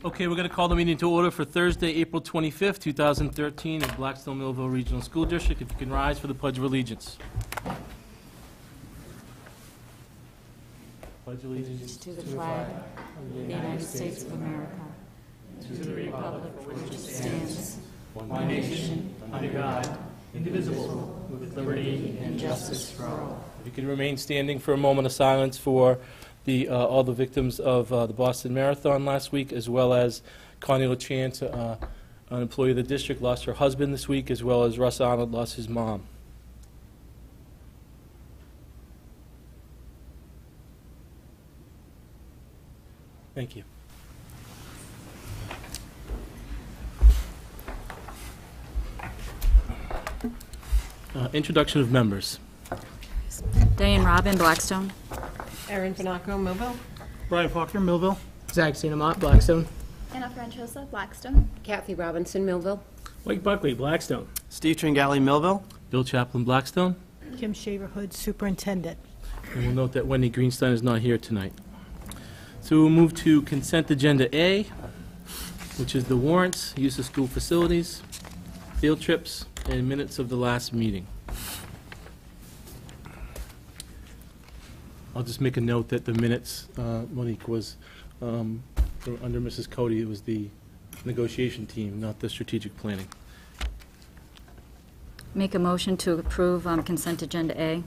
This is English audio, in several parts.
Okay, we're going to call the meeting to order for Thursday, April 25th, 2013, in Blackstone Millville Regional School District. If you can rise for the Pledge of Allegiance. Pledge allegiance to the flag of the United States of America, to the republic for which it stands, one nation, under God, indivisible, with liberty and justice for all. If you could remain standing for a moment of silence for all the victims of the Boston Marathon last week, as well as Connie LaChance, an employee of the district, lost her husband this week, as well as Russ Arnold lost his mom. Thank you. Introduction of members. Diane Robin, Blackstone. Erin Panaco, Millville. Brian Faulkner, Millville. Zach Sinamont, Blackstone. Anna Franciosa, Blackstone. Kathy Robinson, Millville. Blake Buckley, Blackstone. Steve Tringali, Millville. Bill Chaplin, Blackstone. Kim Shaverhood, Superintendent. And we'll note that Wendy Greenstein is not here tonight. So we'll move to Consent Agenda A, which is the warrants, use of school facilities, field trips, and minutes of the last meeting. I'll just make a note that the minutes, Monique, was under Mrs. Cody. It was the negotiation team, not the strategic planning. Make a motion to approve consent agenda A.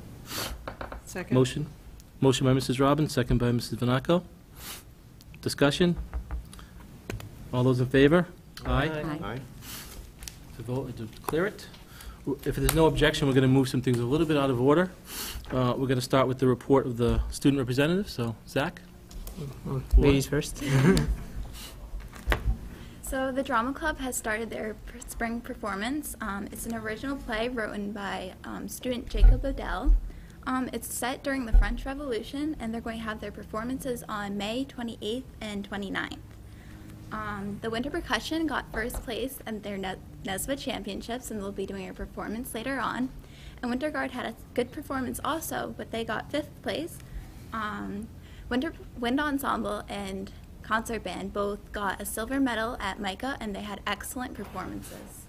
Second. Motion by Mrs. Robbins, second by Mrs. Vanaco. Discussion? All those in favor? Aye. Aye. To vote, to clear it. If there's no objection, we're going to move some things a little bit out of order. We're going to start with the report of the student representative. So, Zach? Ladies first. So the Drama Club has started their spring performance. It's an original play written by student Jacob Odell. It's set during the French Revolution, and they're going to have their performances on May 28th and 29th. The Winter Percussion got first place at their NESVA Championships, and they'll be doing a performance later on. And Winter Guard had a good performance also, but they got 5th place. Wind Ensemble and Concert Band both got a silver medal at MICA, and they had excellent performances.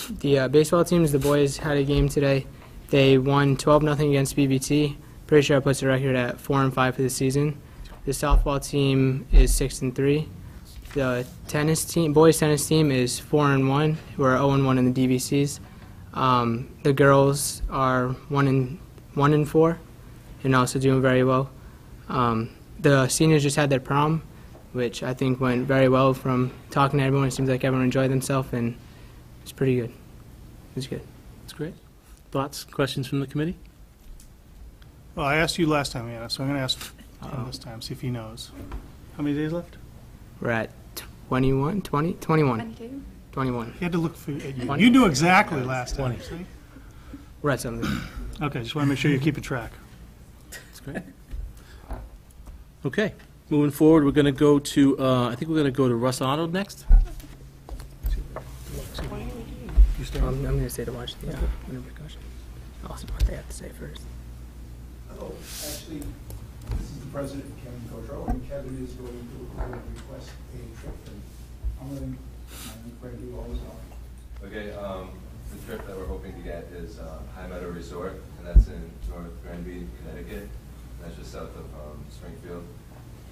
The baseball teams, the boys had a game today. They won 12-0 against BBT. Pretty sure it puts the record at 4-5 for the season. The softball team is 6-3. The tennis team, boys tennis team, is 4-1. We're 0-1 in the DVCs. The girls are 1-4, and also doing very well. The seniors just had their prom, which I think went very well. From talking to everyone, it seems like everyone enjoyed themselves, and it's pretty good. It was good. That's great. Thoughts, questions from the committee? Well, I asked you last time, Anna, so I'm going to ask him this time, see if he knows. How many days left? We're at 21. 22? 21. You had to look for you. You knew exactly last time. See? We're at something. Okay, just want to make sure you're keeping track. That's great. Okay, moving forward, we're going to go to, I think we're going to go to Russ Arnold next. I'm going to say to watch the winter percussion. I'll see what they have to say first. Hello, actually, this is the president, Kevin Gaudreau, and Kevin is going to request a trip, and I'm letting my friend do all this on. Okay, the trip that we're hoping to get is High Meadow Resort, and that's in North Granby, Connecticut. That's just south of Springfield.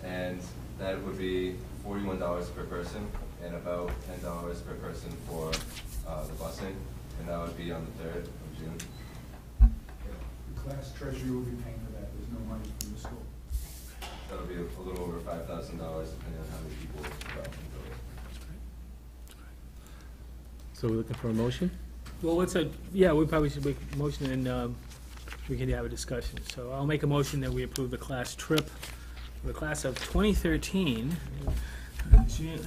And that would be $41 per person and about $10 per person for the busing, and that would be on the 3rd of June. The class treasurer will be paying for that. There's no money from the school. That would be a little over $5,000 depending on how many people go. So we're looking for a motion? Well, we probably should make a motion, and we can have a discussion. So I'll make a motion that we approve the class trip for the class of 2013.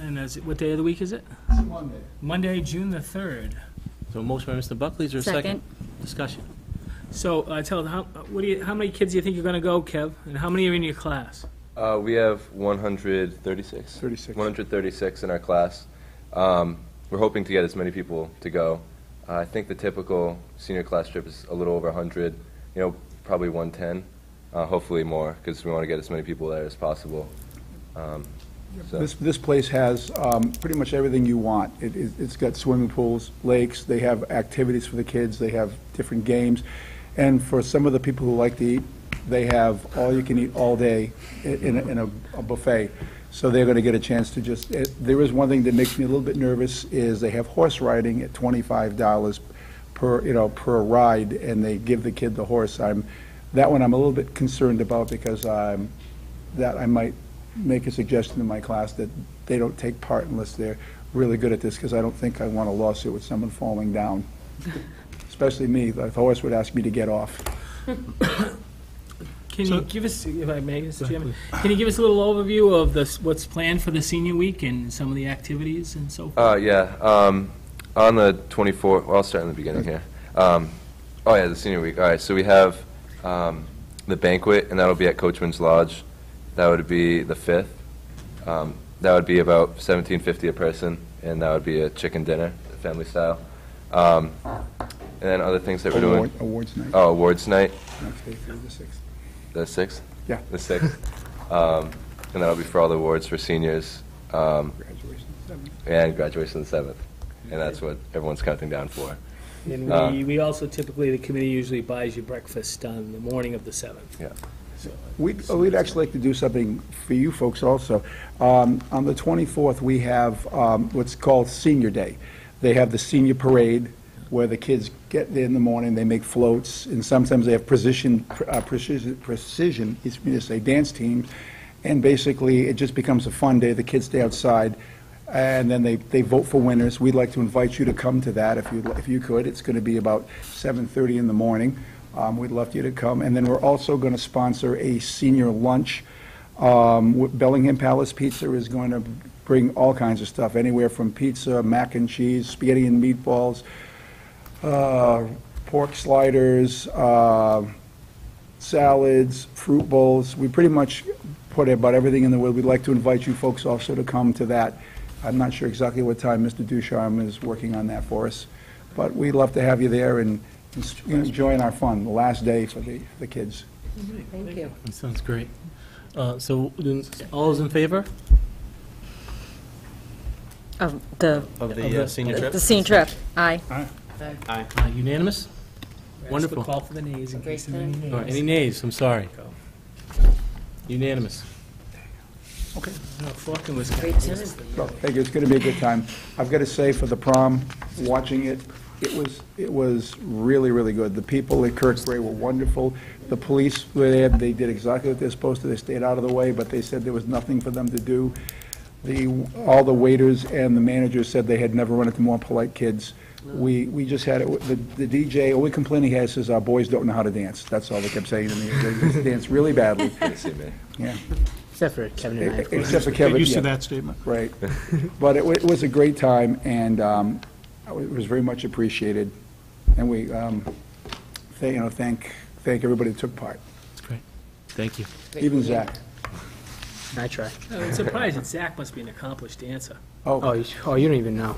And what day of the week is it? It's Monday. Monday, June the 3rd. So motion by Mr. Buckley, is there a second? Discussion. So tell them, how many kids do you think you're going to go, Kev? And how many are in your class? We have 136 in our class. We're hoping to get as many people to go. I think the typical senior class trip is a little over 100, probably 110, hopefully more, because we want to get as many people there as possible. So- This place has pretty much everything you want. It's got swimming pools, lakes, they have activities for the kids, they have different games. And for some of the people who like to eat, they have all-you-can-eat all day in a buffet. So they're going to get a chance to just, there is one thing that makes me a little bit nervous, is they have horse riding at $25 per ride, and they give the kid the horse. That one I'm a little bit concerned about, because that I might make a suggestion to my class that they don't take part unless they're really good at this, because I don't think I want a lawsuit with someone falling down. Especially me, the horse would ask me to get off. Can you give us, if I may, Mr. Chairman, can you give us a little overview of what's planned for the senior week and some of the activities and so forth? Yeah, on the 24th, well, I'll start in the beginning here. Oh yeah, the senior week. All right, so we have the banquet, and that'll be at Coachman's Lodge. That would be the 5th. That would be about $17.50 a person, and that would be a chicken dinner, family style. And then other things that we're doing. Awards night. Oh, awards night, Next day through the 6th. the 6th? Yeah. The 6th. And that'll be for all the awards for seniors, Graduation, 7th. and graduation the 7th. And that's what everyone's counting down for. And we also typically, the committee usually buys you breakfast on the morning of the 7th. Yeah. So, We'd actually like to do something for you folks also. On the 24th, we have what's called Senior Day. They have the senior parade, where the kids get there in the morning, they make floats, and sometimes they have precision, dance teams, and basically, it just becomes a fun day. The kids stay outside, and then they vote for winners. We'd like to invite you to come to that if you could. It's going to be about 7:30 in the morning. We'd love you to come. And then we're also going to sponsor a senior lunch. Bellingham Palace Pizza is going to bring all kinds of stuff, anywhere from pizza, mac and cheese, spaghetti and meatballs, pork sliders, salads, fruit bowls. We pretty much put about everything in the way. We'd like to invite you folks also to come to that. I'm not sure exactly what time Mr. Ducharme is working on that for us, but we'd love to have you there and enjoying our fun, the last day for the kids. Thank you. That sounds great. So, all those in favor? Of the Senior trip? the senior trip. Aye. Unanimous? Wonderful. Call for the nays in case there's any nays. All right, any nays? I'm sorry. Unanimous. Okay. No, Falcon was kind Great of- time. So, thank you. It's going to be a good time. I've got to say, for the prom, watching it, it was really, really good. The people at Kirkbray were wonderful. The police were there. They did exactly what they're supposed to. They stayed out of the way, but they said there was nothing for them to do. All the waiters and the managers said they had never run into more polite kids. We just had it, the DJ, only complaint he has is our boys don't know how to dance. That's all they kept saying to me. They dance really badly. Good to see me. Yeah. Except for Kevin and I, of course. Except for Kevin. Get used to yeah. that statement. Right. But it was a great time, and it was very much appreciated. And we, thank everybody that took part, That's great. Thank you. even Zach. I try. I'm surprised that Zach must be an accomplished dancer. Oh, you don't even know.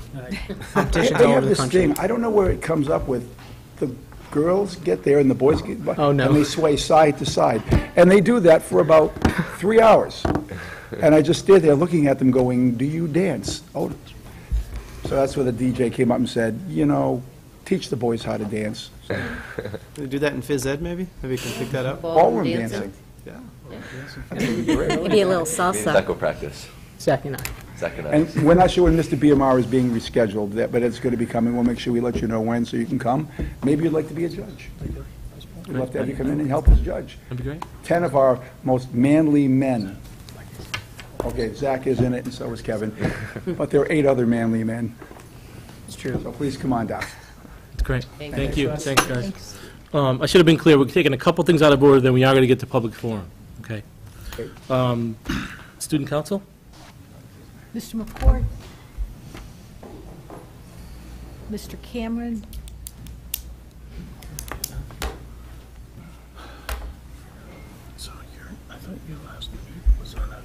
Competitions I all over have the this country. thing, I don't know where it comes up with, the girls get there and the boys get, Oh, no. and they sway side to side. And they do that for about 3 hours. And I just stayed there looking at them going, do you dance? Oh. So that's where the DJ came up and said, teach the boys how to dance. So, Can we do that in phys ed, maybe? Maybe you can pick that up? ballroom dancing. Yeah. Maybe a little salsa. Zach will practice. Zach and I. Zach and I. And we're not sure when Mr. BMR is being rescheduled, but it's going to be coming. We'll make sure we let you know when so you can come. Maybe you'd like to be a judge. We'd love to have you come in and help us judge. That'd be great. 10 of our most manly men. Okay, Zach is in it, and so is Kevin. But there are 8 other manly men. It's true. So please come on down. That's great. Thank you. Thanks, guys. I should have been clear. We're taking a couple things out of order, then we are going to get to public forum. Okay. Student council? Mr. McCourt? Mr. Cameron? So I thought your last meeting was on a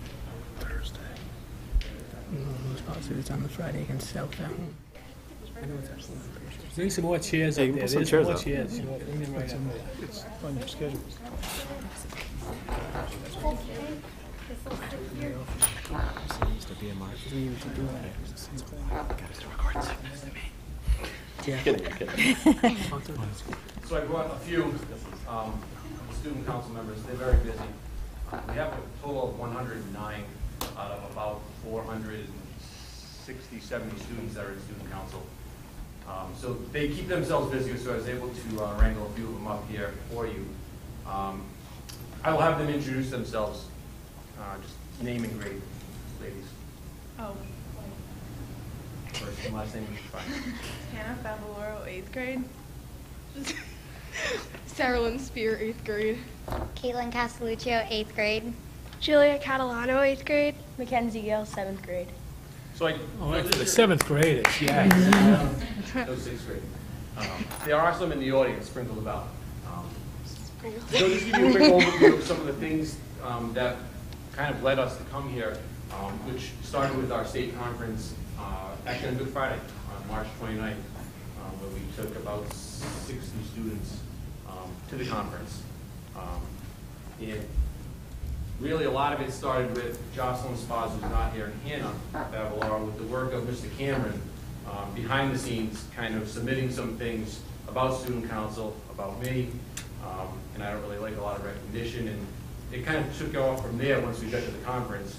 Thursday. Who's positive it's on the Friday against South at home? Bring some more chairs Hey, up you can there. put some There's chairs more up. chairs. Bring them right up there. It's on your schedule. So I brought a few student council members. They're very busy. We have a total of 109 out of about 460, 70 students that are in student council. So they keep themselves busy, so I was able to wrangle a few of them up here for you. I will have them introduce themselves. Just name and grade, ladies. Oh. First and last name is fine. Hannah Favaloro, 8th grade. Sarah Lynn Spear, 8th grade. Caitlin Castelluccio, 8th grade. Julia Catalano, 8th grade. Mackenzie Gale, 7th grade. So I, the 7th graders, yeah. No, 6th grade. There are some in the audience sprinkled about. So just give you a quick overview of some of the things that kind of led us to come here, which started with our state conference actually on Good Friday, on March 29th, where we took about 60 students to the conference. And really a lot of it started with Jocelyn Spaz, who's not here, and Hannah Favalaro, with the work of Mr. Cameron behind the scenes, kind of submitting some things about student council, about me, and I don't really like a lot of recognition, and it kind of took off from there once we got to the conference.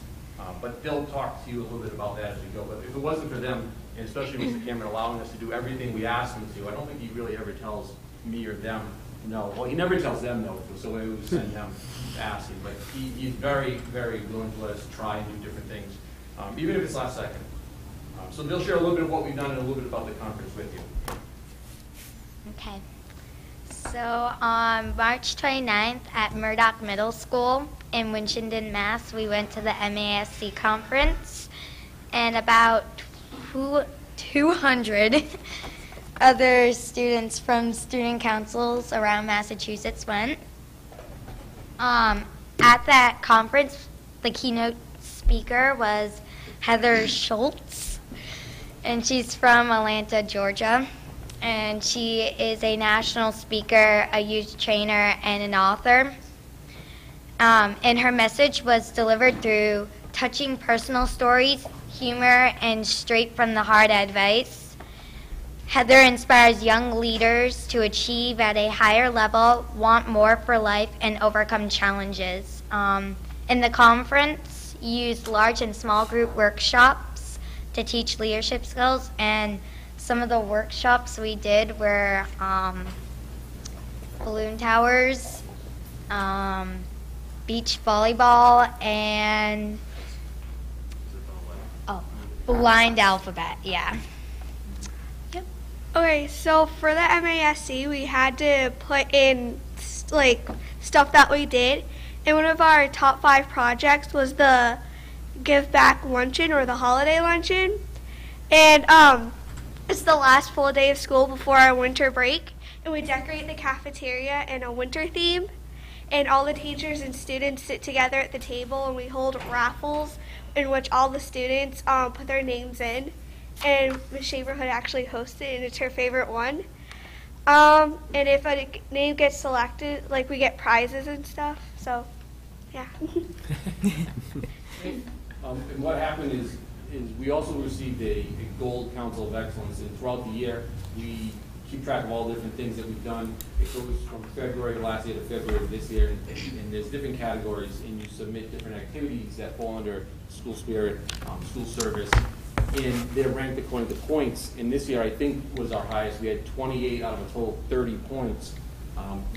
But they'll talk to you a little bit about that as we go. But if it wasn't for them, and especially Mr. Cameron allowing us to do everything we asked him to, I don't think he really ever tells me or them no. Well, he never tells them no, so we would send them to ask him. But he's very, very willing to let us try and do different things, even if it's last second. So they'll share a little bit of what we've done and a little bit about the conference with you. Okay. So on March 29th at Murdoch Middle School in Winchendon, Mass, we went to the MASC conference, and about 200 other students from student councils around Massachusetts went. At that conference, the keynote speaker was Heather Schultz, and she's from Atlanta, Georgia. And she is a national speaker, a youth trainer, and an author. And her message was delivered through touching personal stories, humor, and straight from the heart advice. Heather inspires young leaders to achieve at a higher level, want more for life, and overcome challenges. In the conference, used large and small group workshops to teach leadership skills, and some of the workshops we did were balloon towers, beach volleyball, and blind alphabet, yeah. Yep. Okay, so for the MASC, we had to put in stuff that we did, and one of our top 5 projects was the Give Back Luncheon, or the holiday luncheon, and it's the last full day of school before our winter break, and we decorate the cafeteria in a winter theme, and all the teachers and students sit together at the table, and we hold raffles in which all the students put their names in, and Ms. Shaverhood actually hosts it, and it's her favorite one. And if a name gets selected, we get prizes and stuff, so yeah. And what happened is we also received a Gold Council of Excellence, and throughout the year, we keep track of all the different things that we've done. It goes from February of last year to February of this year, and there's different categories, and you submit different activities that fall under school spirit, school service, and they're ranked according to points. And this year, I think, was our highest. We had 28 out of a total of 30 points.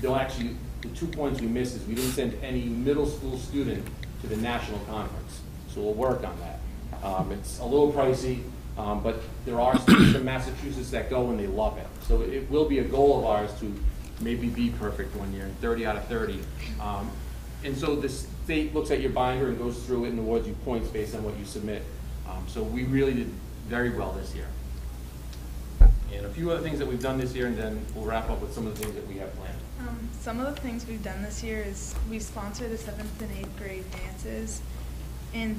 They'll actually, the 2 points we missed is we didn't send any middle school student to the national conference, so we'll work on that. It's a little pricey, but there are students in Massachusetts that go and they love it. So it will be a goal of ours to maybe be perfect one year, 30 out of 30. And so the state looks at your binder and goes through it and awards you points based on what you submit. So we really did very well this year. And a few other things that we've done this year, and then we'll wrap up with some of the things that we have planned. Some of the things we've done this year is we sponsor the 7th and 8th grade dances. In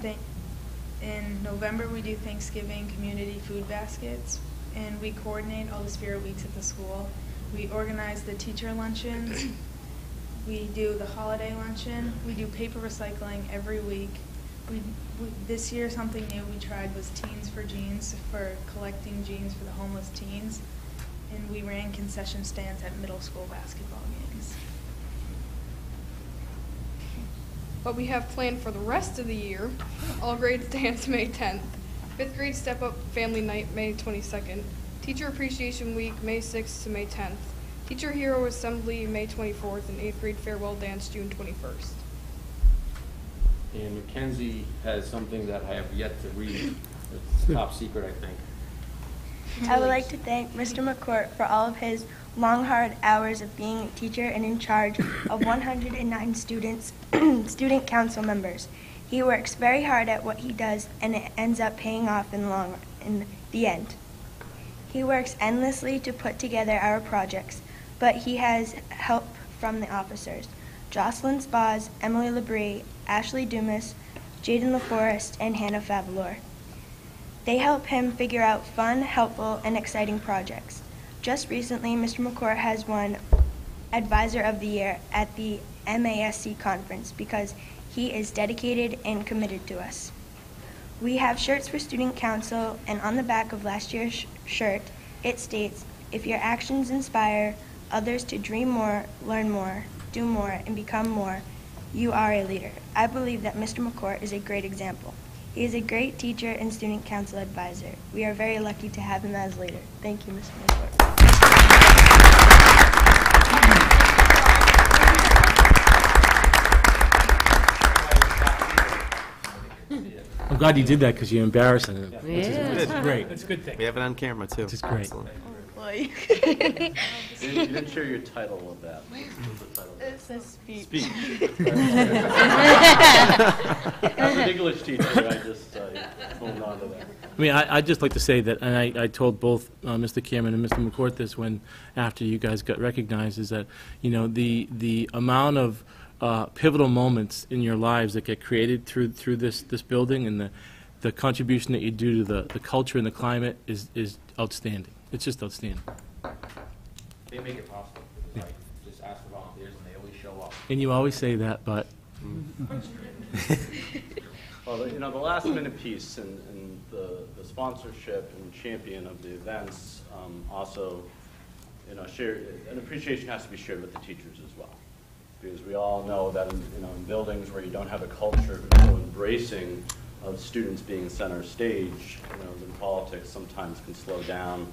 November, we do Thanksgiving community food baskets, and we coordinate all the spirit weeks at the school. We organize the teacher luncheons. We do the holiday luncheon. We do paper recycling every week. This year, something new we tried was Teens for Jeans, for collecting jeans for the homeless teens. And we ran concession stands at middle school basketball games. What we have planned for the rest of the year: all grades dance May 10th, 5th grade step up family night May 22nd, teacher appreciation week May 6th to May 10th, teacher hero assembly May 24th, and 8th grade farewell dance June 21st. And Mackenzie has something that I have yet to read. It's top secret, I think. I would like to thank Mr. McCourt for all of his long, hard hours of being a teacher and in charge of 109 students, student council members. He works very hard at what he does, and it ends up paying off in the end. He works endlessly to put together our projects, but he has help from the officers: Jocelyn Spaz, Emily Labrie, Ashley Dumas, Jaden LaForest, and Hannah Favalor. They help him figure out fun, helpful, and exciting projects. Just recently, Mr. McCourt has won Advisor of the Year at the MASC conference because he is dedicated and committed to us. We have shirts for Student Council, and on the back of last year's shirt, it states, "If your actions inspire others to dream more, learn more, do more, and become more, you are a leader." I believe that Mr. McCourt is a great example. He is a great teacher and Student Council advisor. We are very lucky to have him as leader. Thank you, Mr. McCourt. I'm glad you did that because you're embarrassing him. Yeah. That's great. That's a good thing. We have it on camera, too. This is great. Excellent. Boy. You didn't share your title of that. It says speech. Speech. As an English teacher, I just hold on to that. I mean, I'd just like to say that, and I told both Mr. Cameron and Mr. McCourt this after you guys got recognized, is that, you know, the amount of pivotal moments in your lives that get created through this building, and the contribution that you do to the culture and the climate is outstanding. It's just outstanding. They make it possible. Like, just ask for volunteers and they always show up. And you always say that, but Well, you know, the last minute piece and the sponsorship and champion of the events also, you know, an appreciation has to be shared with the teachers as well. Because we all know that in buildings where you don't have a culture so embracing of students being center stage, you know, then politics sometimes can slow down,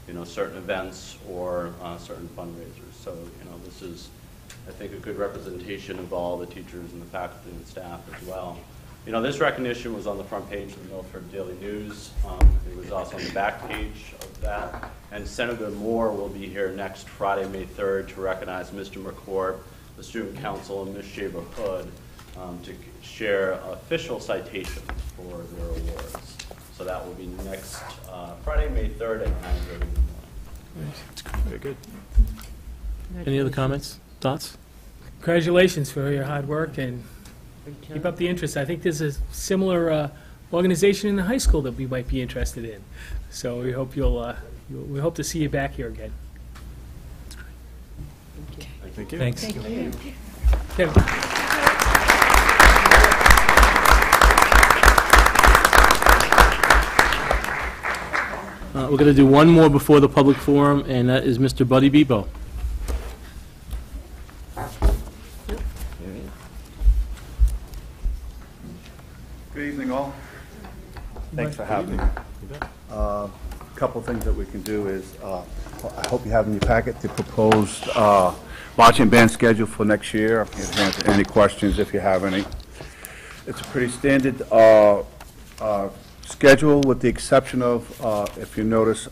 you know, certain events or certain fundraisers. So, you know, this is, I think, a good representation of all the teachers and the faculty and staff as well. You know, this recognition was on the front page of the Milford Daily News. It was also on the back page of that. And Senator Moore will be here next Friday, May 3rd, to recognize Mr. McCourt, the Student Council, and Ms. Shaver Hood to share official citations for their awards. So that will be next Friday, May 3rd at 9:30 in the morning. very good. Any other comments, thoughts? Congratulations for your hard work, and keep up the interest. I think there's a similar organization in the high school that we might be interested in. So we hope we hope to see you back here again. Thank you. Thanks. Thank you. Kevin. We're going to do one more before the public forum, and that is Mr. Buddy Bebo. Good evening, all. Thanks for having me. A couple of things that we can do is, I hope you have in your packet the proposed marching band schedule for next year. I'm here to answer any questions if you have any. It's a pretty standard schedule, with the exception of, if you notice,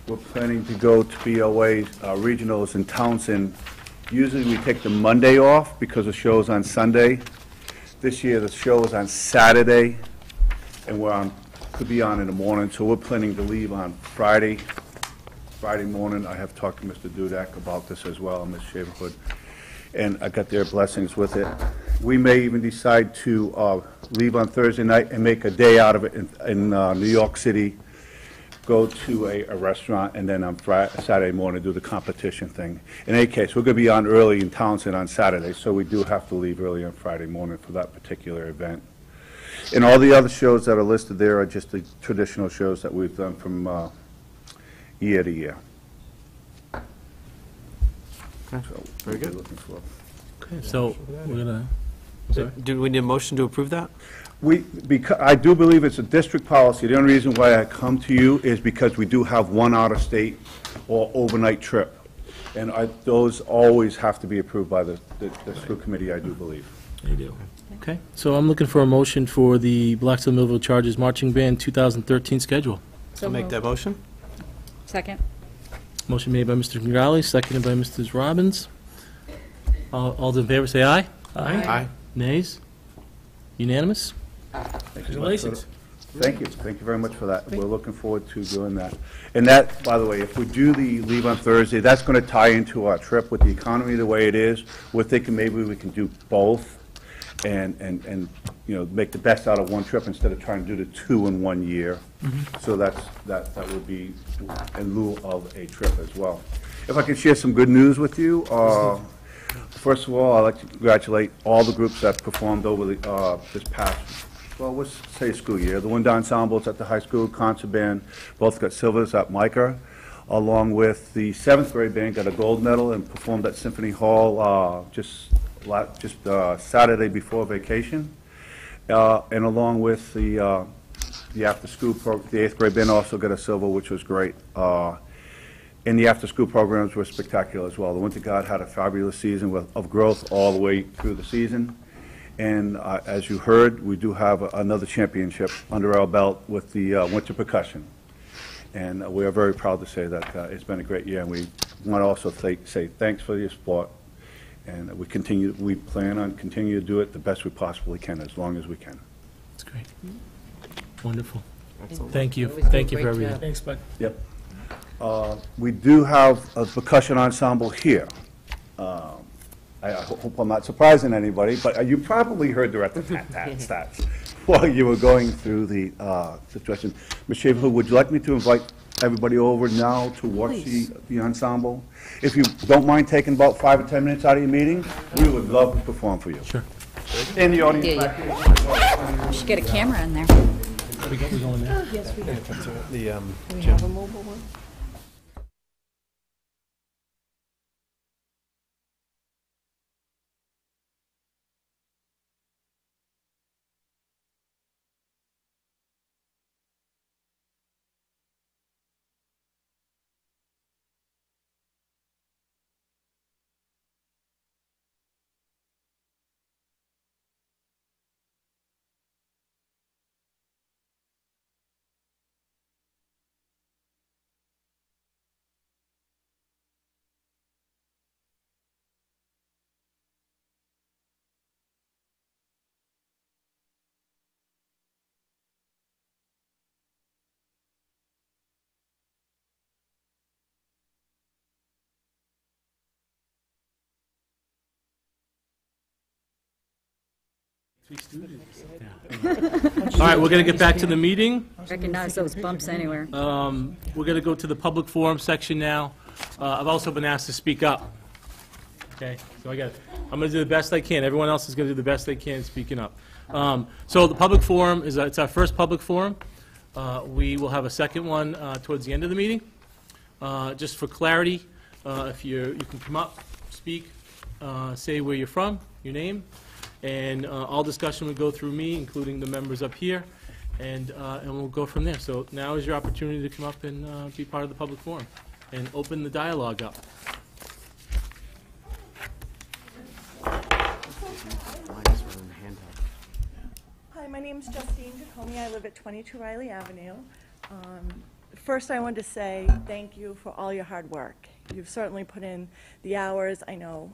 we're planning to go to BOA regionals in Townsend. Usually we take the Monday off because the show's on Sunday. This year the show is on Saturday, and could be on in the morning, so we're planning to leave on Friday morning. I have talked to Mr. Dudek about this as well, and Ms. Shaverhood, and I got their blessings with it. We may even decide to leave on Thursday night and make a day out of it in New York City, go to a restaurant, and then on Saturday morning do the competition thing. In any case, we're going to be on early in Townsend on Saturday, so we do have to leave early on Friday morning for that particular event. And all the other shows that are listed there are just the traditional shows that we've done from year to year. Okay. So Very good. we're looking for. Okay, so we're going to, Do we need a motion to approve that? I do believe it's a district policy. The only reason why I come to you is because we do have one out-of-state or overnight trip. And those always have to be approved by the school committee, I do believe. you do. Okay, so I'm looking for a motion for the Blacksville Millville Chargers Marching Band 2013 schedule. I'll make that motion. Second. Motion made by Mr. Congali, seconded by Mrs. Robbins. All those in favor say aye. Aye. Nays? Unanimous? Congratulations. Thank you. Thank you very much for that. We're looking forward to doing that. And that, by the way, if we do the leave on Thursday, that's going to tie into our trip with the economy the way it is. We're thinking maybe we can do both and you know, make the best out of one trip instead of trying to do the two in 1 year. So that would be in lieu of a trip as well. If I can share some good news with you, first of all, I'd like to congratulate all the groups that performed over the this past, well, let's say school year. The wind ensembles at the high school, concert band, both got silvers at Micah, along with the 7th grade band got a gold medal and performed at Symphony Hall just Saturday before vacation. And along with the after-school program, the 8th grade band also got a silver, which was great. And the after-school programs were spectacular as well. The Winter Guard had a fabulous season of growth all the way through the season. And as you heard, we do have another championship under our belt with the Winter Percussion. And we are very proud to say that it's been a great year. And we want to also say thanks for your support. And we plan on continuing to do it the best we possibly can, as long as we can. That's great. Wonderful. Excellent. Thank you. Always do a Thank you for great everything. job. Thanks, Bud. Yep. We do have a percussion ensemble here. I hope I'm not surprising anybody, but you probably heard the stats while you were going through the situation. Ms. Shaver, would you like me to invite everybody over now to watch the ensemble? If you don't mind taking about 5 or 10 minutes out of your meeting, we would love to perform for you. Sure. In the audience Yeah, back here. We should get a camera in there. We going there? Yes, we do. The, Do we have a mobile one? All right, we're going to get back to the meeting. Recognize those bumps anywhere. We're going to go to the public forum section now. I've also been asked to speak up. Okay, so I'm going to do the best I can. Everyone else is going to do the best they can speaking up. So the public forum it's our first public forum. We will have a second one towards the end of the meeting. Just for clarity, if you can come up, speak, say where you're from, your name, and all discussion will go through me, including the members up here, and we'll go from there. So now is your opportunity to come up and be part of the public forum and open the dialogue up. Hi, my name is Justine Jacome. I live at 22 Riley Avenue. First, I wanted to say thank you for all your hard work. You've certainly put in the hours. I know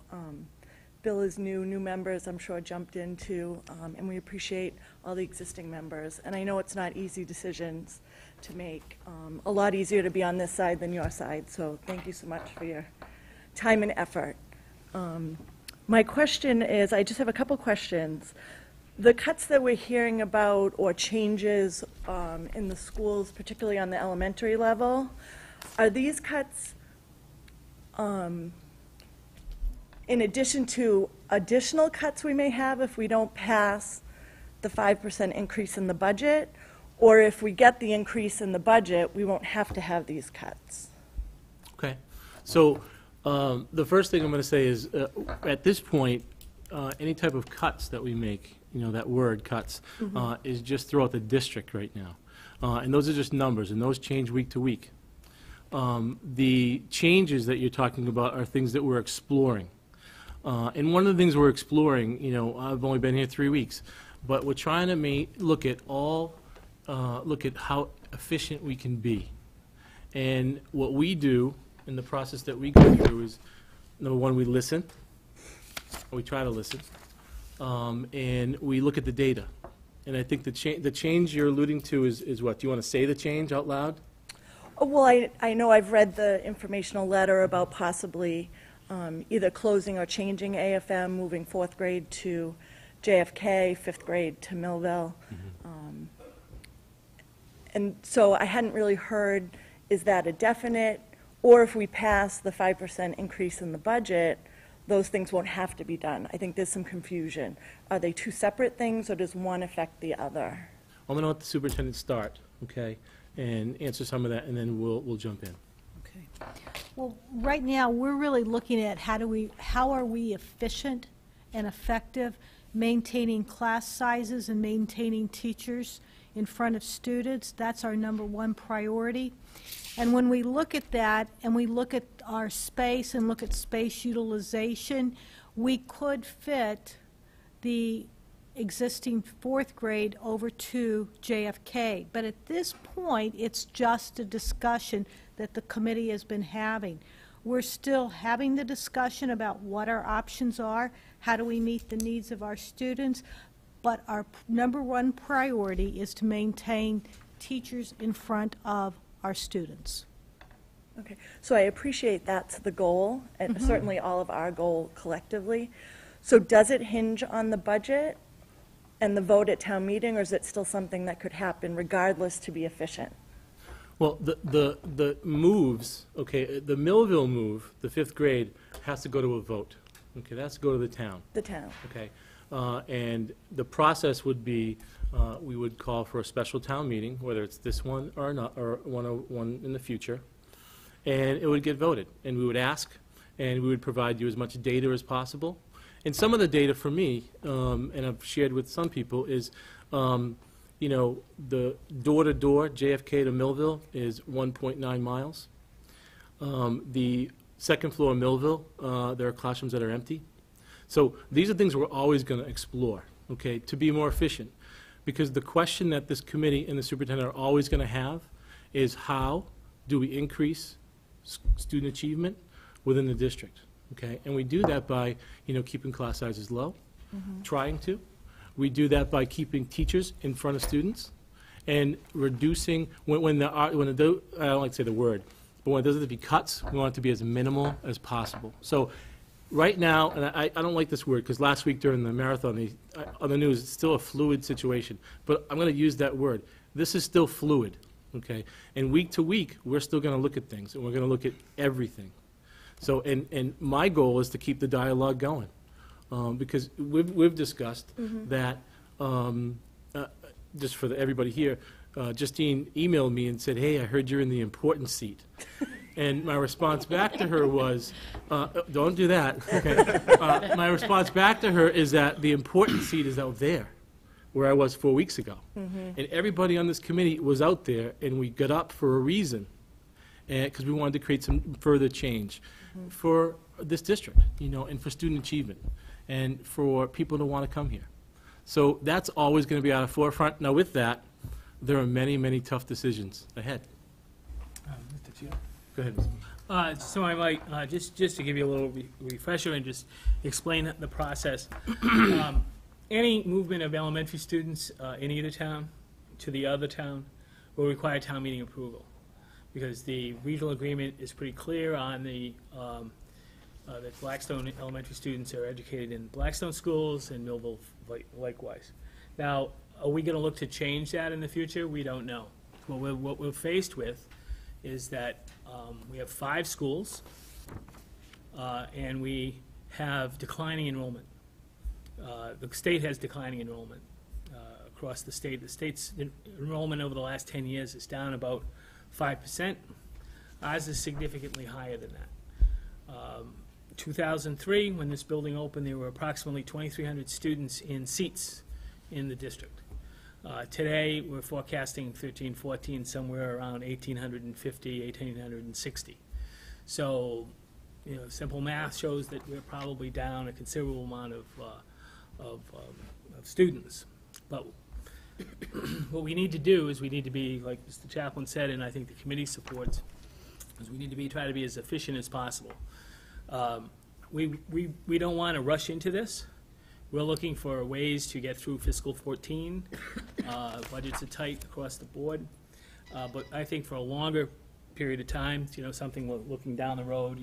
Bill is new members I'm sure jumped into, and we appreciate all the existing members. And I know it's not easy decisions to make, a lot easier to be on this side than your side, so thank you so much for your time and effort. My question is, I just have a couple questions. The cuts that we're hearing about, or changes in the schools, particularly on the elementary level, are these cuts in addition to additional cuts we may have if we don't pass the 5% increase in the budget? Or if we get the increase in the budget, we won't have to have these cuts? Okay. So the first thing I'm going to say is, at this point, any type of cuts that we make, that word cuts, is just throughout the district right now. And those are just numbers, and those change week to week. The changes that you're talking about are things that we're exploring. And one of the things we're exploring, I've only been here 3 weeks, but we're trying to look at how efficient we can be. And what we do in the process that we go through is, number one, we listen, or we try to listen, and we look at the data. And I think the change you're alluding to is what? Do you want to say the change out loud? Oh, well, I know I've read the informational letter about possibly either closing or changing AFM, moving 4th grade to JFK, 5th grade to Millville. And so I hadn't really heard, is that a definite? Or if we pass the 5% increase in the budget, those things won't have to be done. I think there's some confusion. Are they two separate things, or does one affect the other? I'm going to let the superintendent start, okay, and answer some of that, and then we'll jump in. Okay. Well, right now, we're really looking at how are we efficient and effective maintaining class sizes and maintaining teachers in front of students. That's our number one priority. And when we look at that, and we look at our space and look at space utilization, we could fit the existing 4th grade over to JFK. But at this point, it's just a discussion that the committee has been having. We're still having the discussion about what our options are, how do we meet the needs of our students, but our number one priority is to maintain teachers in front of our students. Okay, so I appreciate that's the goal, and certainly all of our goal collectively. So does it hinge on the budget and the vote at town meeting, or is it still something that could happen regardless to be efficient? Well, the moves, okay, the Millville move, the 5th grade, has to go to a vote. Okay, that has to go to the town. The town. Okay. And the process would be, we would call for a special town meeting, whether it's this one or not, or one in the future, and it would get voted. And we would ask, and we would provide you as much data as possible. And some of the data for me, and I've shared with some people, is, the door-to-door, JFK to Millville, is 1.9 miles. The second floor Millville, there are classrooms that are empty. So these are things we're always going to explore, okay, to be more efficient. Because the question that this committee and the superintendent are always going to have is, how do we increase student achievement within the district, okay? And we do that by, keeping class sizes low, trying to. We do that by keeping teachers in front of students and reducing, I don't like to say the word, but when it doesn't have to be cuts, we want it to be as minimal as possible. So right now, and I don't like this word, because last week during the marathon, on the news, it's still a fluid situation, but I'm going to use that word. This is still fluid, okay? And week to week, we're still going to look at things, and we're going to look at everything. So, and my goal is to keep the dialogue going, because we've discussed that, just for everybody here, Justine emailed me and said, hey, I heard you're in the important seat. And my response back to her was, don't do that. Okay. My response back to her is that the important seat is out there, where I was 4 weeks ago. And everybody on this committee was out there, and we got up for a reason, because we wanted to create some further change for this district, and for student achievement, and for people to want to come here. So that's always going to be at the forefront. Now with that, there are many, many tough decisions ahead. Mr. Chair. Go ahead. So I might, just to give you a little refresher and just explain the process. Any movement of elementary students in either town to the other town will require town meeting approval, because the regional agreement is pretty clear on the that Blackstone elementary students are educated in Blackstone schools and Millville likewise. Now, are we going to look to change that in the future? We don't know. What we're faced with is that we have 5 schools, and we have declining enrollment. The state has declining enrollment across the state. The state's enrollment over the last 10 years is down about 5%. Ours is significantly higher than that. 2003, when this building opened, there were approximately 2,300 students in seats in the district. Today, we're forecasting 13, 14, somewhere around 1,850, 1,860. So, simple math shows that we're probably down a considerable amount of students. But what we need to do is we need to be, like Mr. Chaplain said, and I think the committee supports, is we need to try to be as efficient as possible. We don't want to rush into this. We're looking for ways to get through fiscal 14. Budgets are tight across the board. But I think for a longer period of time, something looking down the road,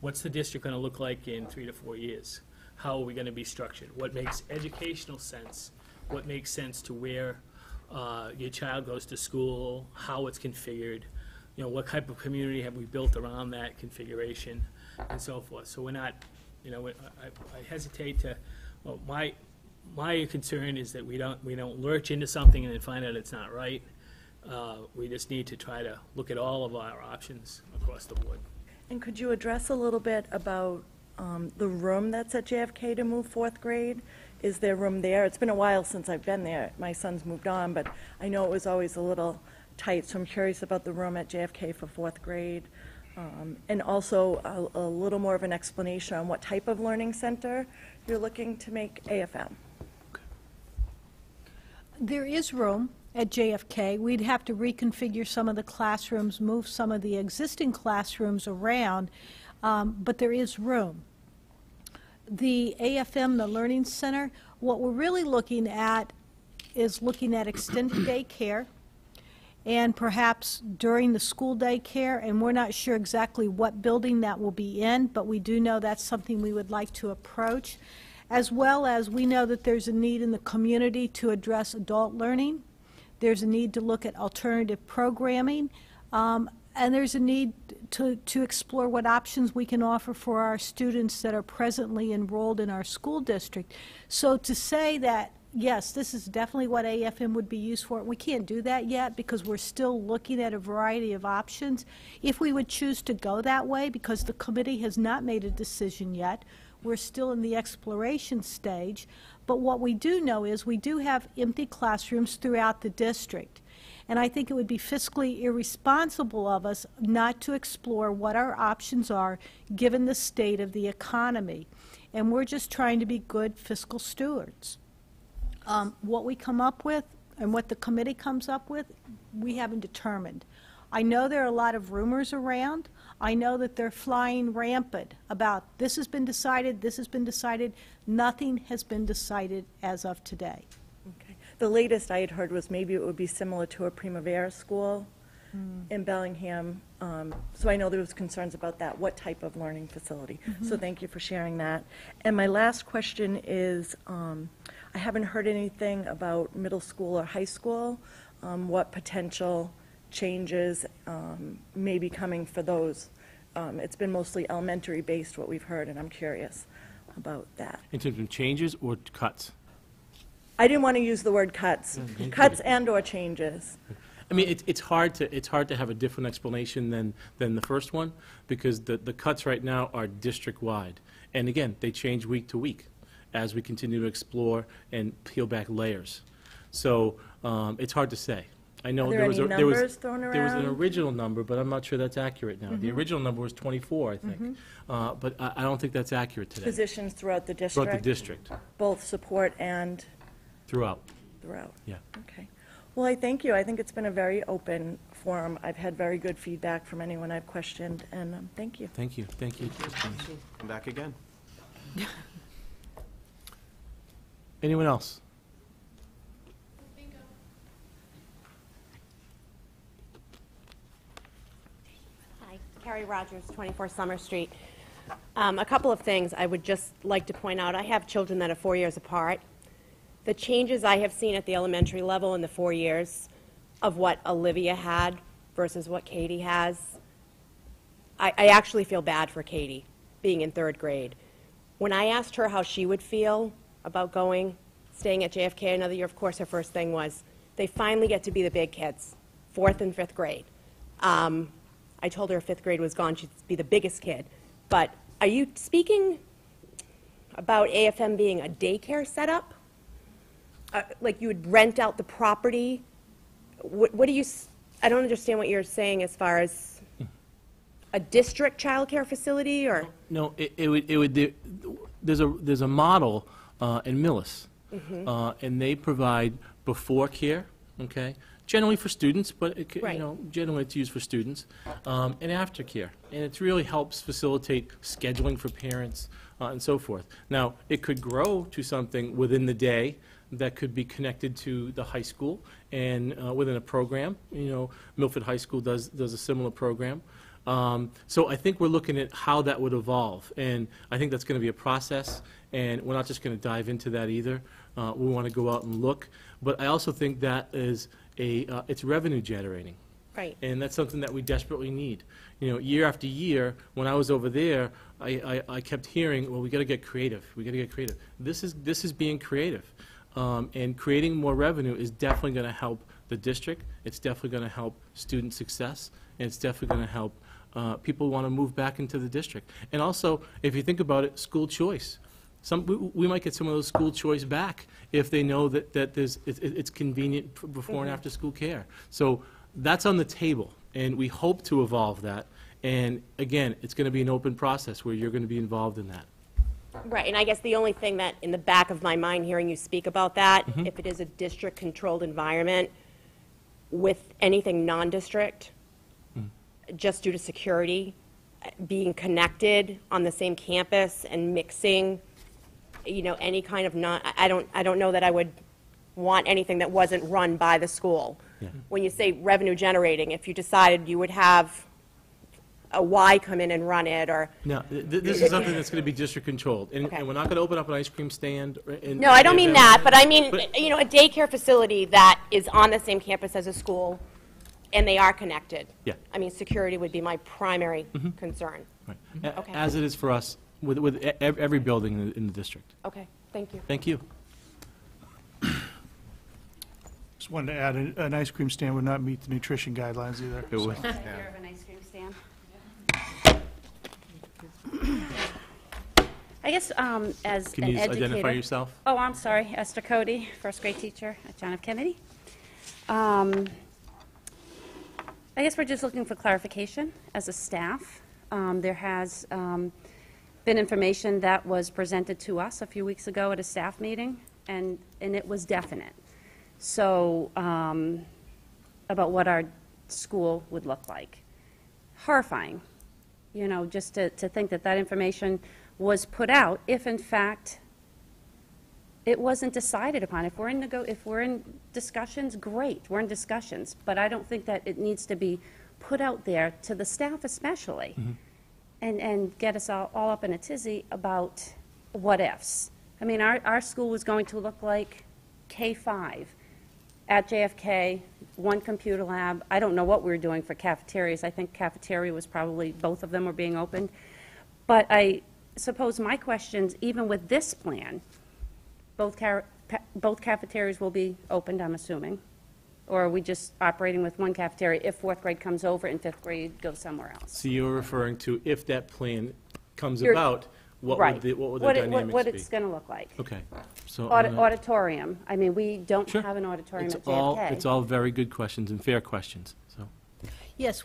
what's the district going to look like in 3 to 4 years? How are we going to be structured? What makes educational sense? What makes sense to where your child goes to school, how it's configured, what type of community have we built around that configuration, and so forth. So we're not, I hesitate to, well, my concern is that we don't lurch into something and then find out it's not right. We just need to try to look at all of our options across the board. And could you address a little bit about the room that's at JFK to move 4th grade? Is there room there? It's been a while since I've been there. My son's moved on, but I know it was always a little tight, so I'm curious about the room at JFK for 4th grade. And also a little more of an explanation on what type of learning center you're looking to make AFM. There is room at JFK. We'd have to reconfigure some of the classrooms, move some of the existing classrooms around, but there is room. The AFM, the Learning Center, what we're really looking at is looking at extended day care and perhaps during the school day care, and we're not sure exactly what building that will be in, but we do know that's something we would like to approach, as well as we know that there's a need in the community to address adult learning. There's a need to look at alternative programming, and there's a need to explore what options we can offer for our students that are presently enrolled in our school district. So to say that, yes, this is definitely what AFM would be used for, we can't do that yet because we're still looking at a variety of options. If we would choose to go that way, because the committee has not made a decision yet, we're still in the exploration stage. But what we do know is we do have empty classrooms throughout the district. And I think it would be fiscally irresponsible of us not to explore what our options are given the state of the economy. And we're just trying to be good fiscal stewards. What we come up with and what the committee comes up with, we haven't determined. I know there are a lot of rumors around. I know that they're flying rampant about this has been decided, this has been decided. Nothing has been decided as of today. Okay. The latest I had heard was maybe it would be similar to a Primavera school in Bellingham. So I know there was concerns about that. What type of learning facility? So thank you for sharing that. And my last question is, I haven't heard anything about middle school or high school. What potential changes may be coming for those? It's been mostly elementary based, what we've heard, and I'm curious about that. In terms of changes or cuts? I didn't want to use the word cuts. Cuts and or changes. I mean, it's hard to have a different explanation than the first one, because the cuts right now are district-wide. And again, they change week to week as we continue to explore and peel back layers. So it's hard to say. I know there was an original number, but I'm not sure that's accurate now. The original number was 24, I think. But I don't think that's accurate today. Positions throughout the district? Throughout the district. Both support and? Throughout. Throughout. Yeah. Okay. Well, I thank you. I think it's been a very open forum. I've had very good feedback from anyone I've questioned, and thank you. Thank you. Thank you. Come back again. Anyone else? Carrie Rogers, 24 Summer Street. A couple of things I would just like to point out. I have children that are 4 years apart. The changes I have seen at the elementary level in the 4 years of what Olivia had versus what Katie has, I actually feel bad for Katie being in 3rd grade. When I asked her how she would feel about staying at JFK another year, of course her first thing was, they finally get to be the big kids, 4th and 5th grade. I told her if 5th grade was gone, she'd be the biggest kid. But are you speaking about AFM being a daycare setup? Like you would rent out the property? What do you, I don't understand what you're saying as far as a district childcare facility or? No, there's a model in Millis, and they provide before care, okay? Generally for students, but generally it's used for students, and after care. And it really helps facilitate scheduling for parents and so forth. Now, it could grow to something within the day that could be connected to the high school and within a program. Milford High School does a similar program. So I think we're looking at how that would evolve, and I think that's going to be a process, and we're not just going to dive into that either. We want to go out and look, but I also think that is it's revenue generating. Right. And that's something that we desperately need. Year after year, when I was over there, I kept hearing, well, we got to get creative. We got to get creative. This is being creative, and creating more revenue is definitely going to help the district. It's definitely going to help student success, and it's definitely going to help people want to move back into the district. And also, if you think about it, school choice. We might get some of those school choice back if they know that it's convenient before and after school care. So that's on the table, and we hope to evolve that. And again, it's going to be an open process where you're going to be involved in that. Right, and I guess the only thing that in the back of my mind hearing you speak about that, if it is a district-controlled environment with anything non-district, just due to security, being connected on the same campus and mixing, any kind of I don't know that I would want anything that wasn't run by the school. Yeah. When you say revenue generating, if you decided you would have a Y come in and run it, or... No, this is something that's going to be district controlled, and we're not going to open up an ice cream stand. No, I don't mean that, but I mean, a daycare facility that is on the same campus as a school, and they are connected. Yeah. I mean, security would be my primary concern. Right. Okay. As it is for us with every building in the district. Okay, thank you. Thank you. Just wanted to add, an ice cream stand would not meet the nutrition guidelines either. It would. Of an ice cream stand. I guess as Can an you just educator. identify yourself? Oh, I'm sorry, Esther Cody, first grade teacher at John F. Kennedy. I guess we're just looking for clarification as a staff. There has been information that was presented to us a few weeks ago at a staff meeting, and it was definite. So about what our school would look like. Horrifying, just to think that information was put out if, in fact, it wasn't decided upon. If we're in discussions, great, we're in discussions, but I don't think that it needs to be put out there to the staff especially, and get us all up in a tizzy about what ifs. I mean, our school was going to look like K-5 at JFK, one computer lab. I don't know what we were doing for cafeterias. I think cafeteria was probably, both of them were being opened. But I suppose my questions, even with this plan, both cafeterias will be opened, I'm assuming? Or are we just operating with one cafeteria if 4th grade comes over and 5th grade goes somewhere else? So you're referring to if that plan comes about, what would the dynamics be? What it's going to look like. Okay. So Auditorium. I mean, we don't have an auditorium at JFK. It's all very good questions and fair questions. So. Yes,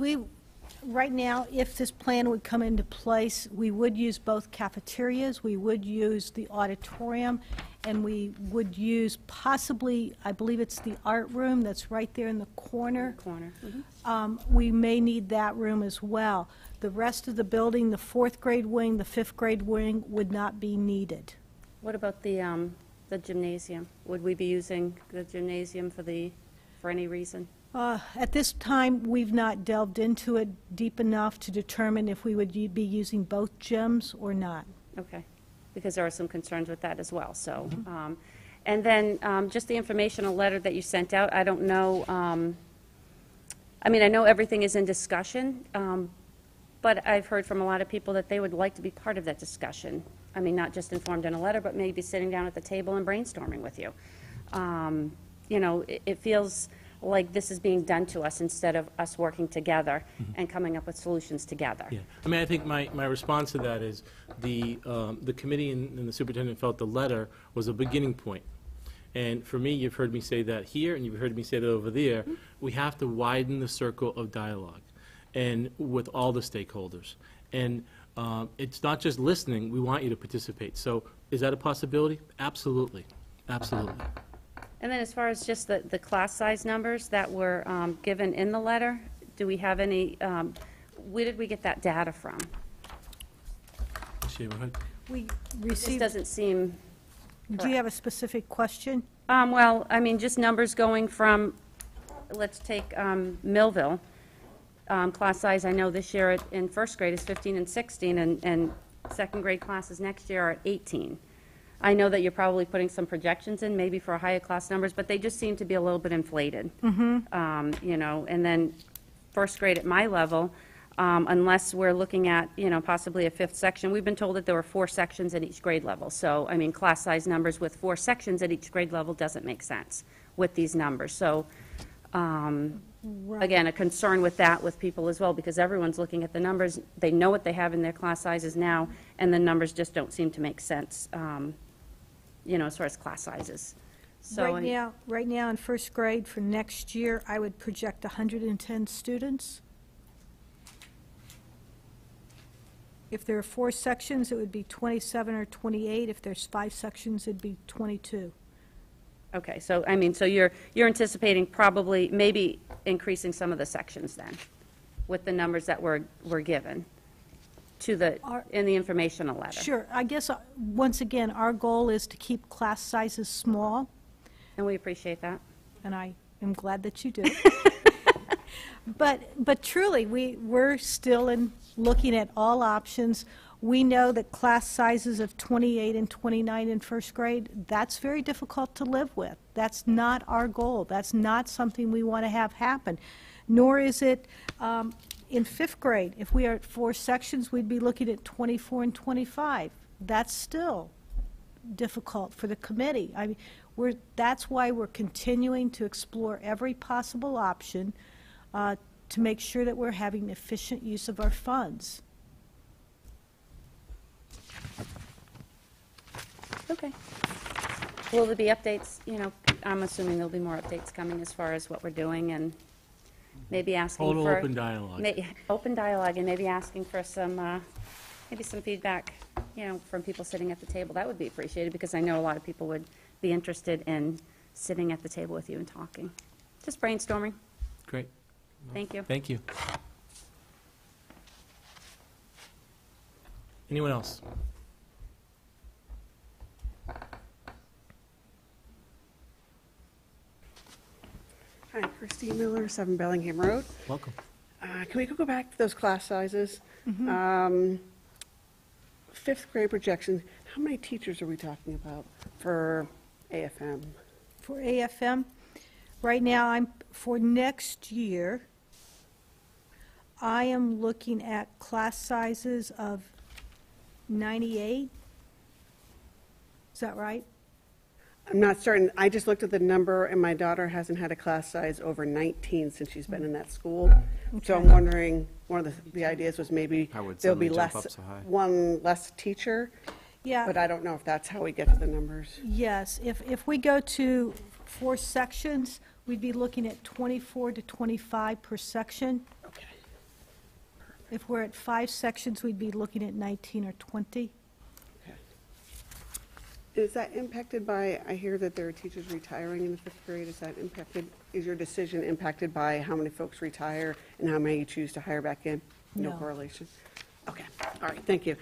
right now, if this plan would come into place, we would use both cafeterias, we would use the auditorium, and we would use possibly, I believe it's the art room that's right there in the corner. We may need that room as well. The rest of the building, the 4th grade wing, the 5th grade wing, would not be needed. What about the gymnasium? Would we be using the gymnasium for any reason? At this time, we've not delved into it deep enough to determine if we would be using both gyms or not. Okay, because there are some concerns with that as well, so. And then just the informational letter that you sent out, I don't know, I mean, I know everything is in discussion, but I've heard from a lot of people that they would like to be part of that discussion. I mean, not just informed in a letter, but maybe sitting down at the table and brainstorming with you. You know, it feels like this is being done to us instead of us working together and coming up with solutions together. Yeah, I mean, I think my response to that is the committee and the superintendent felt the letter was a beginning point. And for me, you've heard me say that here, and you've heard me say that over there. We have to widen the circle of dialogue, and with all the stakeholders. And it's not just listening. We want you to participate. So, is that a possibility? Absolutely, absolutely. And then as far as just the class size numbers that were given in the letter, do we have any, where did we get that data from? We This received, doesn't seem. do you have a specific question? Well, I mean, just numbers going from, let's take Millville. Class size, I know this year in first grade is 15 and 16, and second grade classes next year are at 18. I know that you're probably putting some projections in, maybe for higher class numbers, but they just seem to be a little bit inflated. You know, and then first grade at my level, unless we're looking at, you know, possibly a fifth section. We've been told that there were 4 sections at each grade level. So, I mean, class size numbers with 4 sections at each grade level doesn't make sense with these numbers. So, again, a concern with that with people as well, because everyone's looking at the numbers. They know what they have in their class sizes now, and the numbers just don't seem to make sense, you know, as far as class sizes. So, Right now in first grade for next year, I would project 110 students. If there are 4 sections, it would be 27 or 28. If there's 5 sections, it'd be 22. okay, so, I mean, so you're anticipating probably, maybe increasing some of the sections then, with the numbers that were given to in the informational letter? Sure. I guess, once again, our goal is to keep class sizes small. And we appreciate that. And I am glad that you do. But truly, we're still looking at all options. We know that class sizes of 28 and 29 in first grade, that's very difficult to live with. That's not our goal. That's not something we want to have happen. Nor is it in fifth grade. If we are at 4 sections, we'd be looking at 24 and 25. That's still difficult for the committee. I mean, that's why we're continuing to explore every possible option to make sure that we're having efficient use of our funds. Okay. Will there be updates? You know, I'm assuming there'll be more updates coming as far as what we're doing, and maybe asking Total for... open dialogue. Open dialogue, and maybe asking for some, maybe some feedback, you know, from people sitting at the table. That would be appreciated, because I know a lot of people would be interested in sitting at the table with you and talking. Just brainstorming. Great. Thank you. Thank you. Anyone else? Hi, Christine Miller, 7 Bellingham Road. Welcome. Can we go back to those class sizes? Fifth grade projections, how many teachers are we talking about for AFM? For AFM, right now, for next year, I am looking at class sizes of 98. Is that right? I'm not certain. I just looked at the number, and my daughter hasn't had a class size over 19 since she's been in that school. So I'm wondering, one of the ideas was maybe there'll be one less teacher. Yeah. But I don't know if that's how we get to the numbers. Yes. If we go to 4 sections, we'd be looking at 24 to 25 per section. Okay. If we're at 5 sections, we'd be looking at 19 or 20. Is that impacted by, I hear that there are teachers retiring in the 5th grade, is your decision impacted by how many folks retire and how many you choose to hire back in? No correlation? Okay, all right, thank you.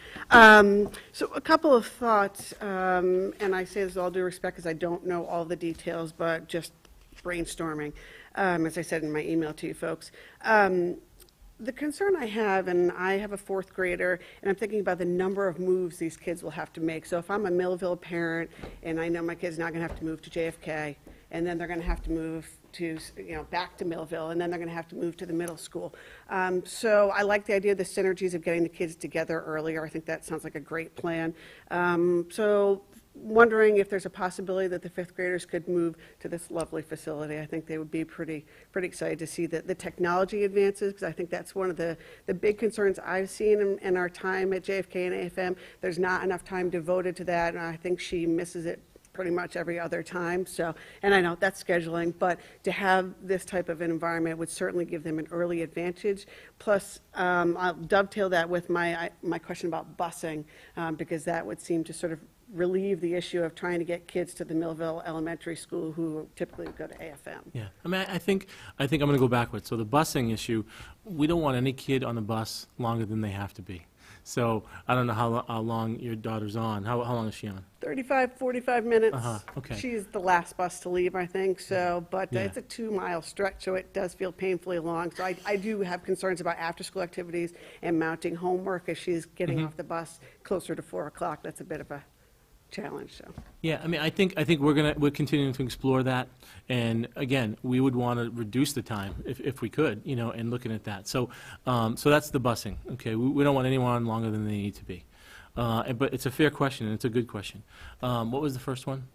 So a couple of thoughts, and I say this with all due respect because I don't know all the details, but just brainstorming, as I said in my email to you folks. The concern I have, and I have a fourth grader, and I'm thinking about the number of moves these kids will have to make. So if I'm a Millville parent, and I know my kid's not going to have to move to JFK, and then they're going to have to move to, back to Millville, and then they're going to have to move to the middle school. So I like the idea of the synergies of getting the kids together earlier. I think that sounds like a great plan. So wondering if there's a possibility that the fifth graders could move to this lovely facility. I think they would be pretty excited to see the technology advances, because I think that's one of the big concerns I've seen in our time at JFK and AFM. There's not enough time devoted to that, and I think she misses it pretty much every other time. So, and I know that's scheduling, but to have this type of an environment would certainly give them an early advantage. Plus, I'll dovetail that with my question about busing, because that would seem to sort of relieve the issue of trying to get kids to the Millville Elementary School who typically go to AFM. Yeah, I mean, I think I'm going to go backwards. So the busing issue, we don't want any kid on the bus longer than they have to be. So I don't know how long your daughter's on. How long is she on? 35, 45 minutes. Okay. She's the last bus to leave, I think, so, but Yeah. it's a 2-mile stretch, so it does feel painfully long. So I do have concerns about after-school activities and mounting homework as she's getting off the bus closer to 4 o'clock. That's a bit of a challenge, so. Yeah, I mean, I think we're continuing to explore that, and again, we would want to reduce the time if we could, and looking at that. So, so that's the busing. Okay, we don't want anyone on longer than they need to be. But it's a fair question, and it's a good question. What was the first one?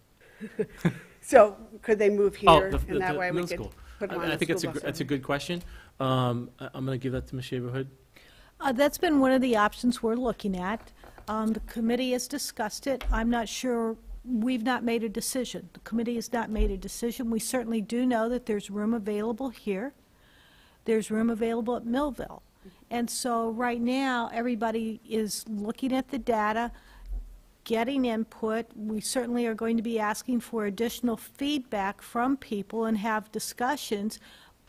So could they move here, the and that way we middle could school. put them on I the think school bus? that's a good question. I'm going to give that to Ms. Shaverhood. That's been one of the options we're looking at. The committee has discussed it. I'm not sure, we've not made a decision. The committee has not made a decision. We certainly do know that there's room available here. There's room available at Millville. And so right now, everybody is looking at the data, getting input. We certainly are going to be asking for additional feedback from people and have discussions.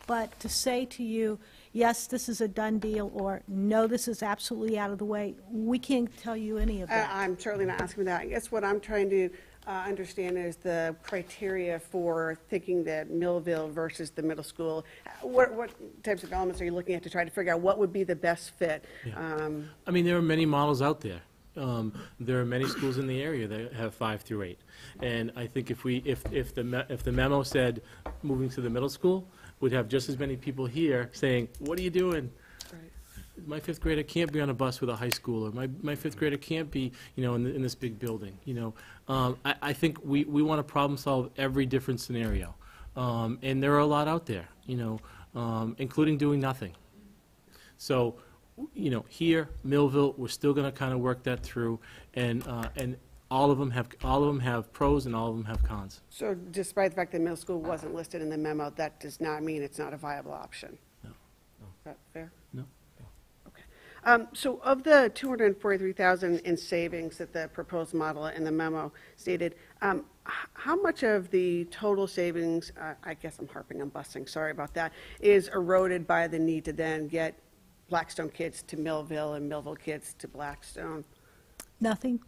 But to say to you, yes, this is a done deal, or no, this is absolutely out of the way, we can't tell you any of that. I'm certainly not asking that. I guess what I'm trying to understand is the criteria for thinking that Millville versus the middle school. What types of elements are you looking at to try to figure out what would be the best fit? I mean, there are many models out there. There are many schools in the area that have 5 through 8, and I think if the memo said moving to the middle school, would have just as many people here saying, "What are you doing? Right. My fifth grader can't be on a bus with a high schooler. My fifth grader can't be, in this big building." I think we want to problem solve every different scenario, and there are a lot out there, including doing nothing. So, here, Millville, we're still going to kind of work that through, and all of them have pros and all of them have cons. So despite the fact that middle school wasn't listed in the memo, that does not mean it's not a viable option? No. Is that fair? No. Okay. So of the $243,000 in savings that the proposed model in the memo stated, how much of the total savings, I guess I'm harping on busing, sorry about that, is eroded by the need to then get Blackstone kids to Millville and Millville kids to Blackstone? Nothing?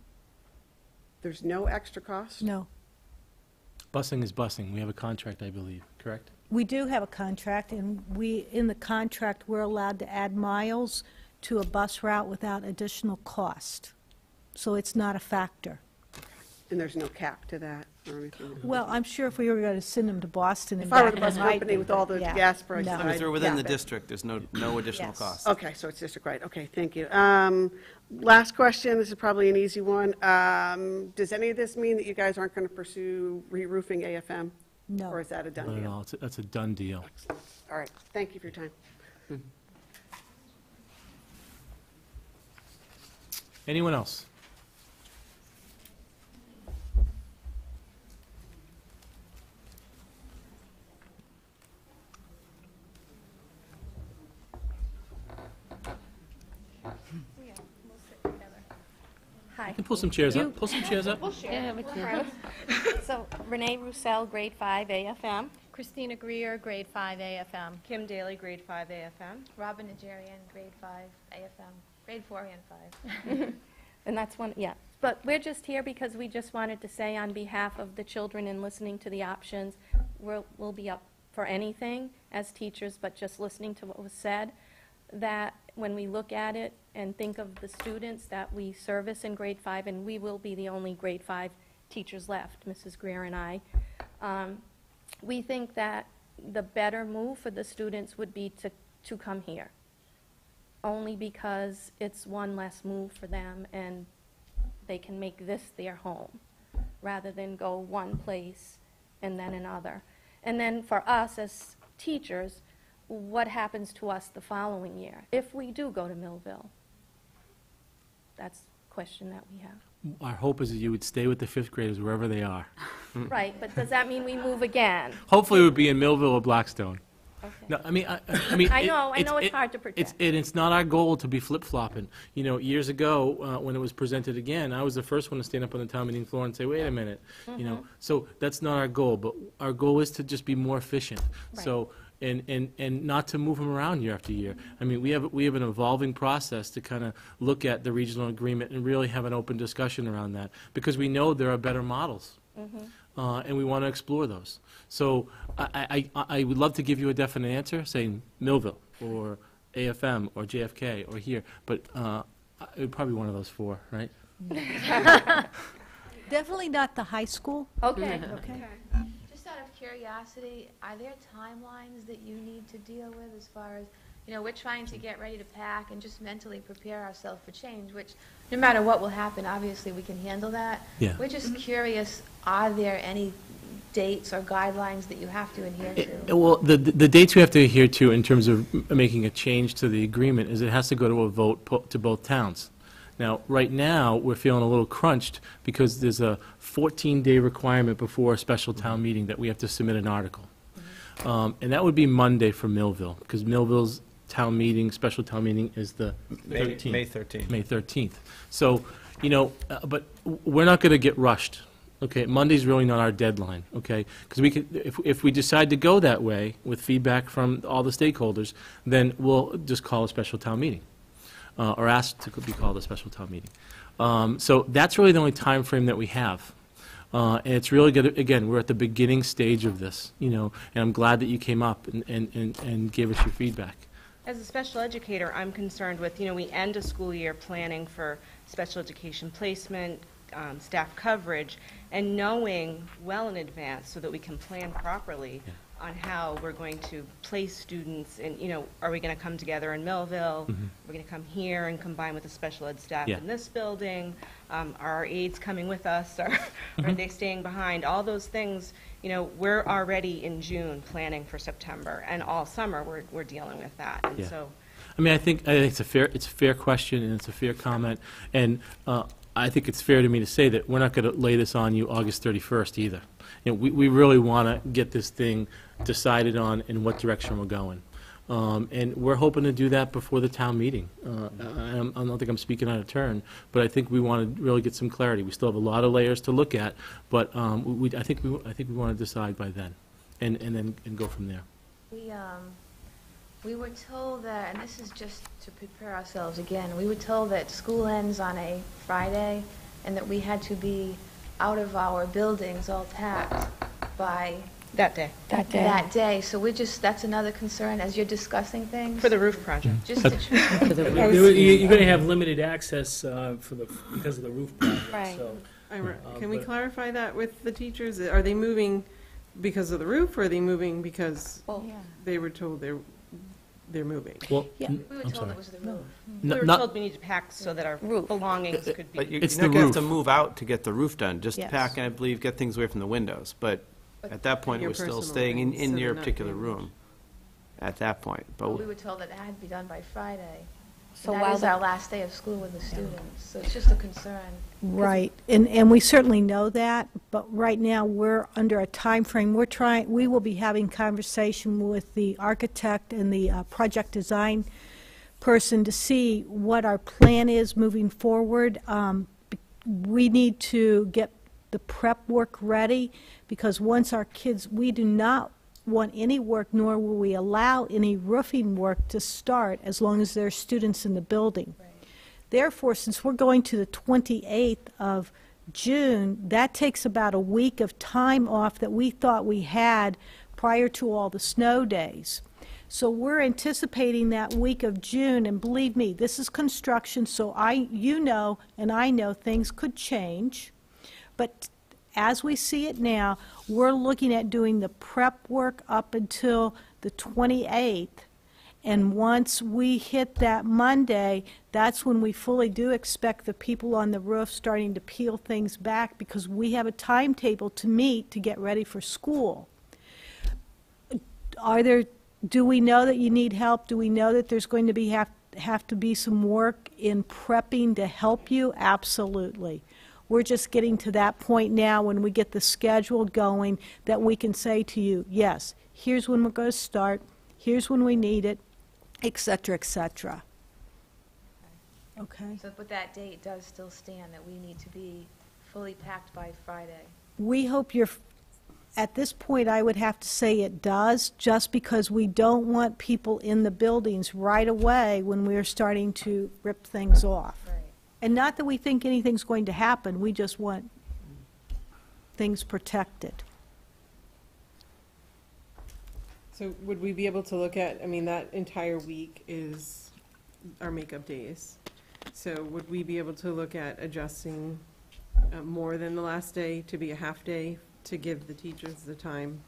There's no extra cost? No. Busing is busing. We have a contract, I believe, correct? We do have a contract, and in the contract, we're allowed to add miles to a bus route without additional cost. So it's not a factor. And there's no cap to that or anything? Well, I'm sure if we were going to send them to Boston and If I were back, the bus it might company be, with all the yeah, gas prices, no. I mean, if they're within the cap it. district, there's no additional Yes. cost. Okay, so it's district-wide. Okay, thank you. Last question, this is probably an easy one. Does any of this mean that you guys aren't going to pursue re-roofing AFM? No. Or is that a done Not at deal? all. That's a done deal. All right, thank you for your time. Anyone else? Hi. You can pull some chairs up. Pull some chairs up. Yeah, with you. So Renee Roussel, grade 5 AFM. Christina Greer, grade 5 AFM. Kim Daly, grade 5 AFM. Robin Nigerian, grade 5 AFM. Grade 4 and 5. And that's one, yeah. But we're just here because we just wanted to say on behalf of the children and listening to the options, we'll be up for anything as teachers, but just listening to what was said, that when we look at it and think of the students that we service in grade 5, and we will be the only grade 5 teachers left, Mrs. Greer and I, we think that the better move for the students would be to come here, only because it's one less move for them and they can make this their home rather than go one place and then another. And then for us as teachers, what happens to us the following year if we do go to Millville? That's a question that we have. Our hope is that you would stay with the 5th graders wherever they are. Right, but does that mean we move again? Hopefully it would be in Millville or Blackstone. Okay. No, I mean, I know it's hard to predict. It's not our goal to be flip-flopping. You know, years ago, when it was presented again, I was the first one to stand up on the town meeting floor and say, wait a minute, you know. So that's not our goal, but our goal is to just be more efficient. Right. So, and not to move them around year after year. I mean, we have an evolving process to kind of look at the regional agreement and really have an open discussion around that, because we know there are better models. And we want to explore those. So I would love to give you a definite answer, saying Millville, or AFM, or JFK, or here, but it would probably be one of those 4, right? Definitely not the high school. Okay. Okay. Just out of curiosity, are there timelines that you need to deal with as far as, you know, we're trying to get ready to pack and just mentally prepare ourselves for change, which no matter what will happen, obviously we can handle that. Yeah. We're just curious, are there any dates or guidelines that you have to adhere to? Well, the dates we have to adhere to in terms of making a change to the agreement is it has to go to a vote to both towns. Now, right now, we're feeling a little crunched because there's a 14-day requirement before a special town meeting that we have to submit an article. And that would be Monday for Millville, because Millville's town meeting, special town meeting, is the 13th. May 13th. May 13th. So, you know, but we're not going to get rushed. Okay, Monday's really not our deadline, okay? Because we could, if we decide to go that way with feedback from all the stakeholders, then we'll just call a special town meeting, or ask to be called a special town meeting. So that's really the only time frame that we have. And it's really good, again, we're at the beginning stage of this, you know, and I'm glad that you came up and gave us your feedback. As a special educator, I'm concerned with, you know, we end a school year planning for special education placement, staff coverage, and knowing well in advance so that we can plan properly on how we're going to place students and, you know, are we going to come together in Millville? We're going to come here and combine with the special ed staff in this building? Are our aides coming with us? Are they staying behind? All those things, you know, we're already in June planning for September, and all summer we're dealing with that. And so, I mean, I think it's a fair question and it's a fair comment, and I think it's fair to me to say that we're not going to lay this on you August 31st either. You know, we really want to get this thing decided on in what direction we're going. And we're hoping to do that before the town meeting. I don't think I'm speaking out of turn, but I think we want to really get some clarity. We still have a lot of layers to look at, but I think we want to decide by then, and then go from there. We were told that, and this is just to prepare ourselves again, we were told that school ends on a Friday and that we had to be out of our buildings all packed by that day. That day. So that's another concern as you're discussing things. For the roof project. Just to You're going to have limited access because of the roof project. Right. So, Can we clarify that with the teachers? Are they moving because of the roof, or are they moving because they were told they're moving? Well, we were told it was the roof. We were told we need to pack so that our belongings could be. But you're not going to have to move out to get the roof done, just pack and, I believe, get things away from the windows. But at that point, Your we're still personal staying things, in so your they're not particular being room at that point. But We were told that it had to be done by Friday. So So while that is the- our last day of school with the students, so it's just a concern. Right, and we certainly know that, but right now, we're under a time frame. We will be having conversation with the architect and the project design person to see what our plan is moving forward. We need to get the prep work ready, because once our kids, we do not want any work, nor will we allow any roofing work to start as long as there are students in the building. Therefore, since we're going to the 28th of June, that takes about a week of time off that we thought we had prior to all the snow days. So we're anticipating that week of June, and believe me, this is construction, so you know and I know things could change. But as we see it now, we're looking at doing the prep work up until the 28th. And once we hit that Monday, that's when we fully do expect the people on the roof starting to peel things back, because we have a timetable to meet to get ready for school. Do we know that you need help? Do we know that there's going to be have to be some work in prepping to help you? Absolutely. We're just getting to that point now when we get the schedule going that we can say to you, yes, here's when we're going to start, here's when we need it, et cetera, et cetera. Okay. So, but that date does still stand, that we need to be fully packed by Friday. We hope you're, at this point, I would have to say it does, just because we don't want people in the buildings right away when we're starting to rip things off. Right. And not that we think anything's going to happen, we just want things protected. So would we be able to look at, I mean, that entire week is our makeup days. So would we be able to look at adjusting more than the last day to be a half day to give the teachers the time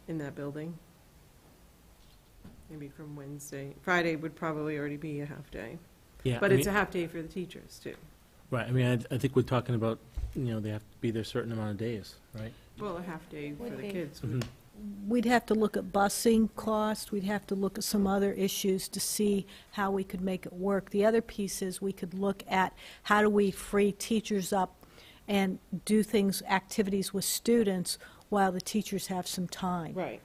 in that building? Maybe from Wednesday. Friday would probably already be a half day. Yeah, But I it's mean- a half day for the teachers, too. Right, I mean, I think we're talking about, they have to be there a certain amount of days, right? Well, a half day for Would the be. kids. Mhm. We'd have to look at busing cost, we'd have to look at some other issues to see how we could make it work. The other piece is we could look at how do we free teachers up and do things, activities with students while the teachers have some time. Right.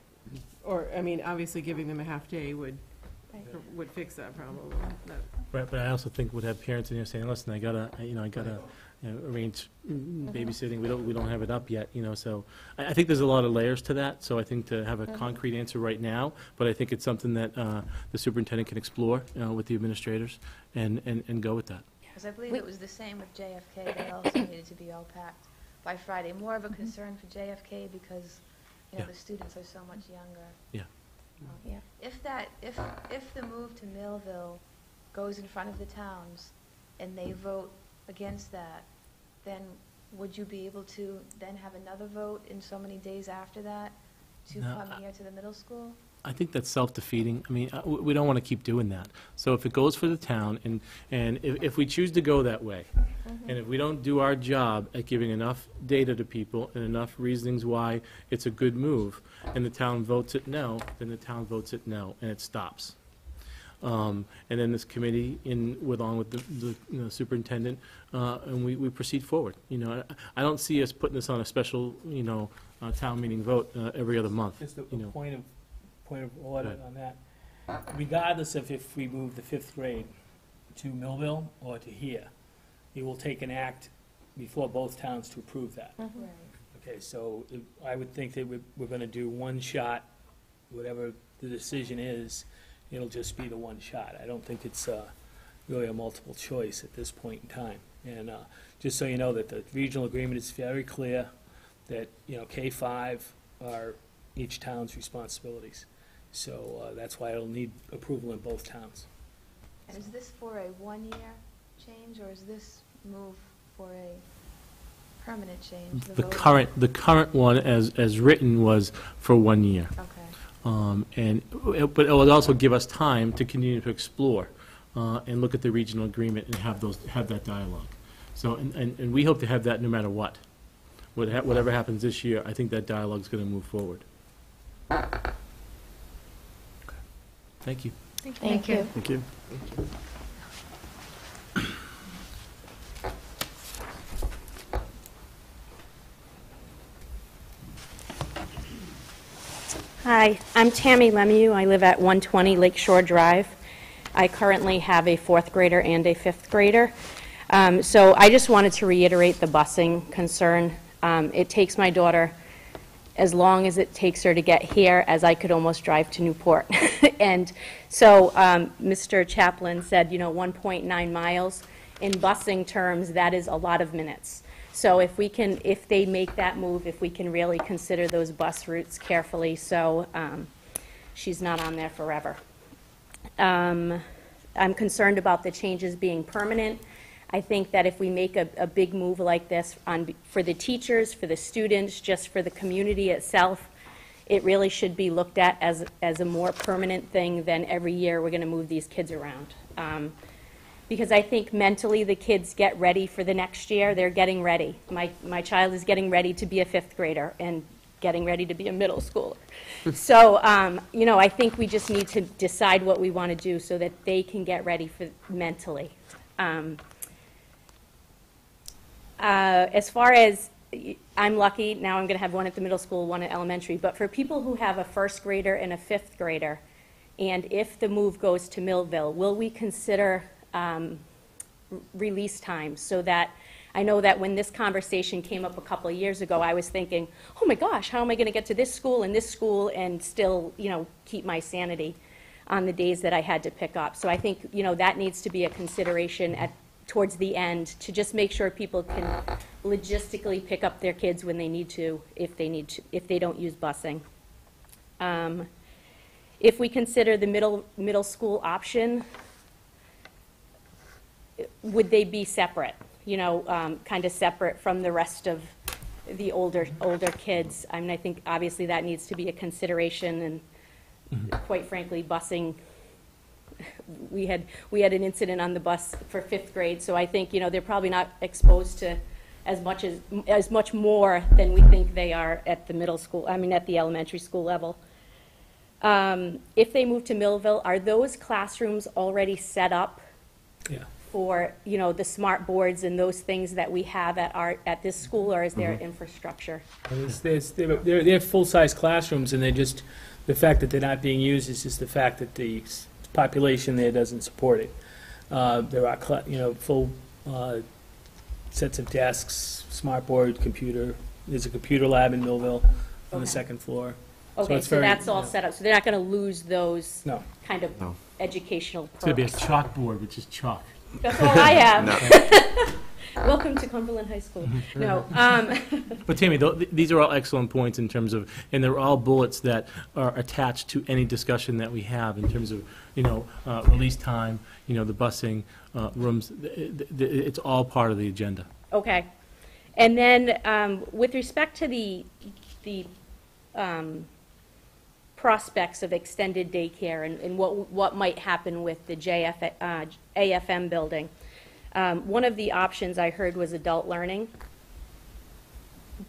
Or, I mean, obviously giving them a half day would fix that problem. Right, but I also think would have parents in here saying, listen, I gotta arrange babysitting, we don't have it up yet, so I think there's a lot of layers to that, so I think to have a concrete answer right now, but I think it's something that the superintendent can explore, with the administrators and go with that. Because I believe it was the same with JFK, they also needed to be all packed by Friday. More of a concern for JFK because, Yeah. the students are so much younger. Yeah. Yeah. If the move to Millville goes in front of the towns and they vote against that, then would you be able to then have another vote in so many days after that to No, come here to the middle school? I think that's self-defeating. I mean, we don't want to keep doing that. So if it goes for the town, and if we choose to go that way, and if we don't do our job at giving enough data to people and enough reasonings why it's a good move, and the town votes it no, then the town votes it no, and it stops. And then this committee, along with the superintendent, and we proceed forward. I don't see us putting this on a special, town meeting vote every other month. Just a you know. point of order Right. on that. Regardless of if we move the fifth grade to Millville or to here, it will take an act before both towns to approve that. Right. Okay, so I would think that we're going to do one shot, whatever the decision is, it'll just be the one shot. I don't think it's really a multiple choice at this point in time. And just so you know that the regional agreement is very clear that, K-5 are each town's responsibilities. So that's why it'll need approval in both towns. And is this for a one-year change, or is this move for a permanent change? The current one as written was for 1 year. Okay. But it will also give us time to continue to explore and look at the regional agreement and have that dialogue. So, and we hope to have that no matter what. Whatever happens this year, I think that dialogue is going to move forward. Thank you. Thank you. Thank you. Hi, I'm Tammy Lemieux. I live at 120 Lakeshore Drive. I currently have a fourth grader and a fifth grader. So I just wanted to reiterate the busing concern. It takes my daughter as long as it takes her to get here, as I could almost drive to Newport. And so Mr. Chaplin said, 1.9 miles. In busing terms, that is a lot of minutes. So if they make that move, if we can really consider those bus routes carefully, so she's not on there forever. I'm concerned about the changes being permanent. I think that if we make a big move like this for the teachers, for the students, just for the community itself, it really should be looked at as a more permanent thing than every year we're going to move these kids around. Because I think mentally the kids get ready for the next year. They're getting ready. My child is getting ready to be a 5th grader and getting ready to be a middle schooler. So, I think we just need to decide what we want to do so that they can get ready for mentally. As far as, I'm lucky, now I'm going to have one at the middle school, one at elementary, but for people who have a 1st grader and a 5th grader, and if the move goes to Millville, will we consider release time so that, I know that when this conversation came up a couple of years ago, I was thinking, oh my gosh, how am I going to get to this school and still, keep my sanity on the days that I had to pick up. So I think, that needs to be a consideration towards the end to just make sure people can logistically pick up their kids when they need to, if they don't use busing. If we consider the middle school option, would they be separate? Kind of separate from the rest of the older kids. I mean, I think obviously that needs to be a consideration, and quite frankly, busing. We had an incident on the bus for 5th grade, so I think they're probably not exposed to as much more than we think they are at the middle school. I mean, at the elementary school level. If they move to Millville, are those classrooms already set up? Yeah. For the smart boards and those things that we have at this school, or is there infrastructure? They're full-size classrooms, and the fact that they're not being used is just the fact that the population there doesn't support it. There are full sets of desks, smart board, computer. There's a computer lab in Millville on the 2nd floor. Okay, so that's all set up. So they're not going to lose those kind of educational perks. It's going to be a chalkboard, which is chalk. That's all I have. Welcome to Cumberland High School. No. But Tammy, these are all excellent points in terms of, and they're all bullets that are attached to any discussion that we have in terms of, release time, the busing, rooms. It's all part of the agenda. Okay. And then with respect to the prospects of extended daycare and what might happen with the AFM building. One of the options I heard was adult learning.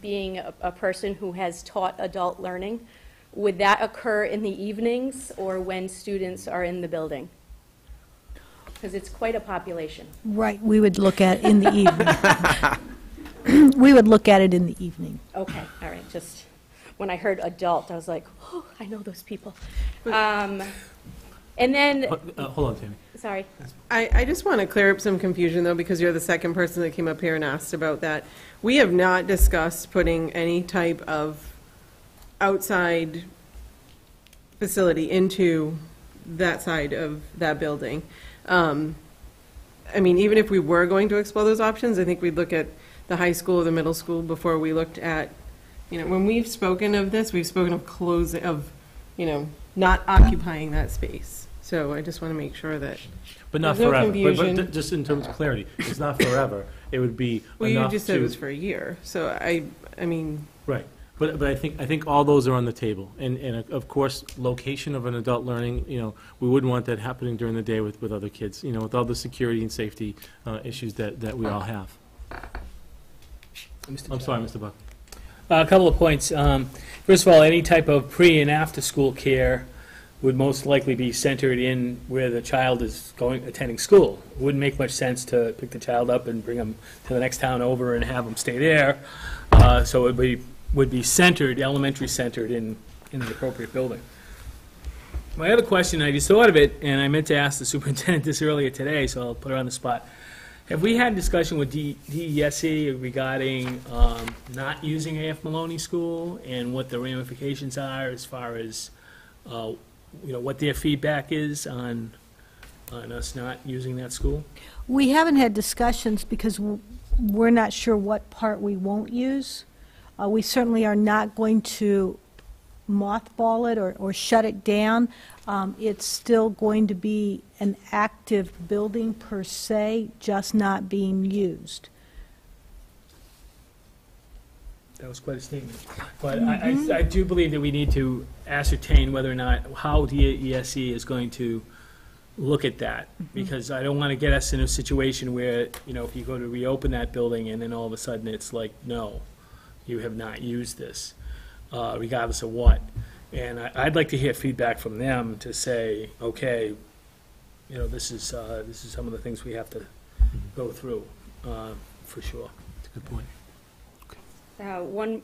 Being a person who has taught adult learning, would that occur in the evenings or when students are in the building? Because it's quite a population. Right, we would look at it in the evening. We would look at it in the evening. Okay, all right, just when I heard adult, I was like, oh, I know those people. And then... hold on, Tammy. Sorry. I just want to clear up some confusion, though, because you're the second person that came up here and asked about that. We have not discussed putting any type of outside facility into that side of that building. I mean, even if we were going to explore those options, I think we'd look at the high school or the middle school before we looked at, when we've spoken of this, we've spoken of closing, of, not occupying that space. So I just want to make sure that but not there's forever. No confusion. But just in terms of clarity, it's not forever. It would be well, enough you just said to, it was for a year. So I mean. Right. But I think all those are on the table. And of course, location of an adult learning, we wouldn't want that happening during the day with other kids, with all the security and safety issues that we all have. I'm sorry, Mr. Buck. A couple of points. First of all, any type of pre- and after-school care would most likely be centered in where the child is attending school. It wouldn't make much sense to pick the child up and bring them to the next town over and have them stay there. So it would be centered, elementary centered in the appropriate building. My other question, I just thought of it, and I meant to ask the superintendent this earlier today, so I'll put her on the spot. Have we had discussion with DESE regarding not using A.F. Maloney School and what the ramifications are as far as, what their feedback is on us not using that school? We haven't had discussions because we're not sure what part we won't use. We certainly are not going to mothball it or shut it down. It's still going to be an active building per se, just not being used. That was quite a statement. But I do believe that we need to ascertain whether or not, how DESE is going to look at that. Because I don't want to get us in a situation where, if you go to reopen that building and then all of a sudden it's like, no, you have not used this, regardless of what. And I'd like to hear feedback from them to say, okay, this is some of the things we have to go through, for sure. That's a good point.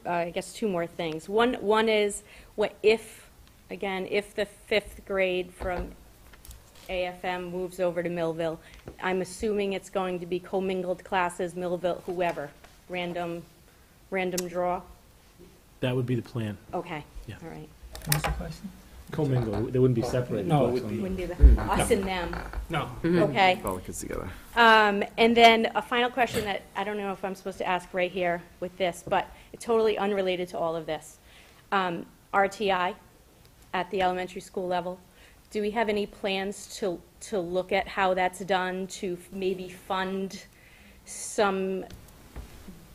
I guess two more things. One is, if the fifth grade from AFM moves over to Millville, I'm assuming it's going to be commingled classes, Millville, whoever, random draw? That would be the plan. Okay, Yeah. all right. What's the question? Commingle, they wouldn't be separated. No, it Wouldn't be the us and them. No. Okay. All the kids together. And then a final question that I don't know if I'm supposed to ask right here with this, but it's totally unrelated to all of this. RTI at the elementary school level, do we have any plans to look at how that's done, to maybe fund some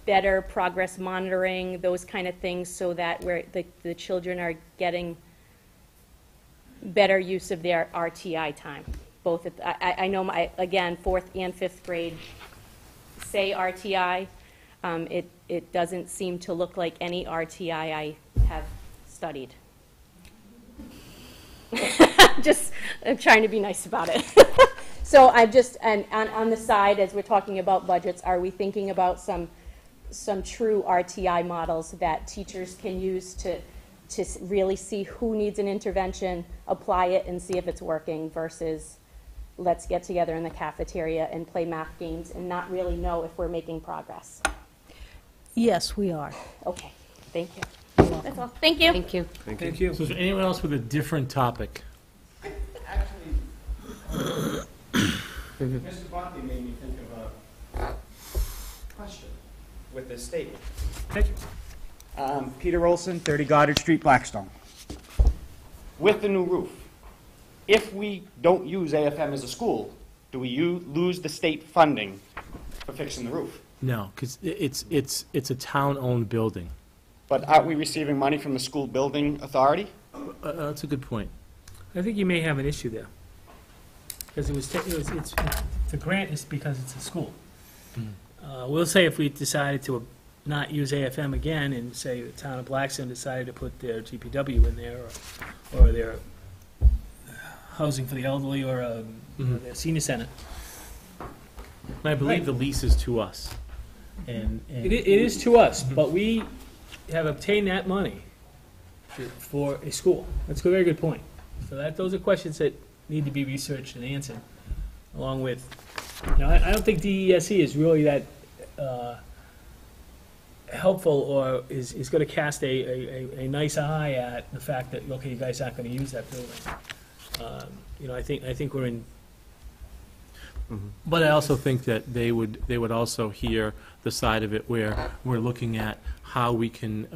better progress monitoring, those kind of things, so that the children are getting better use of their RTI time? Both I know again, 4th and 5th grade say RTI. It doesn't seem to look like any RTI I have studied. I'm trying to be nice about it. So and on the side, as we're talking about budgets, are we thinking about some true RTI models that teachers can use to really see who needs an intervention, apply it, and see if it's working, versus let's get together in the cafeteria and play math games and not really know if we're making progress? Yes, we are. Okay, thank you. That's all. Thank you. Thank you. Thank you. So is there anyone else with a different topic? Mr. Bonte made me think of a question with this statement. Thank you. Peter Olson, 30 Goddard Street, Blackstone. With the new roof, if we don't use AFM as a school, do we lose the state funding for fixing the roof? No, because it's a town-owned building. But aren't we receiving money from the school building authority? That's a good point. I think you may have an issue there. Because the grant is because it's a school. We'll say if we decided to not use AFM again, and say the town of Blackstone decided to put their GPW in there, or their housing for the elderly, or their senior center. I believe the lease is to us. And It is to us, but we have obtained that money for a school. That's a very good point. So those are questions that need to be researched and answered, along with, I don't think DESE is really that helpful, or is going to cast a nice eye at the fact that, okay, you guys aren't going to use that building. I think we're in. But I also think that they would also hear the side of it where we're looking at how we can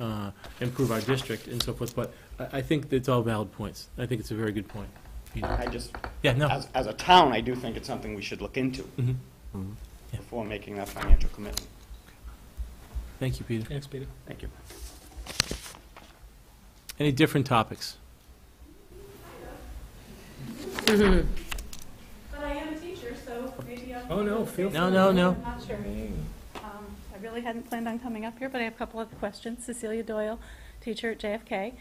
improve our district and so forth. But I think it's all valid points. I think it's a very good point. As a town, I do think it's something we should look into before making that financial commitment. Thank you, Peter. Thanks, Peter. Thank you. Any different topics? But I am a teacher, so maybe I'll... Oh, no, feel free. No. I'm not sure. I really hadn't planned on coming up here, but I have a couple of questions. Cecilia Doyle, teacher at JFK.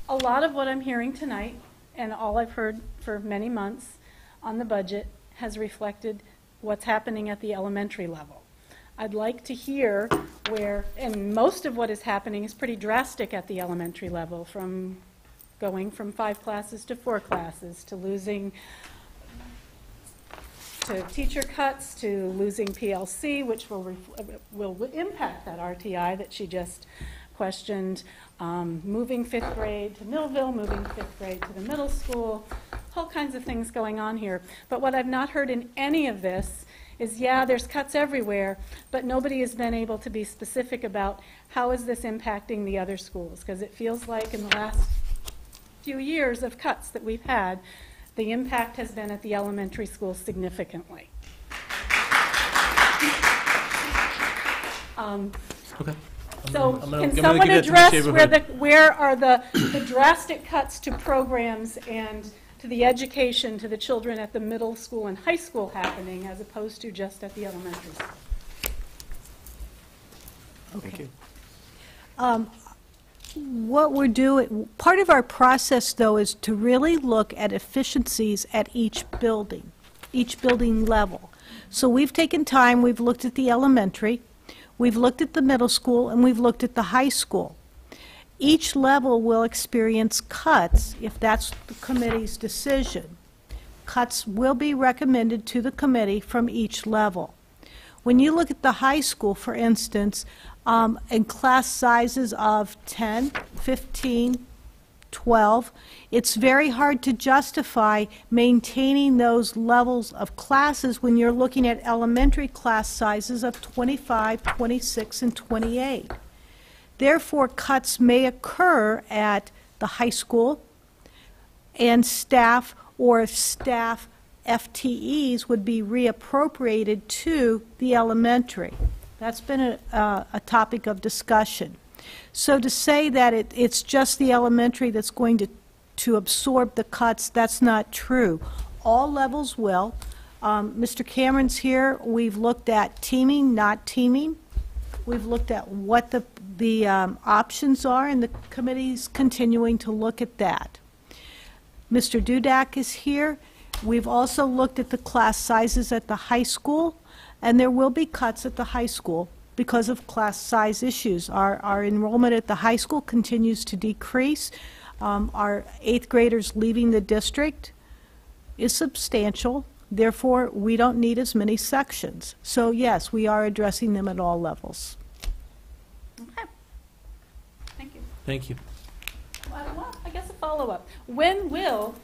A lot of what I'm hearing tonight, and all I've heard for many months on the budget, has reflected what's happening at the elementary level. I'd like to hear where, and most of what is happening is pretty drastic at the elementary level, from going from 5 classes to 4 classes, to losing to teacher cuts, to losing PLC, which will impact that RTI that she just questioned, moving 5th grade to Millville, moving 5th grade to the middle school, whole kinds of things going on here. But what I've not heard in any of this is, yeah, there's cuts everywhere, but nobody has been able to be specific about how is this impacting the other schools, because it feels like in the last few years of cuts that we've had, the impact has been at the elementary schools significantly. Okay. So can someone address where are the drastic cuts to programs and to the education to the children at the middle school and high school happening as opposed to just at the elementary school? Okay. What we're doing, part of our process, though, is to really look at efficiencies at each building level. So we've taken time, we've looked at the elementary, we've looked at the middle school, and we've looked at the high school. Each level will experience cuts if that's the committee's decision. Cuts will be recommended to the committee from each level. When you look at the high school, for instance, in class sizes of 10, 15, 12, it's very hard to justify maintaining those levels of classes when you're looking at elementary class sizes of 25, 26, and 28. Therefore, cuts may occur at the high school and staff, or if staff FTEs would be reappropriated to the elementary. That's been a topic of discussion. So to say that it's just the elementary that's going to absorb the cuts, that's not true. All levels will. Mr. Cameron's here. We've looked at teaming, not teaming. We've looked at what the options are, and the committee's continuing to look at that. Mr. Dudak is here. We've also looked at the class sizes at the high school, and there will be cuts at the high school because of class size issues. Our enrollment at the high school continues to decrease. Our 8th graders leaving the district is substantial. Therefore, we don't need as many sections. So yes, we are addressing them at all levels. Okay. Thank you. Thank you. Well, I guess a follow-up. When will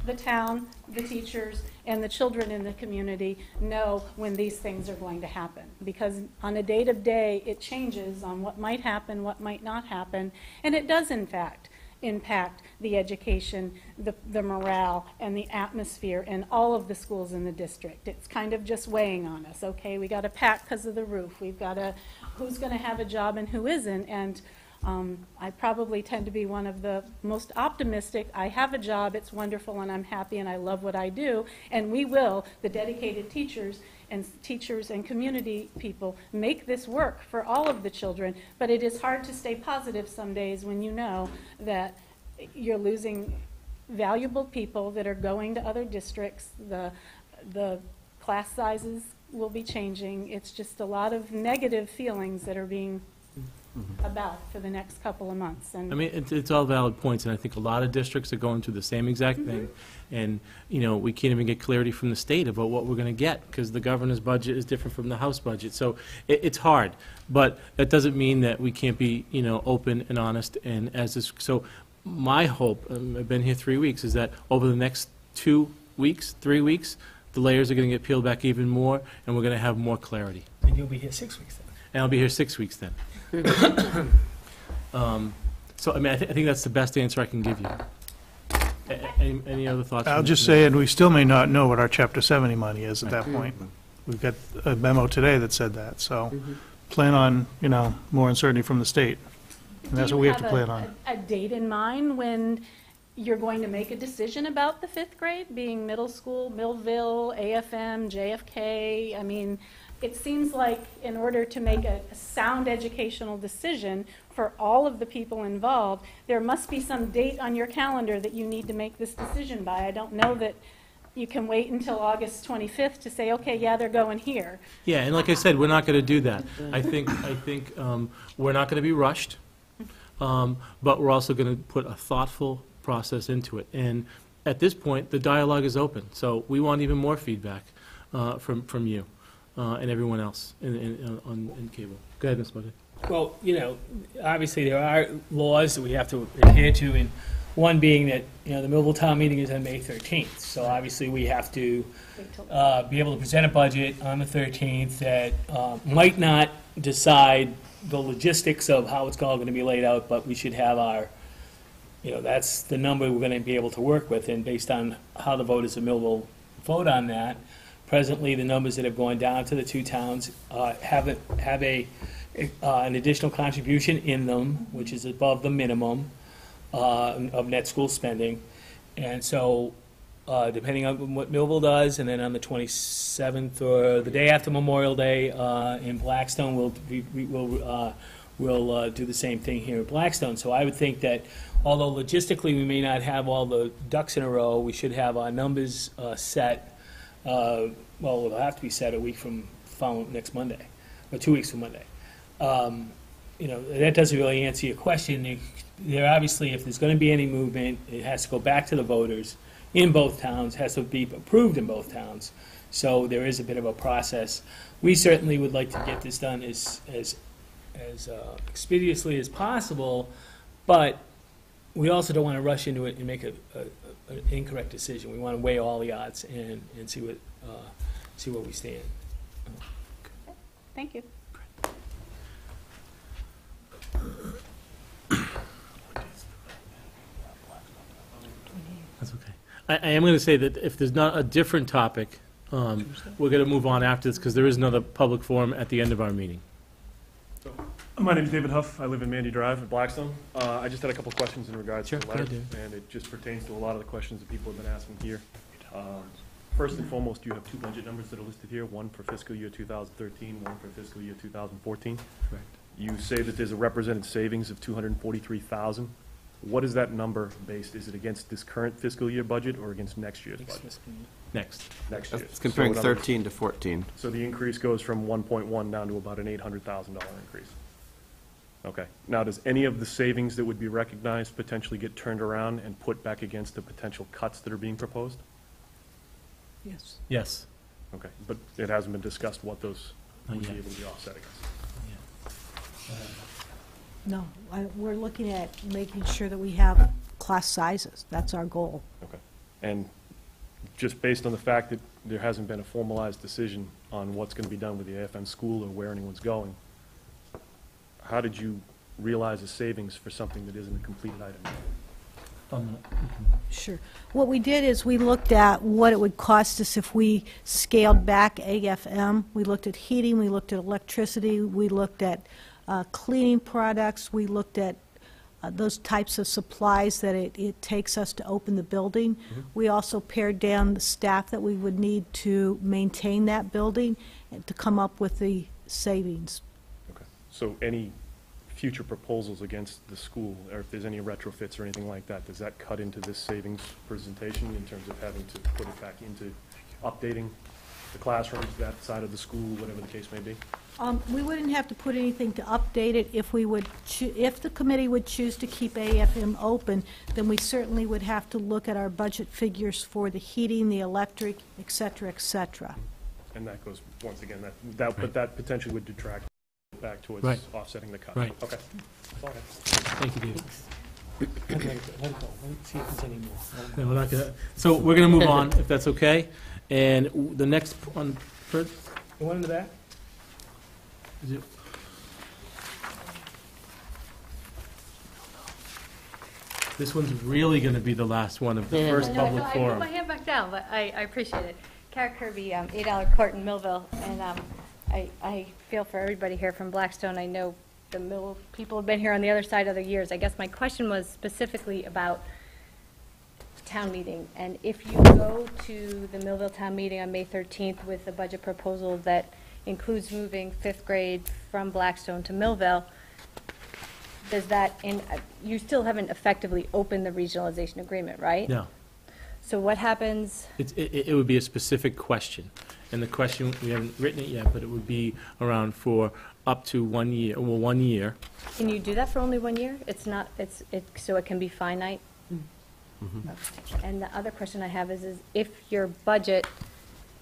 the town, the teachers, and the children in the community know when these things are going to happen? Because on a day-to-day, it changes on what might happen, what might not happen, and it does, in fact, impact the education, the morale, and the atmosphere in all of the schools in the district. It's kind of just weighing on us. Okay, we got to pack because of the roof. We've got to, who's going to have a job and who isn't, and I probably tend to be one of the most optimistic. I have a job, it's wonderful, and I'm happy, and I love what I do, and we will, the dedicated teachers and community people, make this work for all of the children, but it is hard to stay positive some days when you know that you're losing valuable people that are going to other districts. The class sizes will be changing. It's just a lot of negative feelings that are being about for the next couple of months. And I mean, it's all valid points, and I think a lot of districts are going through the same exact thing. And, you know, we can't even get clarity from the state about what we're going to get because the governor's budget is different from the House budget. So it's hard, but that doesn't mean that we can't be, you know, open and honest. And as this, so my hope, I've been here 3 weeks, is that over the next 2 weeks, 3 weeks, the layers are going to get peeled back even more, and we're going to have more clarity. And you'll be here 6 weeks then. And I'll be here 6 weeks then. So, I mean, I think that's the best answer I can give you. Any other thoughts? I'll just say, and we still may not know what our Chapter 70 money is at that point. We've got a memo today that said that, so plan on, you know, more uncertainty from the state. And that's what we have to plan on. A date in mind when you're going to make a decision about the 5th grade, being middle school, Millville, AFM, JFK? I mean, it seems like in order to make a sound educational decision for all of the people involved, there must be some date on your calendar that you need to make this decision by. I don't know that you can wait until August 25th to say, okay, yeah, they're going here. Yeah, and like I said, we're not going to do that. I think we're not going to be rushed, but we're also going to put a thoughtful process into it. And at this point, the dialogue is open, so we want even more feedback. from you and everyone else in cable. Go ahead, Ms. Buggy. Well, obviously there are laws that we have to adhere to, and one being that, the Millville Town Meeting is on May 13th. So obviously we have to be able to present a budget on the 13th that might not decide the logistics of how it's all going to be laid out, but we should have our, that's the number we're going to be able to work with. And based on how the voters of Millville vote on that, presently the numbers that have gone down to the two towns have an additional contribution in them, which is above the minimum of net school spending. And so, depending on what Millville does, and then on the 27th or the day after Memorial Day in Blackstone, we'll do the same thing here in Blackstone. So I would think that although logistically we may not have all the ducks in a row, we should have our numbers set. Well, it'll have to be set a week from next Monday, or 2 weeks from Monday. That doesn't really answer your question. There obviously, if there's going to be any movement, it has to go back to the voters in both towns, has to be approved in both towns. So there is a bit of a process. We certainly would like to get this done as expeditiously as possible, but we also don't want to rush into it and make an incorrect decision. We want to weigh all the odds and see what we stand. Thank you. That's okay. I am going to say that if there's not a different topic, we're going to move on after this because there is another public forum at the end of our meeting. My name is David Huff. I live in Mandy Drive in Blackstone. I just had a couple of questions in regards to the letter, and it just pertains to a lot of the questions that people have been asking here. First and foremost, you have two budget numbers that are listed here, one for fiscal year 2013, one for fiscal year 2014. Correct. You say that there's a represented savings of $243,000. What is that number based? Is it against this current fiscal year budget or against next year's budget? Next year. It's comparing 13 to 14. So the increase goes from 1.1 down to about an $800,000 increase. Okay. Now, does any of the savings that would be recognized potentially get turned around and put back against the potential cuts that are being proposed? Yes. Yes. Okay, but it hasn't been discussed what those would be able to be offset against. No, we're looking at making sure that we have class sizes. That's our goal. Okay. And just based on the fact that there hasn't been a formalized decision on what's going to be done with the AFM school or where anyone's going, how did you realize a savings for something that isn't a completed item? Sure. What we did is we looked at what it would cost us if we scaled back AFM. We looked at heating, we looked at electricity, we looked at cleaning products, we looked at those types of supplies that it takes us to open the building. We also pared down the staff that we would need to maintain that building and to come up with the savings. Okay. So any future proposals against the school, or if there's any retrofits or anything like that, does that cut into this savings presentation in terms of having to put it back into updating the classrooms, that side of the school, whatever the case may be? We wouldn't have to put anything to update it. If we would, if the committee would choose to keep AFM open, then we certainly would have to look at our budget figures for the heating, the electric, et cetera, et cetera. And that goes, once again, but that potentially would detract back towards offsetting the cut. Right. Okay. That's all I have. Thank you, David. Let it go. Let's see if there's any more. No, we're not gonna, so we're going to move on, if that's okay. And the next one, The one in the back? is it? This one's really going to be the last one of the first public I forum. put my hand back down, but I appreciate it. Kara Kirby, $8 Court in Millville, and I feel for everybody here from Blackstone. I know the Millville people have been here on the other side other years. I guess my question was specifically about town meeting, and if you go to the Millville town meeting on May 13th with a budget proposal that includes moving 5th grade from Blackstone to Millville, does that, you still haven't effectively opened the regionalization agreement, right? No. So what happens? It would be a specific question, and the question, we haven't written it yet, but it would be around for up to 1 year, well, 1 year. Can you do that for only 1 year? It's not, so it can be finite? Mm-hmm. Okay. And the other question I have is if your budget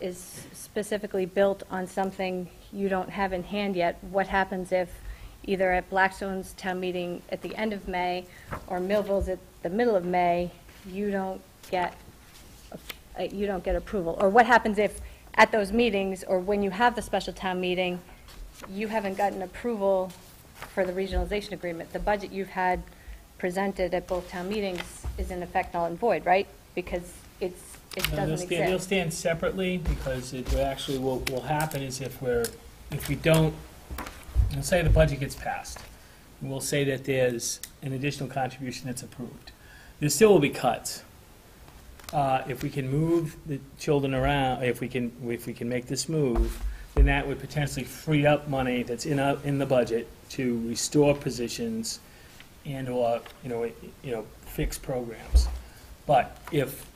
is specifically built on something you don't have in hand yet, what happens if either at Blackstone's town meeting at the end of May or Millville's at the middle of May, you don't get approval? Or what happens if at those meetings, or when you have the special town meeting, you haven't gotten approval for the regionalization agreement? The budget you've had presented at both town meetings is in effect null and void, right? Because it doesn't They'll exist. stand separately, because it actually will happen is if we don't, let's say the budget gets passed, we'll say that there's an additional contribution that's approved. There still will be cuts. If we can move the children around, if we can make this move, then that would potentially free up money that's in the budget to restore positions and or fix programs. But if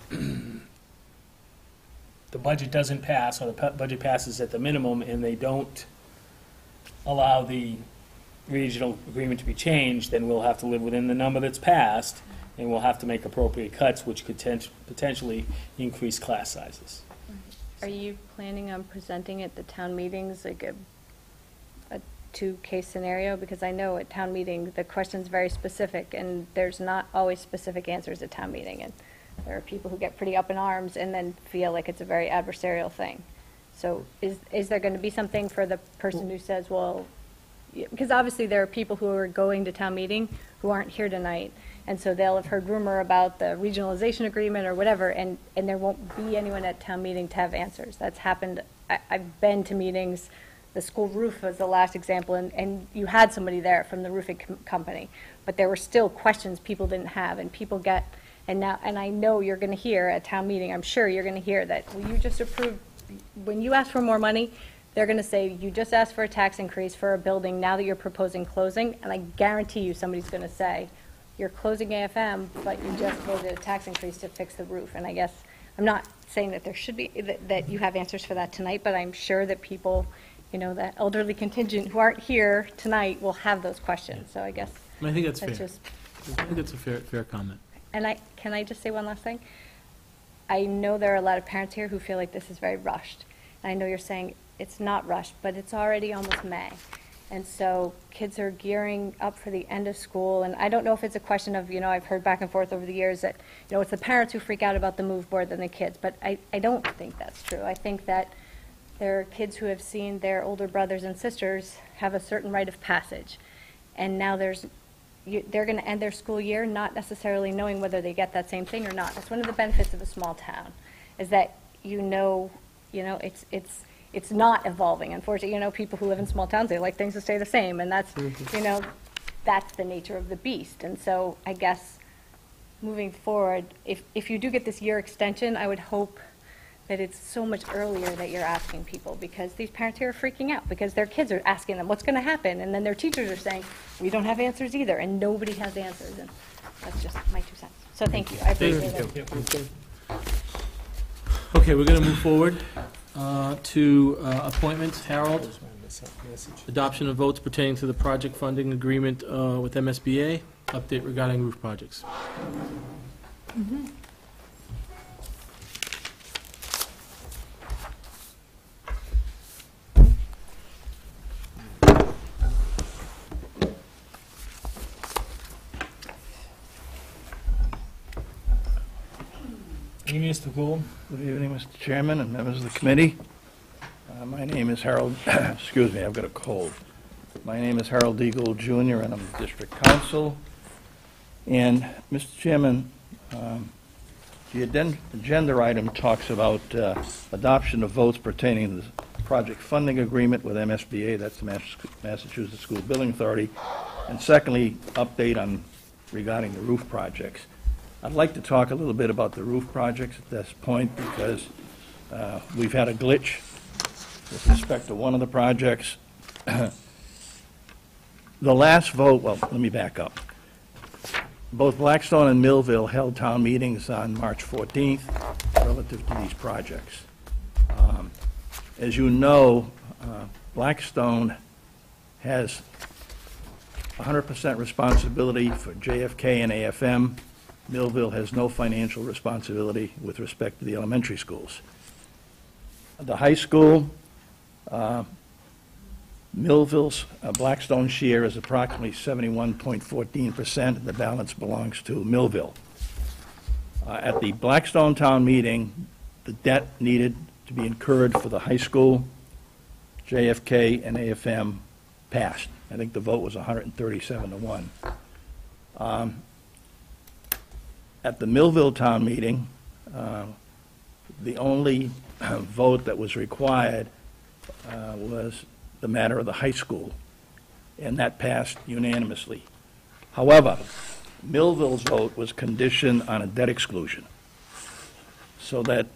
the budget doesn't pass, or the budget passes at the minimum, and they don't allow the regional agreement to be changed, then we'll have to live within the number that's passed, and we'll have to make appropriate cuts, which could potentially increase class sizes. Are you planning on presenting at the town meetings, like a two-case scenario? Because I know at town meeting, the question's very specific, and there's not always specific answers at town meeting. And there are people who get pretty up in arms and then feel like it's a very adversarial thing. So is there going to be something for the person who says, well, because obviously there are people who are going to town meeting who aren't here tonight, and so they'll have heard rumor about the regionalization agreement or whatever, and there won't be anyone at town meeting to have answers. That's happened. I've been to meetings. The school roof was the last example, and you had somebody there from the roofing company, but there were still questions people didn't have, and people get, and I know you're going to hear at town meeting, I'm sure you're going to hear that, well, you just approved, when you ask for more money, they're going to say, you just asked for a tax increase for a building, now that you're proposing closing, and I guarantee you somebody's going to say, you're closing AFM, but you just voted a tax increase to fix the roof. And I guess, I'm not saying that there should be, that you have answers for that tonight, but I'm sure that people, that elderly contingent who aren't here tonight will have those questions. So I guess. I think that's fair. Just, I think that's a fair comment. and can I just say one last thing? I know there are a lot of parents here who feel like this is very rushed. And I know you're saying it's not rushed, but it's already almost May. And so kids are gearing up for the end of school. And I don't know if it's a question of, I've heard back and forth over the years that, it's the parents who freak out about the move more than the kids. But I don't think that's true. I think that there are kids who have seen their older brothers and sisters have a certain rite of passage. And now they're going to end their school year not necessarily knowing whether they get that same thing or not. That's one of the benefits of a small town, is that it's not evolving. Unfortunately, people who live in small towns, they like things to stay the same, and that's, that's the nature of the beast. And so I guess moving forward, if you do get this year extension, I would hope that it's so much earlier that you're asking people, because these parents here are freaking out because their kids are asking them what's going to happen, and then their teachers are saying, we don't have answers either, and nobody has answers, and that's just my 2 cents. So thank you. I appreciate it. Okay, we're going to move forward to appointments. Harold, adoption of votes pertaining to the project funding agreement with MSBA, update regarding roof projects. Mm-hmm. Good evening, Mr. Gould. Good evening, Mr. Chairman and members of the committee. My name is Harold, excuse me, I've got a cold. My name is Harold D. Gould Jr., and I'm the district counsel. And, Mr. Chairman, the agenda item talks about adoption of votes pertaining to the project funding agreement with MSBA, that's the Massachusetts School Building Authority, and secondly, update on regarding the roof projects. I'd like to talk a little bit about the roof projects at this point, because we've had a glitch with respect to one of the projects. The last vote, well, let me back up. Both Blackstone and Millville held town meetings on March 14th relative to these projects. As you know, Blackstone has 100% responsibility for JFK and AFM. Millville has no financial responsibility with respect to the elementary schools. the high school, Millville's Blackstone share is approximately 71.14%, and the balance belongs to Millville. At the Blackstone Town Meeting, the debt needed to be incurred for the high school, JFK, and AFM passed. I think the vote was 137 to 1. At the Millville Town Meeting, the only vote that was required was the matter of the high school, and that passed unanimously. However, Millville's vote was conditioned on a debt exclusion, so that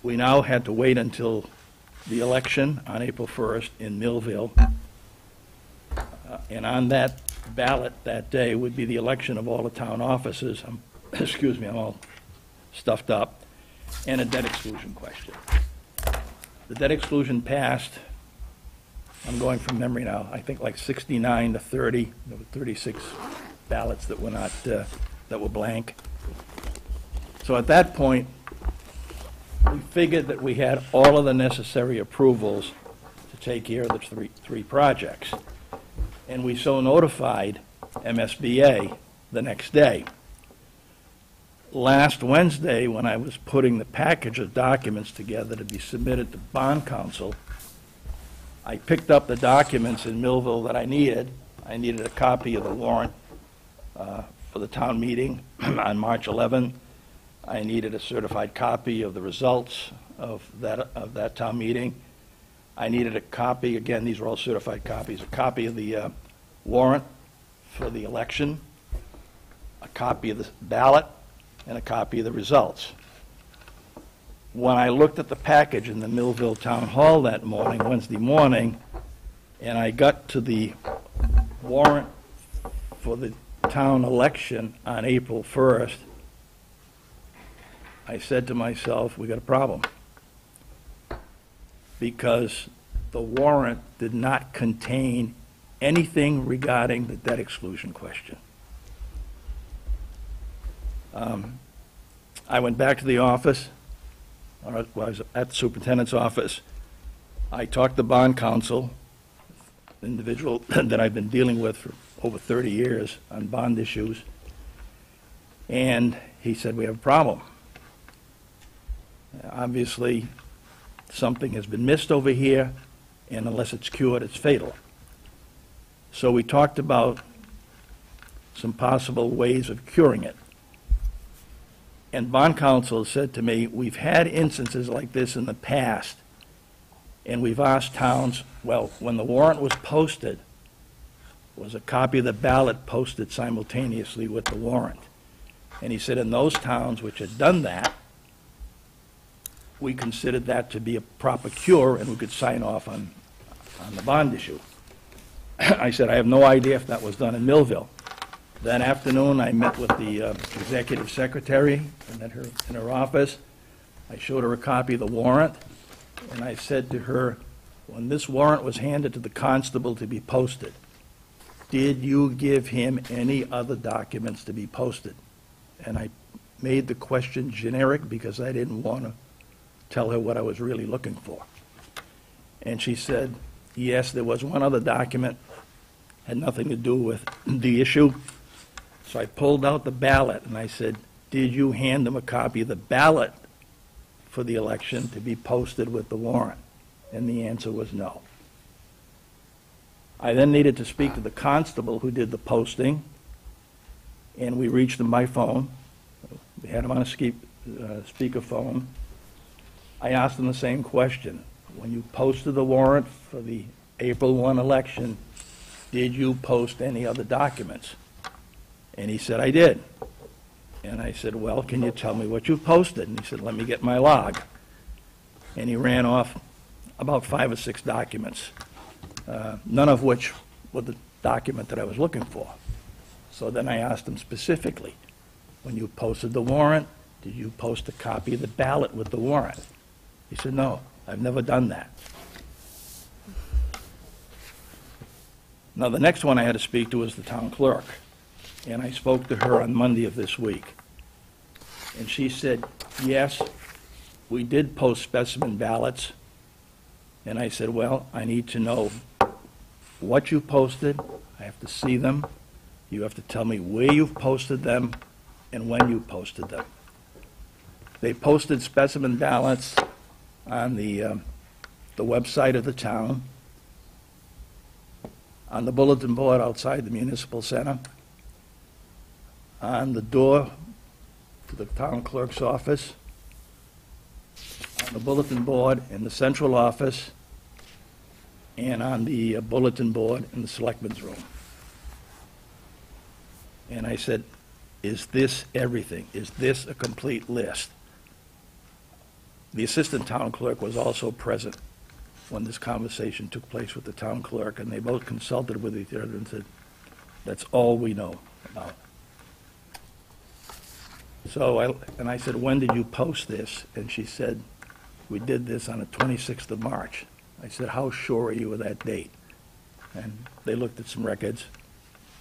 we now had to wait until the election on April 1st in Millville, and on that ballot that day would be the election of all the town officers. Excuse me, I'm all stuffed up, and a debt exclusion question. The debt exclusion passed, I'm going from memory now, I think like 69 to 30. There were 36 ballots that were not, that were blank. So at that point, we figured that we had all of the necessary approvals to take care of the three projects. And we so notified MSBA the next day. Last Wednesday, when I was putting the package of documents together to be submitted to bond counsel, I picked up the documents in Millville that I needed. I needed a copy of the warrant for the town meeting on March 11. I needed a certified copy of the results of that town meeting. I needed a copy, again, these are all certified copies, a copy of the warrant for the election, a copy of the ballot, and a copy of the results. When I looked at the package in the Millville Town Hall that morning, Wednesday morning, and I got to the warrant for the town election on April 1st, I said to myself, we got a problem. Because the warrant did not contain anything regarding the debt exclusion question. I went back to the office, or I was at the superintendent's office. I talked to bond counsel, an individual that I've been dealing with for over 30 years on bond issues, and he said, we have a problem. Obviously, something has been missed over here, and unless it's cured, it's fatal. So we talked about some possible ways of curing it. And bond counsel said to me, we've had instances like this in the past, and we've asked towns, well, when the warrant was posted, was a copy of the ballot posted simultaneously with the warrant. And he said in those towns which had done that, we considered that to be a proper cure, and we could sign off on the bond issue. I said, I have no idea if that was done in Millville. That afternoon, I met with the executive secretary in her office. I showed her a copy of the warrant, and I said to her, when this warrant was handed to the constable to be posted, did you give him any other documents to be posted? And I made the question generic because I didn't want to tell her what I was really looking for. And she said, yes, there was one other document, had nothing to do with the issue. So I pulled out the ballot and I said, did you hand them a copy of the ballot for the election to be posted with the warrant? And the answer was no. I then needed to speak to the constable who did the posting, and we reached him by phone. We had him on a speakerphone. I asked him the same question. When you posted the warrant for the April 1 election, did you post any other documents? And he said, I did. And I said, well, can you tell me what you posted? And he said, let me get my log. And he ran off about 5 or 6 documents, none of which were the document that I was looking for. So then I asked him specifically, when you posted the warrant, did you post a copy of the ballot with the warrant? He said, no, I've never done that. Now, the next one I had to speak to was the town clerk. And I spoke to her on Monday of this week. And she said, yes, we did post specimen ballots, and I said, well, I need to know what you posted. I have to see them. You have to tell me where you've posted them and when you posted them. They posted specimen ballots on the website of the town, on the bulletin board outside the municipal center, on the door to the town clerk's office, on the bulletin board in the central office, and on the bulletin board in the selectmen's room. And I said, is this everything? Is this a complete list? The assistant town clerk was also present when this conversation took place with the town clerk, and they both consulted with each other and said, that's all we know about. So I said, when did you post this? And she said, we did this on the 26th of March. I said, how sure are you of that date? And they looked at some records,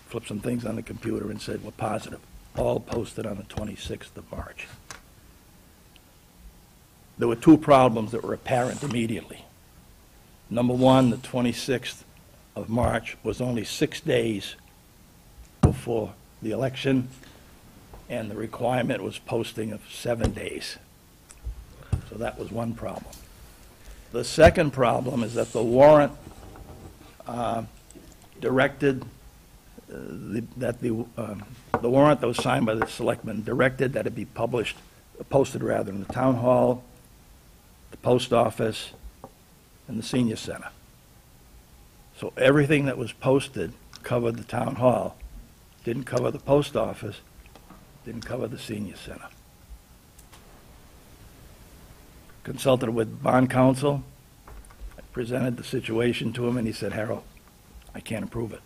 flipped some things on the computer and said, we're positive. All posted on the 26th of March. There were two problems that were apparent immediately. Number one, the 26th of March was only 6 days before the election, and the requirement was posting of 7 days. So that was one problem. The second problem is that the warrant directed that the warrant that was signed by the selectmen directed that it be posted rather in the town hall, the post office, and the senior center. So everything that was posted covered the town hall, didn't cover the post office, didn't cover the senior center. Consulted with bond counsel. I presented the situation to him, and he said, Harold, I can't approve it.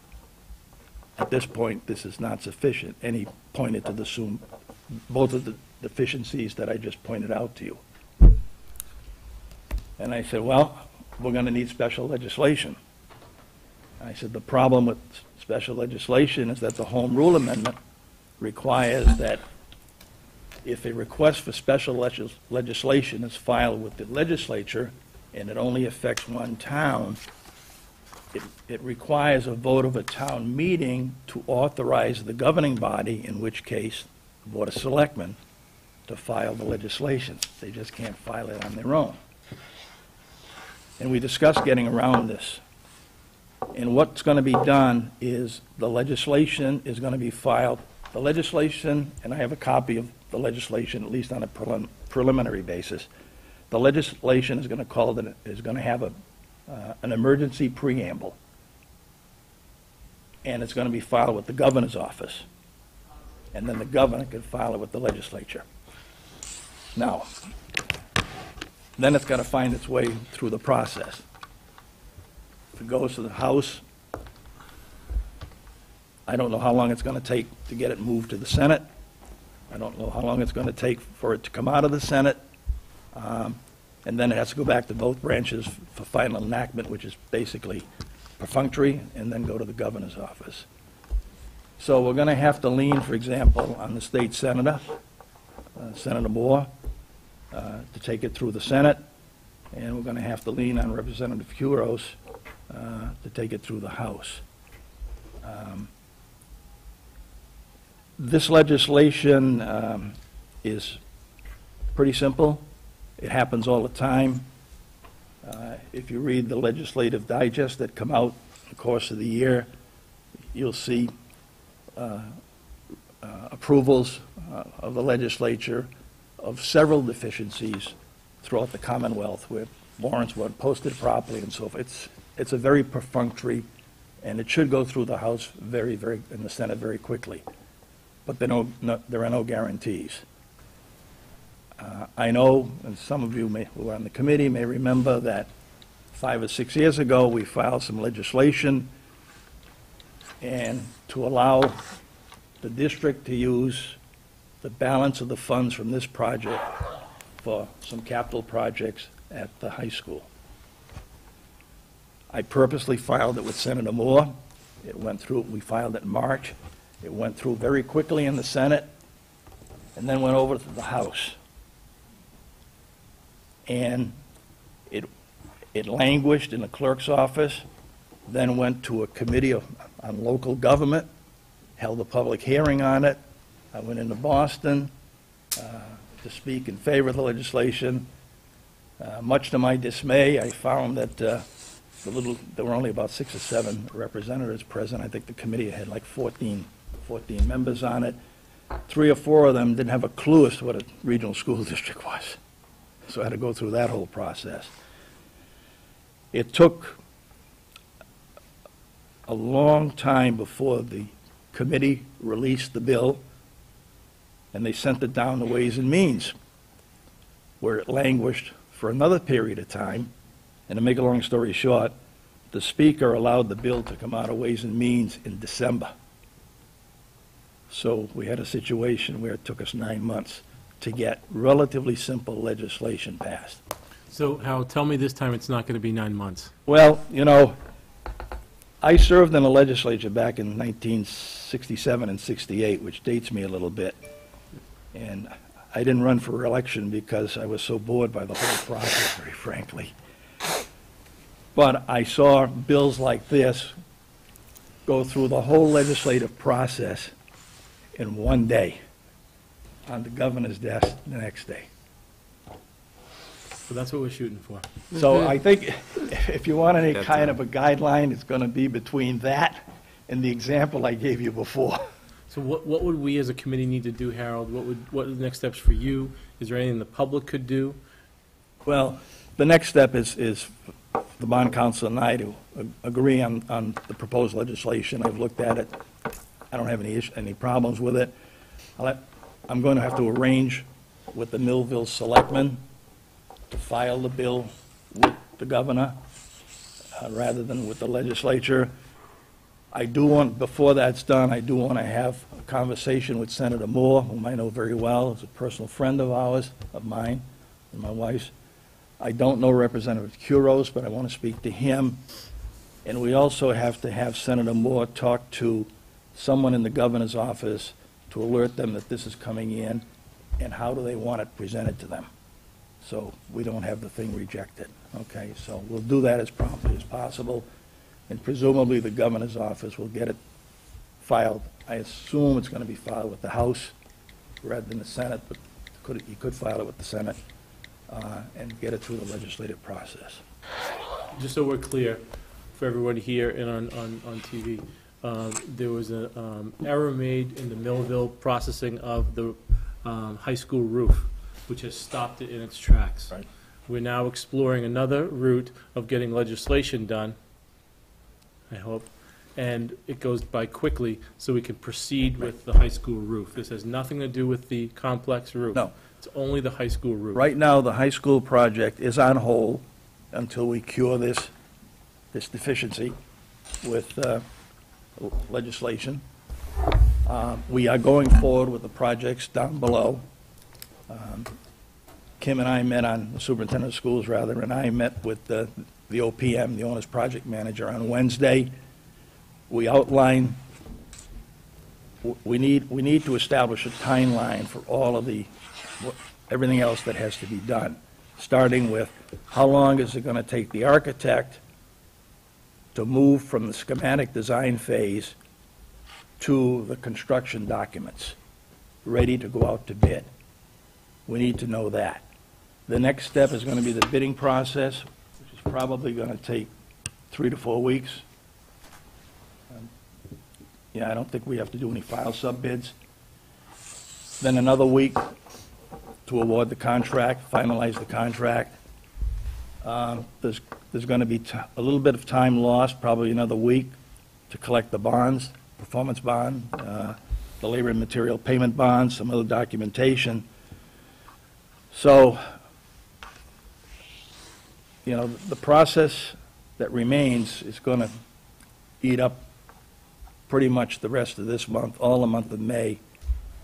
At this point, this is not sufficient. And he pointed to both of the deficiencies that I just pointed out to you. And I said, well, we're going to need special legislation. I said, the problem with special legislation is that the Home Rule Amendment requires that if a request for special legislation is filed with the legislature and it only affects one town, it requires a vote of a town meeting to authorize the governing body, in which case the Board of Selectmen, to file the legislation. They just can't file it on their own. And we discussed getting around this. And what's going to be done is the legislation is going to be filed. The legislation, and I have a copy of the legislation, at least on a preliminary basis. The legislation is going to have an emergency preamble, and it's going to be filed with the governor's office, and then the governor can file it with the legislature. Now, then it's got to find its way through the process. If it goes to the House, I don't know how long it's going to take to get it moved to the Senate. I don't know how long it's going to take for it to come out of the Senate. And then it has to go back to both branches for final enactment, which is basically perfunctory, and then go to the governor's office. So we're going to have to lean, for example, on the state senator, Senator Moore, to take it through the Senate, and we're going to have to lean on Representative Kuros to take it through the House. This legislation is pretty simple. It happens all the time. If you read the legislative digest that come out in the course of the year, you'll see approvals of the legislature of several deficiencies throughout the Commonwealth where warrants weren't posted properly and so forth. It's a very perfunctory, and it should go through the House and the Senate very quickly. But there are no guarantees. I know, and some of you who are on the committee may remember that 5 or 6 years ago we filed some legislation and to allow the district to use the balance of the funds from this project for some capital projects at the high school. I purposely filed it with Senator Moore. It went through, we filed it in March. It went through very quickly in the Senate and then went over to the House. and it languished in the clerk's office, then went to a committee on local government, held a public hearing on it. I went into Boston to speak in favor of the legislation. Much to my dismay, I found that there were only about 6 or 7 representatives present. I think the committee had like 14 members on it. 3 or 4 of them didn't have a clue as to what a regional school district was. So I had to go through that whole process. It took a long time before the committee released the bill, and they sent it down to Ways and Means, where it languished for another period of time. And to make a long story short, the Speaker allowed the bill to come out of Ways and Means in December. So we had a situation where it took us 9 months to get relatively simple legislation passed. So, Hal, tell me this time it's not going to be 9 months. Well, you know, I served in the legislature back in 1967 and 68, which dates me a little bit. And I didn't run for re-election because I was so bored by the whole process, very frankly. But I saw bills like this go through the whole legislative process in one day, on the governor's desk the next day. So that's what we're shooting for. So I think if you want any kind of a guideline, it's going to be between that and the example I gave you before. So what would we as a committee need to do, Harold? What are the next steps for you? Is there anything the public could do? Well, the next step is the bond council and I to agree on the proposed legislation. I've looked at it. I don't have any problems with it. I'm going to have to arrange with the Millville selectmen to file the bill with the governor rather than with the legislature. I do want, before that's done, I do want to have a conversation with Senator Moore, whom I know very well, is a personal friend of mine, and my wife's. I don't know Representative Kuros, but I want to speak to him. And we also have to have Senator Moore talk to someone in the governor's office to alert them that this is coming in, and how do they want it presented to them, so we don't have the thing rejected. Okay, so we'll do that as promptly as possible, and presumably the governor's office will get it filed. I assume it's going to be filed with the House rather than the Senate, but you could file it with the Senate and get it through the legislative process. Just so we're clear, for everyone here and on TV, there was an error made in the Millville processing of the high school roof, which has stopped it in its tracks. Right. We're now exploring another route of getting legislation done, I hope, and it goes by quickly so we can proceed with the high school roof. This has nothing to do with the complex roof. No. It's only the high school roof. Right now, the high school project is on hold until we cure this deficiency with legislation. We are going forward with the projects down below. Kim and I met on, the superintendent of schools rather, and I met with the OPM, the owner's project manager, on Wednesday. We outlined, we need to establish a timeline for all of everything else that has to be done, starting with how long is it going to take the architect to move from the schematic design phase to the construction documents, ready to go out to bid. We need to know that. The next step is going to be the bidding process, which is probably going to take 3 to 4 weeks. I don't think we have to do any file sub-bids. Then another week to award the contract, finalize the contract. There's going to be a little bit of time lost, probably another week, to collect the bonds, performance bond, the labor and material payment bonds, some other documentation. So, the process that remains is going to eat up pretty much the rest of this month, all the month of May,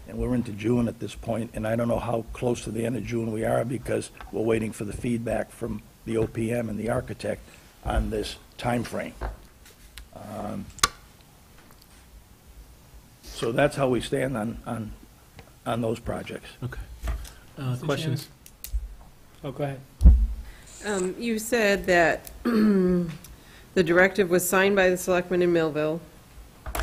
and we're into June at this point, and I don't know how close to the end of June we are because we're waiting for the feedback from the OPM and the architect on this time frame. So that's how we stand on those projects. Okay. Questions? Oh, go ahead. You said that the directive was signed by the selectmen in Millville,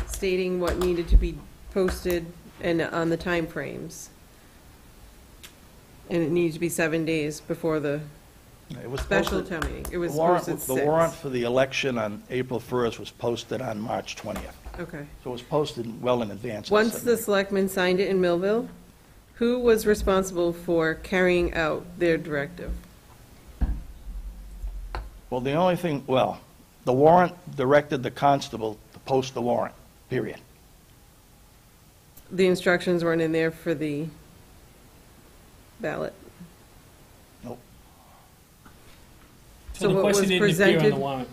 stating what needed to be posted and on the timeframes. And it needed to be 7 days before the It was special posted- town meeting. It was the warrant- posted The 6. warrant for the election on April 1st was posted on March 20th. Okay. So it was posted well in advance. of Once the the selectmen signed it in Millville, who was responsible for carrying out their directive? Well, the only thing, well, the warrant directed the constable to post the warrant, period. The instructions weren't in there for the ballot? Nope. So the what was question didn't appear on the presented? warrant.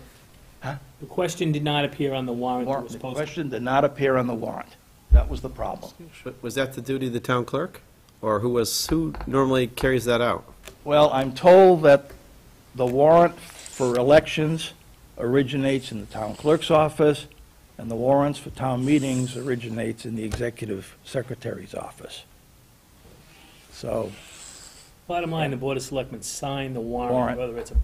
Huh? The question did not appear on the warrant that was The posted. question did not appear on the warrant. That was the problem. But was that the duty of the town clerk? Or who normally carries that out? Well, I'm told that the warrant for elections originates in the town clerk's office, and the warrants for town meetings originates in the executive secretary's office. So, Bottom line, the Board of Selectmen signed the warrant, Warrant. whether it's an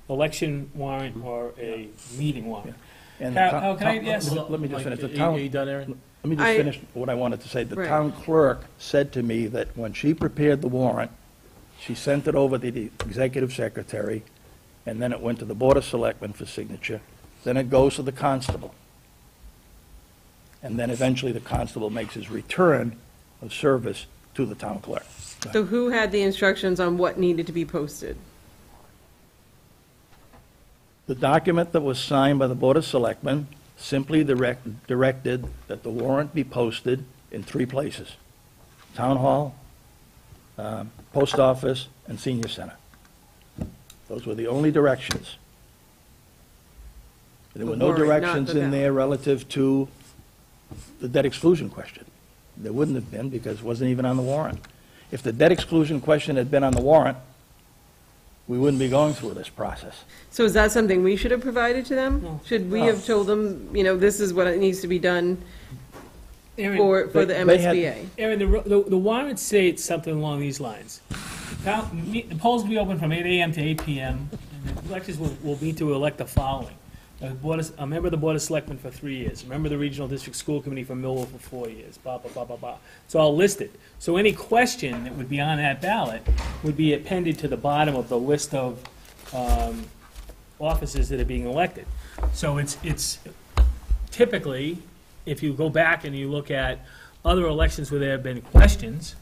election warrant or a meeting warrant. and How can I ask? let me just finish. The Are town, you done, Aaron? let me just I- finish what I wanted to say. The Right. town clerk said to me that when she prepared the warrant, she sent it over to the executive secretary, and then it went to the Board of Selectmen for signature. Then it goes to the constable. And then eventually the constable makes his return of service to the town clerk. So who had the instructions on what needed to be posted? The document that was signed by the Board of Selectmen simply directed that the warrant be posted in 3 places: Town Hall, Post Office, and Senior Center. Those were the only directions. There were The no warrant, not directions the in ballot. there relative to the debt exclusion question. There wouldn't have been, because it wasn't even on the warrant. If the debt exclusion question had been on the warrant, we wouldn't be going through this process. So is that something we should have provided to them? No. Should we No. have told them, this is what it needs to be done Aaron, for the they had- MSBA? Aaron, the warrant states something along these lines. The polls will be open from 8 a.m. to 8 p.m., and the electors will be to elect the following. A member of the Board of Selectmen for 3 years, a member of the Regional District School Committee for Millville for 4 years, blah, blah, blah, blah, blah. It's all listed. So any question that would be on that ballot would be appended to the bottom of the list of offices that are being elected. So it's typically, if you go back and you look at other elections where there have been questions,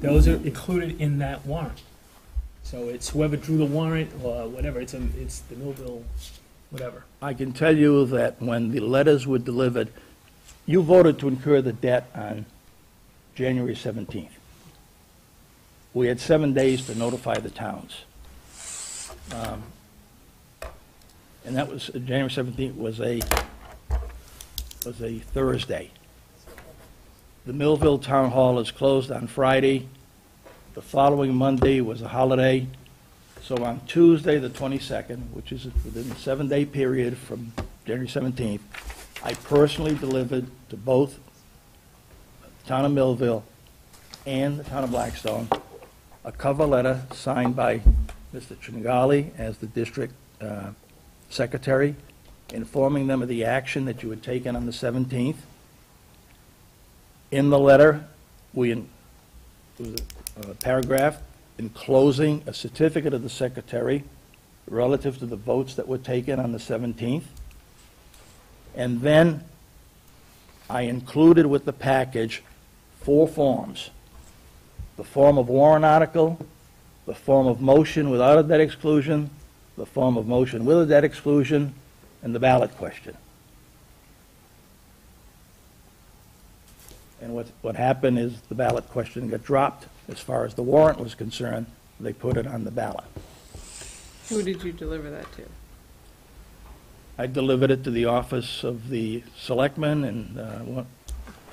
those are included in that warrant. So it's whoever drew the warrant or whatever, it's the Millville, whatever. I can tell you that when the letters were delivered, you voted to incur the debt on January 17th. We had 7 days to notify the towns. And that was, January 17th was a Thursday. The Millville Town Hall is closed on Friday. The following Monday was a holiday. So on Tuesday, the 22nd, which is within the 7-day period from January 17th, I personally delivered to both the town of Millville and the town of Blackstone a cover letter signed by Mr. Tringali as the district secretary, informing them of the action that you had taken on the 17th. In the letter, there was a paragraph enclosing a certificate of the secretary relative to the votes that were taken on the 17th. And then I included with the package 4 forms: the form of warrant article, the form of motion without a debt exclusion, the form of motion with a debt exclusion, and the ballot question. And what happened is the ballot question got dropped. As far as the warrant was concerned, they put it on the ballot. Who did you deliver that to? I delivered it to the office of the selectman, and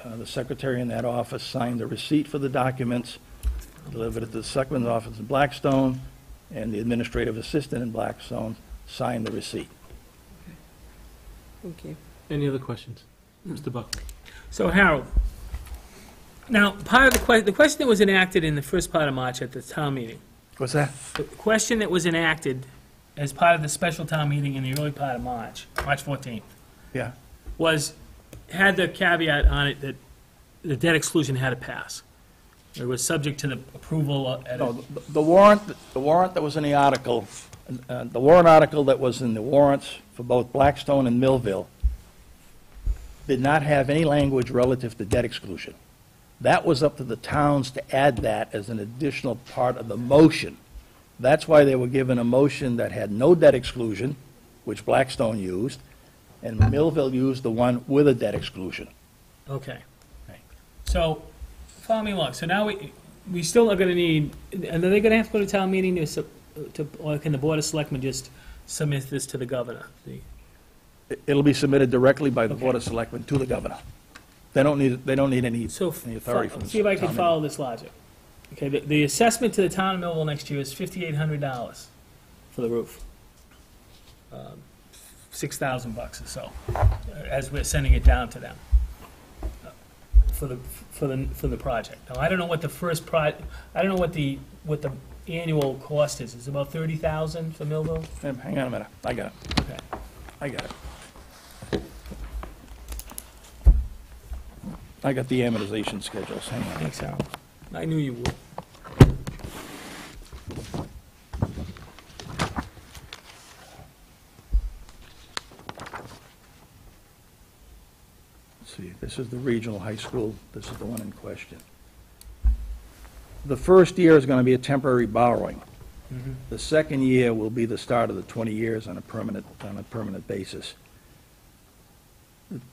the secretary in that office signed the receipt for the documents, delivered it to the selectman's office in Blackstone, and the administrative assistant in Blackstone signed the receipt. Thank you. Any other questions? Mr. Buckley? So Harold, now, part of the question that was enacted in the first part of March at the town meeting What's that? The question that was enacted as part of the special town meeting in the early part of March 14th, Yeah. had the caveat on it that the debt exclusion had to pass. It was subject to the approval at No, the warrant that was in the article, the warrant article that was in the warrants for both Blackstone and Millville did not have any language relative to debt exclusion. That was up to the towns to add that as an additional part of the motion. That's why they were given a motion that had no debt exclusion, which Blackstone used, and Millville used the one with a debt exclusion. Okay. So, follow me along. So now we still are going to need, and are they going to have to go to town meeting or can the Board of Selectmen just submit this to the governor? It'll be submitted directly by the Board of Selectmen to the governor. They don't need any authority from the See if I can town follow this logic. Okay, the assessment to the town of Millville next year is $5,800 for the roof. $6,000 or so, as we're sending it down to them for the project. Now, I don't know what the I don't know what the annual cost is. It's about $30,000 for Millville? Hang on a minute. I got it. Okay. I got it. I got the amortization schedules. Hang on. Thanks, Al. I knew you would. Let's see, this is the regional high school. This is the one in question. The first year is going to be a temporary borrowing. Mhm. The second year will be the start of the 20 years on a permanent basis.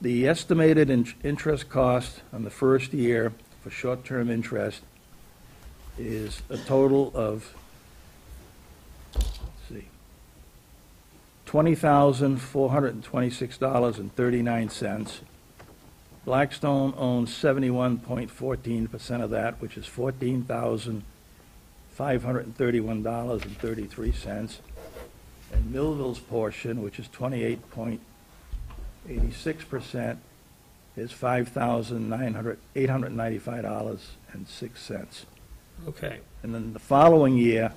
The estimated interest cost on the first year for short-term interest is a total of, let's see, $20,426.39. Blackstone owns 71.14% of that, which is $14,531.33. And Millville's portion, which is 28.86%, is $5,895.06. Okay. And then the following year,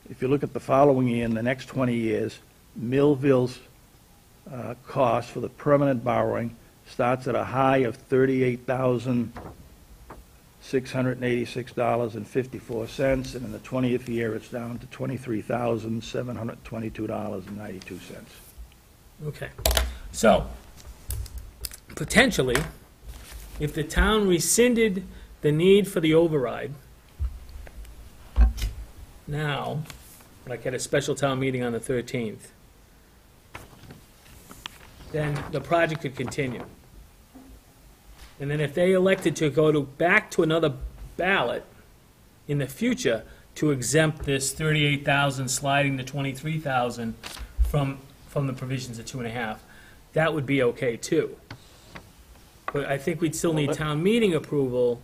if you look at the following year, in the next 20 years, Millville's cost for the permanent borrowing starts at a high of $38,686.54, and in the 20th year, it's down to $23,722.92. Okay. So, potentially, if the town rescinded the need for the override now, like at a special town meeting on the 13th, then the project could continue. And then if they elected to go back to another ballot in the future to exempt this 38,000 sliding to 23,000 from the provisions of 2.5, that would be okay too. But I think we'd still need town meeting approval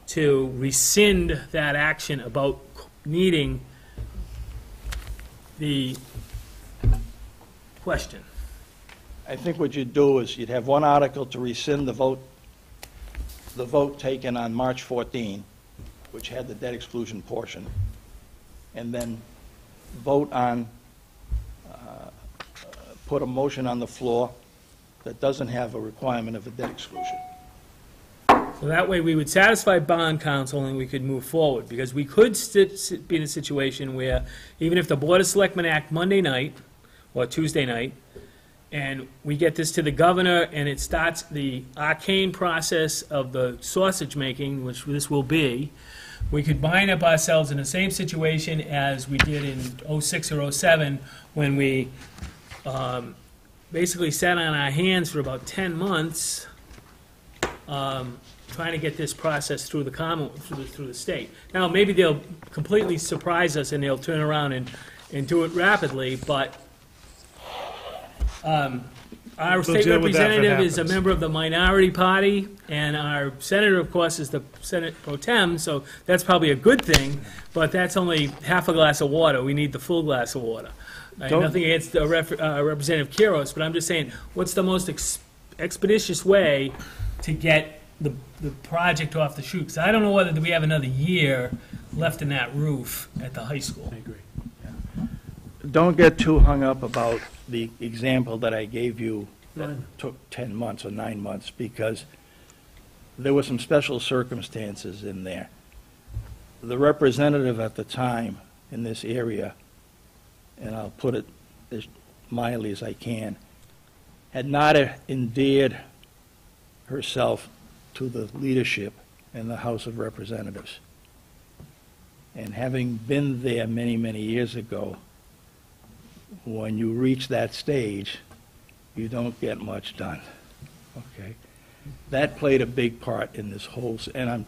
to rescind that action about needing the question. I think what you'd do is you'd have one article to rescind the vote taken on March 14, which had the debt exclusion portion, and then vote on, put a motion on the floor that doesn't have a requirement of a debt exclusion. So that way we would satisfy bond counsel and we could move forward, because we could be in a situation where even if the Board of Selectmen act Monday night or Tuesday night, and we get this to the governor and it starts the arcane process of the sausage making, which this will be, we could bind up ourselves in the same situation as we did in '06 or '07 when we basically sat on our hands for about 10 months trying to get this process through the state. Now, maybe they'll completely surprise us and they'll turn around and do it rapidly, but our state representative is a member of the minority party, and our senator, of course, is the Senate pro tem, so that's probably a good thing, but that's only half a glass of water. We need the full glass of water. Nothing against Representative Quiros, but I'm just saying, what's the most expeditious way to get the project off the chute? Because I don't know whether we have another year left in that roof at the high school. I agree. Don't get too hung up about the example that I gave you that took 10 months or 9 months, because there were some special circumstances in there. The representative at the time in this area, and I'll put it as mildly as I can, had not endeared herself to the leadership in the House of Representatives. And having been there many, many years ago, when you reach that stage, you don't get much done, okay? That played a big part in this whole, the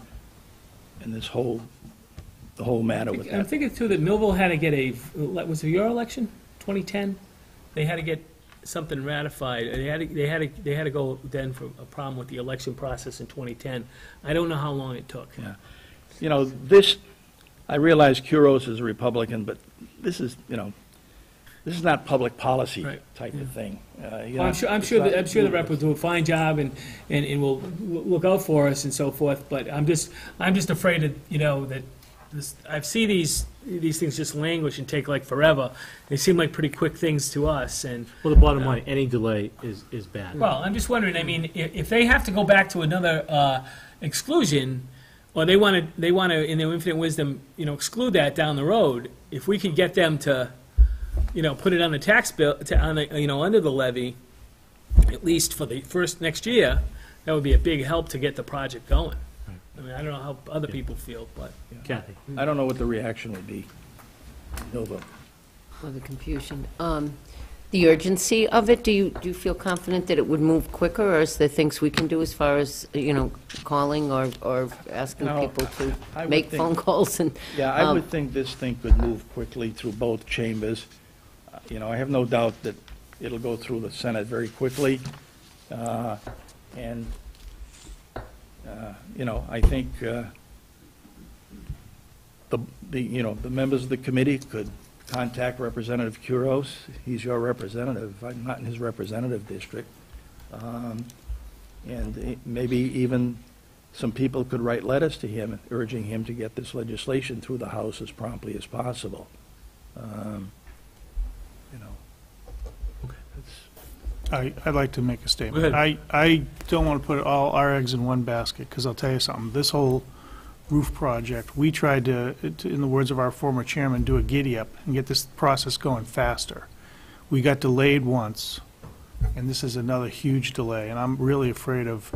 whole matter with I'm that. thinking too that Millville had to get was it your election, 2010? They had to get something ratified. They had to go then for a problem with the election process in 2010. I don't know how long it took. Yeah. You know, this, I realize Kuros is a Republican, but this is, you know, this is not public policy type of thing. Well, I'm sure the rep will do a fine job and will look out for us and so forth. But I'm just afraid that, you know, that I see these things just languish and take like forever. They seem like pretty quick things to us. And well, the bottom line, any delay is bad. Well, I'm just wondering. I mean, if they have to go back to another exclusion, or they want to, in their infinite wisdom, you know, exclude that down the road. If we could get them to, you know, put it on the tax bill, under the levy, at least for the next year, that would be a big help to get the project going. I mean, I don't know how other people feel, but. Kathy? I don't know what the reaction would be. Nova. Or the confusion. The urgency of it, do you feel confident that it would move quicker, or is there things we can do as far as, you know, calling or asking people to make phone calls and? Yeah, I would think this thing could move quickly through both chambers. You know, I have no doubt that it'll go through the Senate very quickly. You know, I think the members of the committee could contact Representative Kuros. He's your representative. I'm not in his representative district. And maybe even some people could write letters to him urging him to get this legislation through the House as promptly as possible. You know, I'd like to make a statement. Go ahead. I don't want to put all our eggs in one basket, because I'll tell you something. This whole roof project, we tried to, in the words of our former chairman, do a giddy-up and get this process going faster. We got delayed once, and this is another huge delay, and I'm really afraid of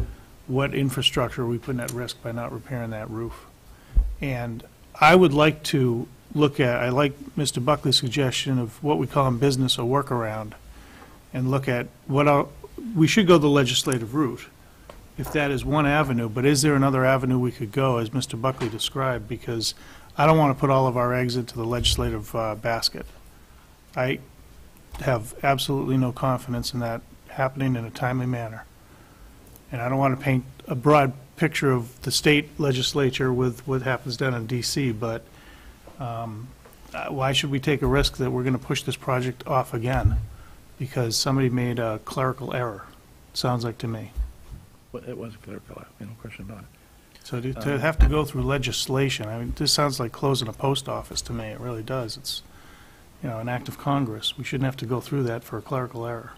what infrastructure we put at risk by not repairing that roof. And I would like to look at, I like Mr. Buckley's suggestion of what we call in business a workaround, and look at we should go the legislative route, if that is one avenue, but is there another avenue we could go, as Mr. Buckley described? Because I don't want to put all of our eggs into the legislative basket. I have absolutely no confidence in that happening in a timely manner. And I don't want to paint a broad picture of the state legislature with what happens down in D.C., but why should we take a risk that we're going to push this project off again because somebody made a clerical error? Sounds like to me. Well, it was clerical error, no question about it. So to have to go through legislation, I mean, this sounds like closing a post office to me. It really does. It's, you know, an act of Congress. We shouldn't have to go through that for a clerical error.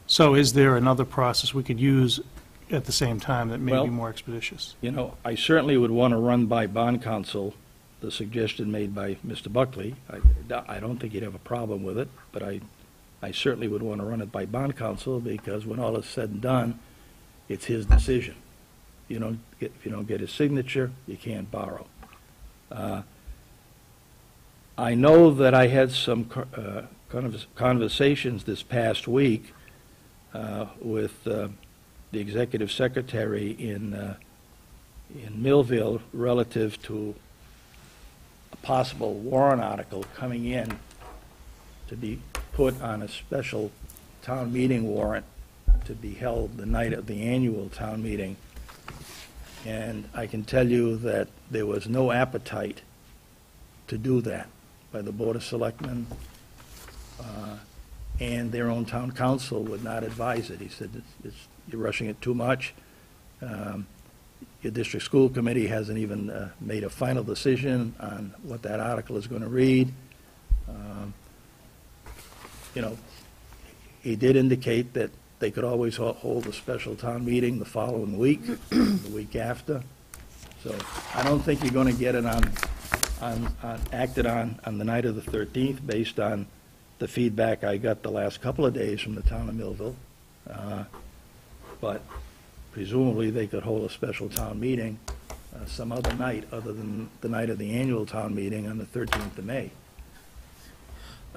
So is there another process we could use at the same time that may be more expeditious? You know, I certainly would want to run by bond counsel the suggestion made by Mr. Buckley. I don't think he'd have a problem with it, but I certainly would want to run it by bond counsel, because when all is said and done, it's his decision. If you don't get his signature, you can't borrow. I know that I had some conversations this past week with the executive secretary in Millville relative to a possible warrant article coming in to be put on a special town meeting warrant to be held the night of the annual town meeting. And I can tell you that there was no appetite to do that by the Board of Selectmen, and their own town council would not advise it. He said, you're rushing it too much. Your district school committee hasn't even made a final decision on what that article is going to read. You know, he did indicate that they could always hold a special town meeting the following week, the week after. So I don't think you're going to get it acted on the night of the 13th, based on the feedback I got the last couple of days from the town of Millville. But presumably, they could hold a special town meeting some other night other than the night of the annual town meeting on the 13th of May.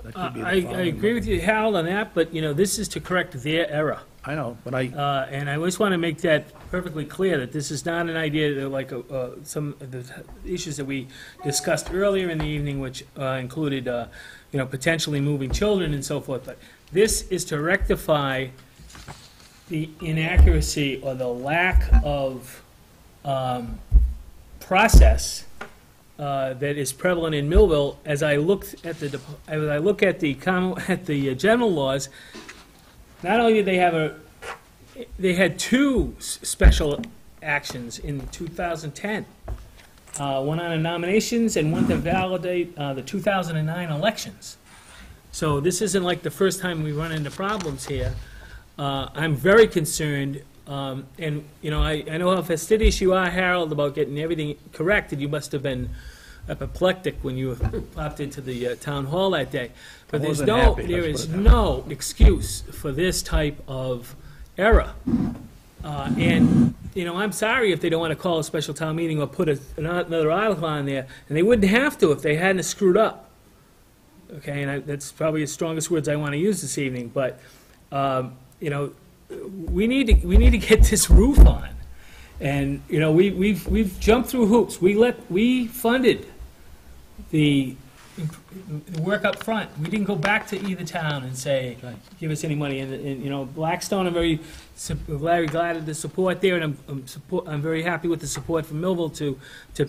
That could be the I following agree with you, Harold, on that, but, you know, this is to correct their error. I know, but And I just want to make that perfectly clear, that this is not an idea that, like some of the issues that we discussed earlier in the evening, which included, you know, potentially moving children and so forth. But this is to rectify the inaccuracy or the lack of process that is prevalent in Millville. As I look at the general laws, not only did they had two special actions in 2010, one on nominations and one to validate the 2009 elections. So this isn't like the first time we run into problems here. I'm very concerned, and, you know, I know how fastidious you are, Harold, about getting everything corrected. You must have been apoplectic when you popped into the town hall that day. But there is no excuse for this type of error. And, you know, I'm sorry if they don't want to call a special town meeting or put another article on there, and they wouldn't have to if they hadn't screwed up. Okay, and that's probably the strongest words I want to use this evening, but, you know, we need to get this roof on. And, you know, we've jumped through hoops. We funded the work up front. We didn't go back to either town and say, give us any money. And you know, Blackstone, I'm very glad of the support there, and I'm very happy with the support from Millville to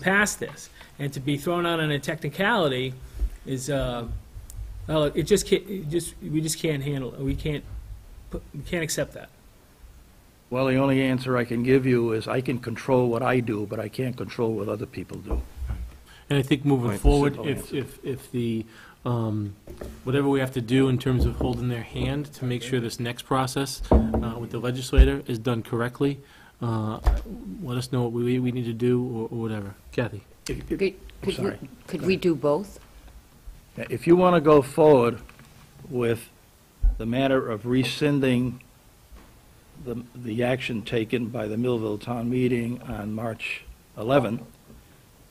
pass this. And to be thrown out on a technicality is, well, we just can't handle it. We can't accept that. Well, the only answer I can give you is I can control what I do, but I can't control what other people do. And I think moving forward, if the, whatever we have to do in terms of holding their hand to make sure this next process with the legislator is done correctly, let us know what we need to do or whatever. Kathy? Could we do both? If you want to go forward with the matter of rescinding the action taken by the Millville Town Meeting on March 11th,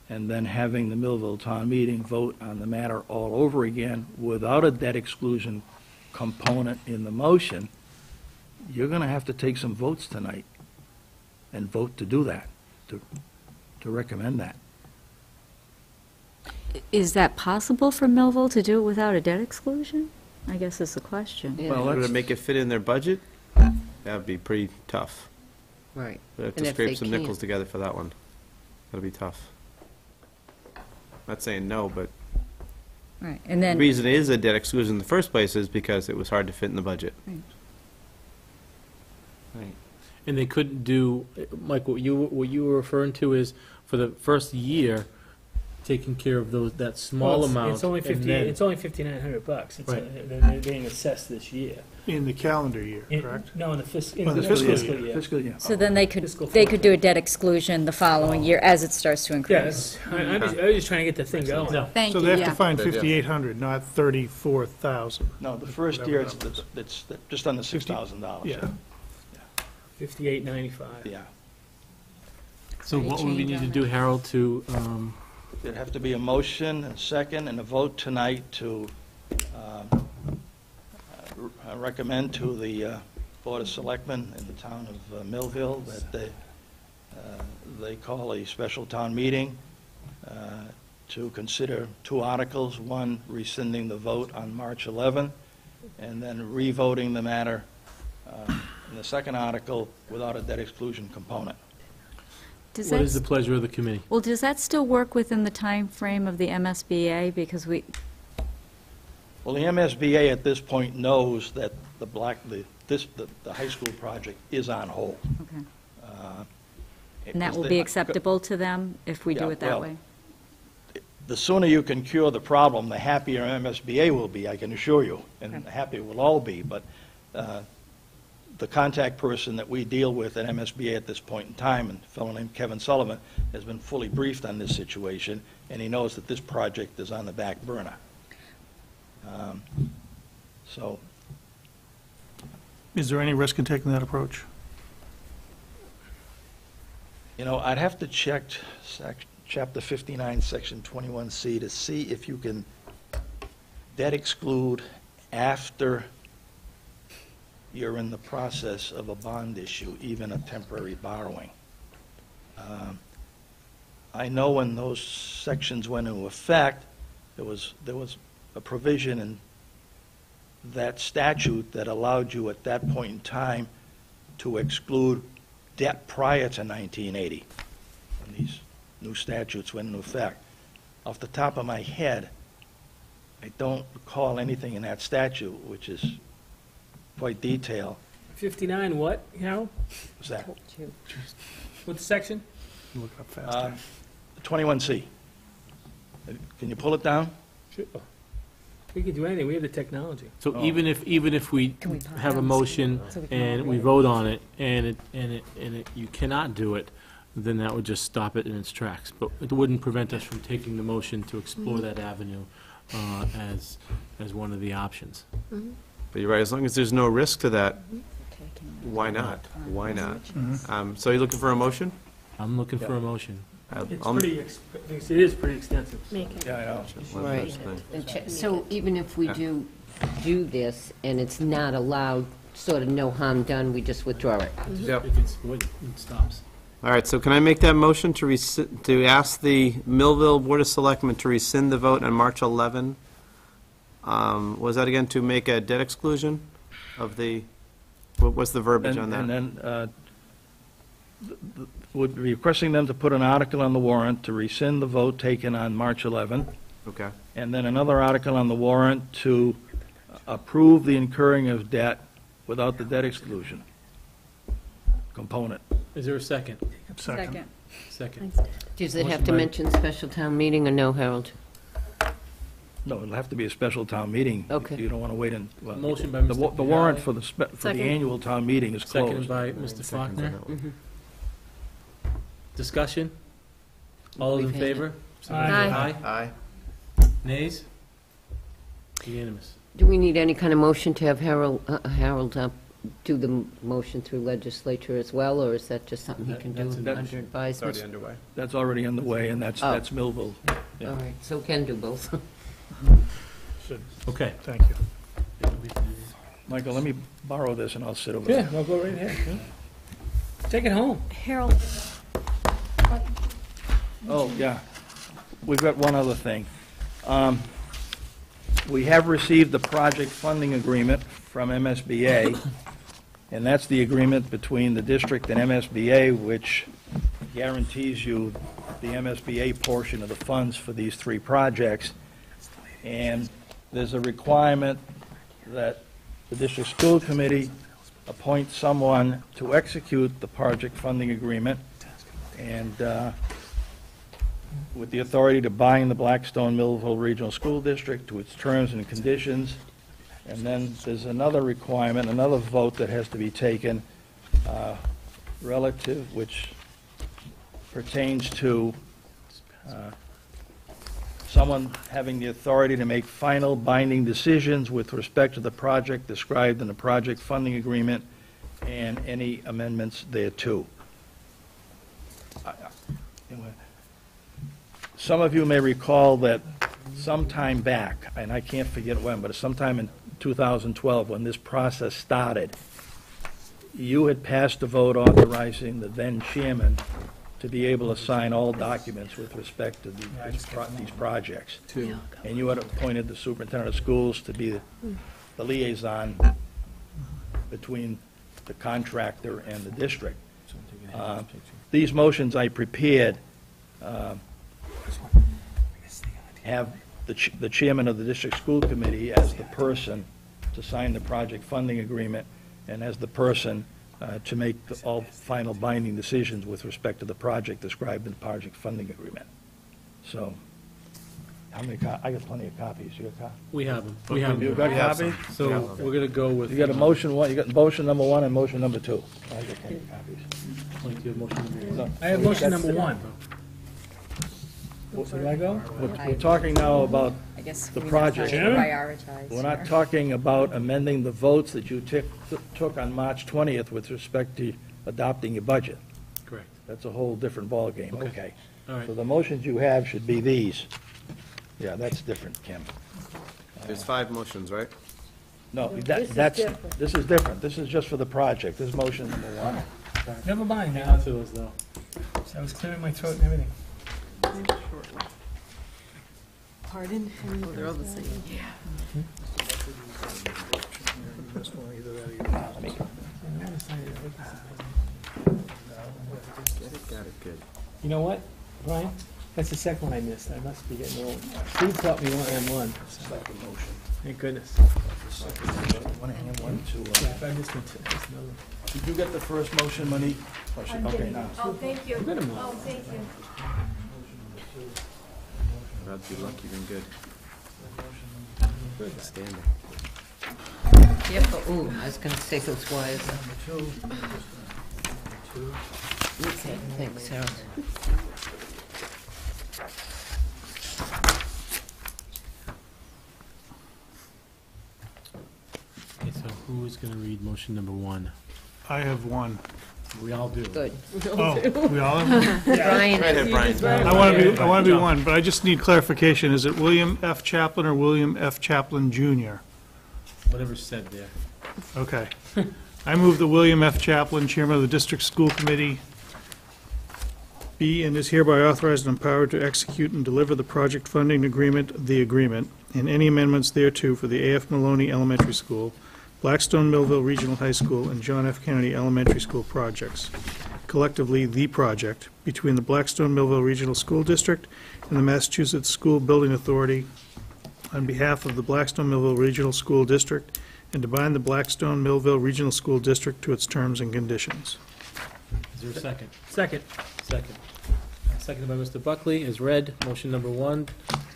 and then having the Millville Town Meeting vote on the matter all over again without a debt exclusion component in the motion, you're going to have to take some votes tonight and vote to do that, to recommend that. Is that possible for Millville to do it without a debt exclusion? I guess is the question. Yeah. Well, to make it fit in their budget, that would be pretty tough. Right. We'd have to scrape some nickels together for that one. That'll be tough. Not saying no, but right. And then the reason it is a debt exclusion in the first place is because it was hard to fit in the budget. Right. Right. And they couldn't do, Mike, what you were referring to is for the first year, taking care of that small amount. It's only $5,900. Right. They're being assessed this year. In the calendar year, correct? No, in the fiscal year. Fiscal year. so then they could do a debt exclusion the following year as it starts to increase. Yes, I was just trying to get the thing going. Thank So you. they have to find 5,800, not 34,000. No, the first year, it's just under $6,000. Yeah. $58.95. Yeah. So what would we need to do, Harold, to, There'd have to be a motion, a second, and a vote tonight to recommend to the Board of Selectmen in the town of Millville that they call a special town meeting to consider two articles, one rescinding the vote on March 11, and then revoting the matter in the second article without a debt exclusion component. what is the pleasure of the committee? Well, does that still work within the time frame of the MSBA? Because we... Well, the MSBA at this point knows that the high school project is on hold. Okay. And that will be acceptable to them if we do Yeah, it that well, way? The sooner you can cure the problem, the happier MSBA will be, I can assure you, and the happier we'll all be. But the contact person that we deal with at MSBA at this point in time, a fellow named Kevin Sullivan, has been fully briefed on this situation, and he knows that this project is on the back burner. So, Is there any risk in taking that approach? you know, I'd have to check Chapter 59, Section 21C to see if you can debt exclude after you're in the process of a bond issue, even a temporary borrowing. I know when those sections went into effect, there was a provision in that statute that allowed you at that point in time to exclude debt prior to 1980, when these new statutes went into effect. Off the top of my head, I don't recall anything in that statute, which is quite detailed. 59 what, Harold? What's that? What's the section? Look it up faster. 21C. Can you pull it down? Sure. We can do anything, we have the technology. So even if we have a motion and we vote on it, and you cannot do it, then that would just stop it in its tracks. But it wouldn't prevent us from taking the motion to explore that avenue as one of the options. But you're right, as long as there's no risk to that, why not? Why not? So you're looking for a motion? I'm looking for a motion. It is pretty extensive. Yeah, I know. Right. So even if we do this and it's not allowed, sort of no harm done, we just withdraw it? Yep. It stops. All right, so can I make that motion to ask the Millville Board of Selectmen to rescind the vote on March 11? Was that again to make a debt exclusion of the, what was the verbiage on that? And then would be requesting them to put an article on the warrant to rescind the vote taken on March 11. Okay. And then another article on the warrant to approve the incurring of debt without the debt exclusion component. Is there a second? Second. Second. Does it have Motion to by- mention special town meeting or no, Harold? No, it'll have to be a special town meeting. Okay. You don't want to wait in, well, Motion by the Mr. the warrant Viale. for the Second. annual town meeting is Seconded closed. by Mr. Faulkner. Mhm. Discussion? All those in We've had it. favor? Aye. Aye. Nays? Unanimous. Do we need any kind of motion to have Harold do the motion through legislature as well, or is that just something he can do That's under It's already advisement? underway. That's already underway, and that's Oh. Millville. All right, so can do both. Okay. Thank you. Michael, let me borrow this, and I'll sit over Yeah, there. I'll go right ahead. Take it home. Harold, Oh, yeah. We've got one other thing. We have received the project funding agreement from MSBA, and that's the agreement between the district and MSBA, which guarantees you the MSBA portion of the funds for these three projects. And there's a requirement that the district school committee appoint someone to execute the project funding agreement, and with the authority to bind the Blackstone Millville Regional School District to its terms and conditions. And then there's another requirement, another vote that has to be taken relative, which pertains to someone having the authority to make final binding decisions with respect to the project described in the project funding agreement and any amendments thereto. Some of you may recall that sometime back, and I can't forget when, but sometime in 2012, when this process started, you had passed a vote authorizing the then chairman to be able to sign all documents with respect to these projects. And you had appointed the superintendent of schools to be the liaison between the contractor and the district. These motions I prepared have the chairman of the district school committee as the person to sign the project funding agreement, and as the person to make all final binding decisions with respect to the project described in the project funding agreement. So, how many, I got plenty of copies. You got a copy? We have them. We have them. You got copies? So Yeah. we're going to go with. You got a motion one, you got motion number 1 and motion number 2. I got plenty of copies. Like you have motion number one. I have motion number 1. So do I go? We're talking now about I guess the we project. have to prioritize We're not here. talking about amending the votes that you took on March 20th with respect to adopting your budget. Correct. That's a whole different ballgame. Okay. Okay. All right. So the motions you have should be these. Yeah, that's different, Kim. There's 5 motions, right? No, This is that's, different. this is different. This is just for the project. This is motion number 1. Never mind now. Now to those, though. I was clearing my throat and everything. Pardon? Oh, they're all the same. Got it, good. You know what, Brian? That's the second one I missed. I must be getting old. Steve taught me one. Thank goodness. Want to hand one to, Yeah, if I missed one, just another one. did you get the first motion, Monique? Okay, now. Oh, thank you. Good amount. Oh, thank you. Rather be lucky than good. Good standing. Yep, ooh, I was gonna say those wires. Okay, thanks, Harold. Okay, so who is going to read motion number 1? I have one. We all do. Good. Oh, we all have? Brian. Right ahead, Brian. I want to be one, but I just need clarification. Is it William F. Chaplin or William F. Chaplin Jr.? Whatever's said there. Okay. I move that William F. Chaplin, Chairman of the District School Committee, be and is hereby authorized and empowered to execute and deliver the project funding agreement, and any amendments thereto for the A.F. Maloney Elementary School, Blackstone Millville Regional High School, and John F. Kennedy Elementary School projects, collectively the project, between the Blackstone Millville Regional School District and the Massachusetts School Building Authority on behalf of the Blackstone Millville Regional School District, and to bind the Blackstone Millville Regional School District to its terms and conditions. Is there a second? Second. Second. Seconded by Mr. Buckley, is read. Motion number 1.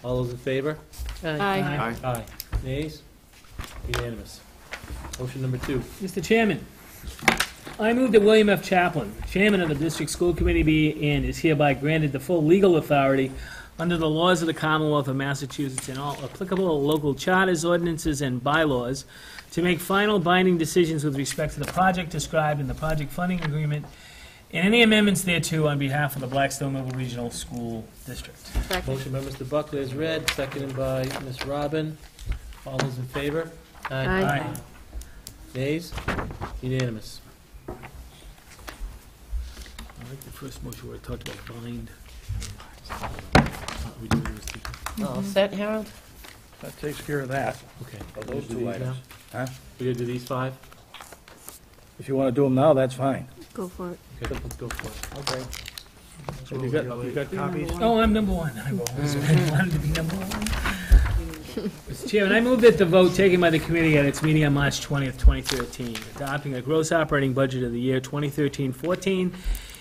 All those in favor? Aye. Aye. Nays? Unanimous. Motion number 2. Mr. Chairman, I move that William F. Chaplin, Chairman of the District School Committee, be and is hereby granted the full legal authority under the laws of the Commonwealth of Massachusetts and all applicable local charters, ordinances, and bylaws to make final binding decisions with respect to the project described in the project funding agreement and any amendments thereto on behalf of the Blackstone Millville Regional School District. Motion by Mr. Buckley is read, seconded by Ms. Robin. All those in favor? Aye. Nays? Unanimous. I like the first motion where it talked about bind. We do those two. All set, Harold? That takes care of that. Okay. Of We those do 2 these items. Huh? We gonna do these 5? If you want to do them now, that's fine. Go for it. Okay, let's go for it. Okay. So you got copies? Oh, I'm number 1. I've always wanted to be number 1. Mr. Chairman, I move that the vote taken by the committee at its meeting on March 20th, 2013, adopting a gross operating budget of the year 2013-14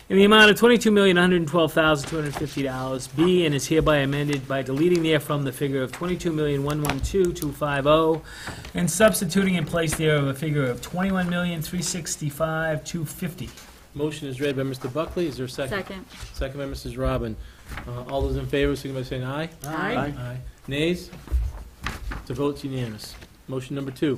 in the amount of $22,112,250 be and is hereby amended by deleting therefrom the figure of $22,112,250 and substituting in place thereof a figure of $21,365,250. Motion is read by Mr. Buckley. Is there a second? Second. Second by Mrs. Robin. All those in favor, signify by saying aye. Aye. Aye. Nays? The vote's unanimous. Motion number 2.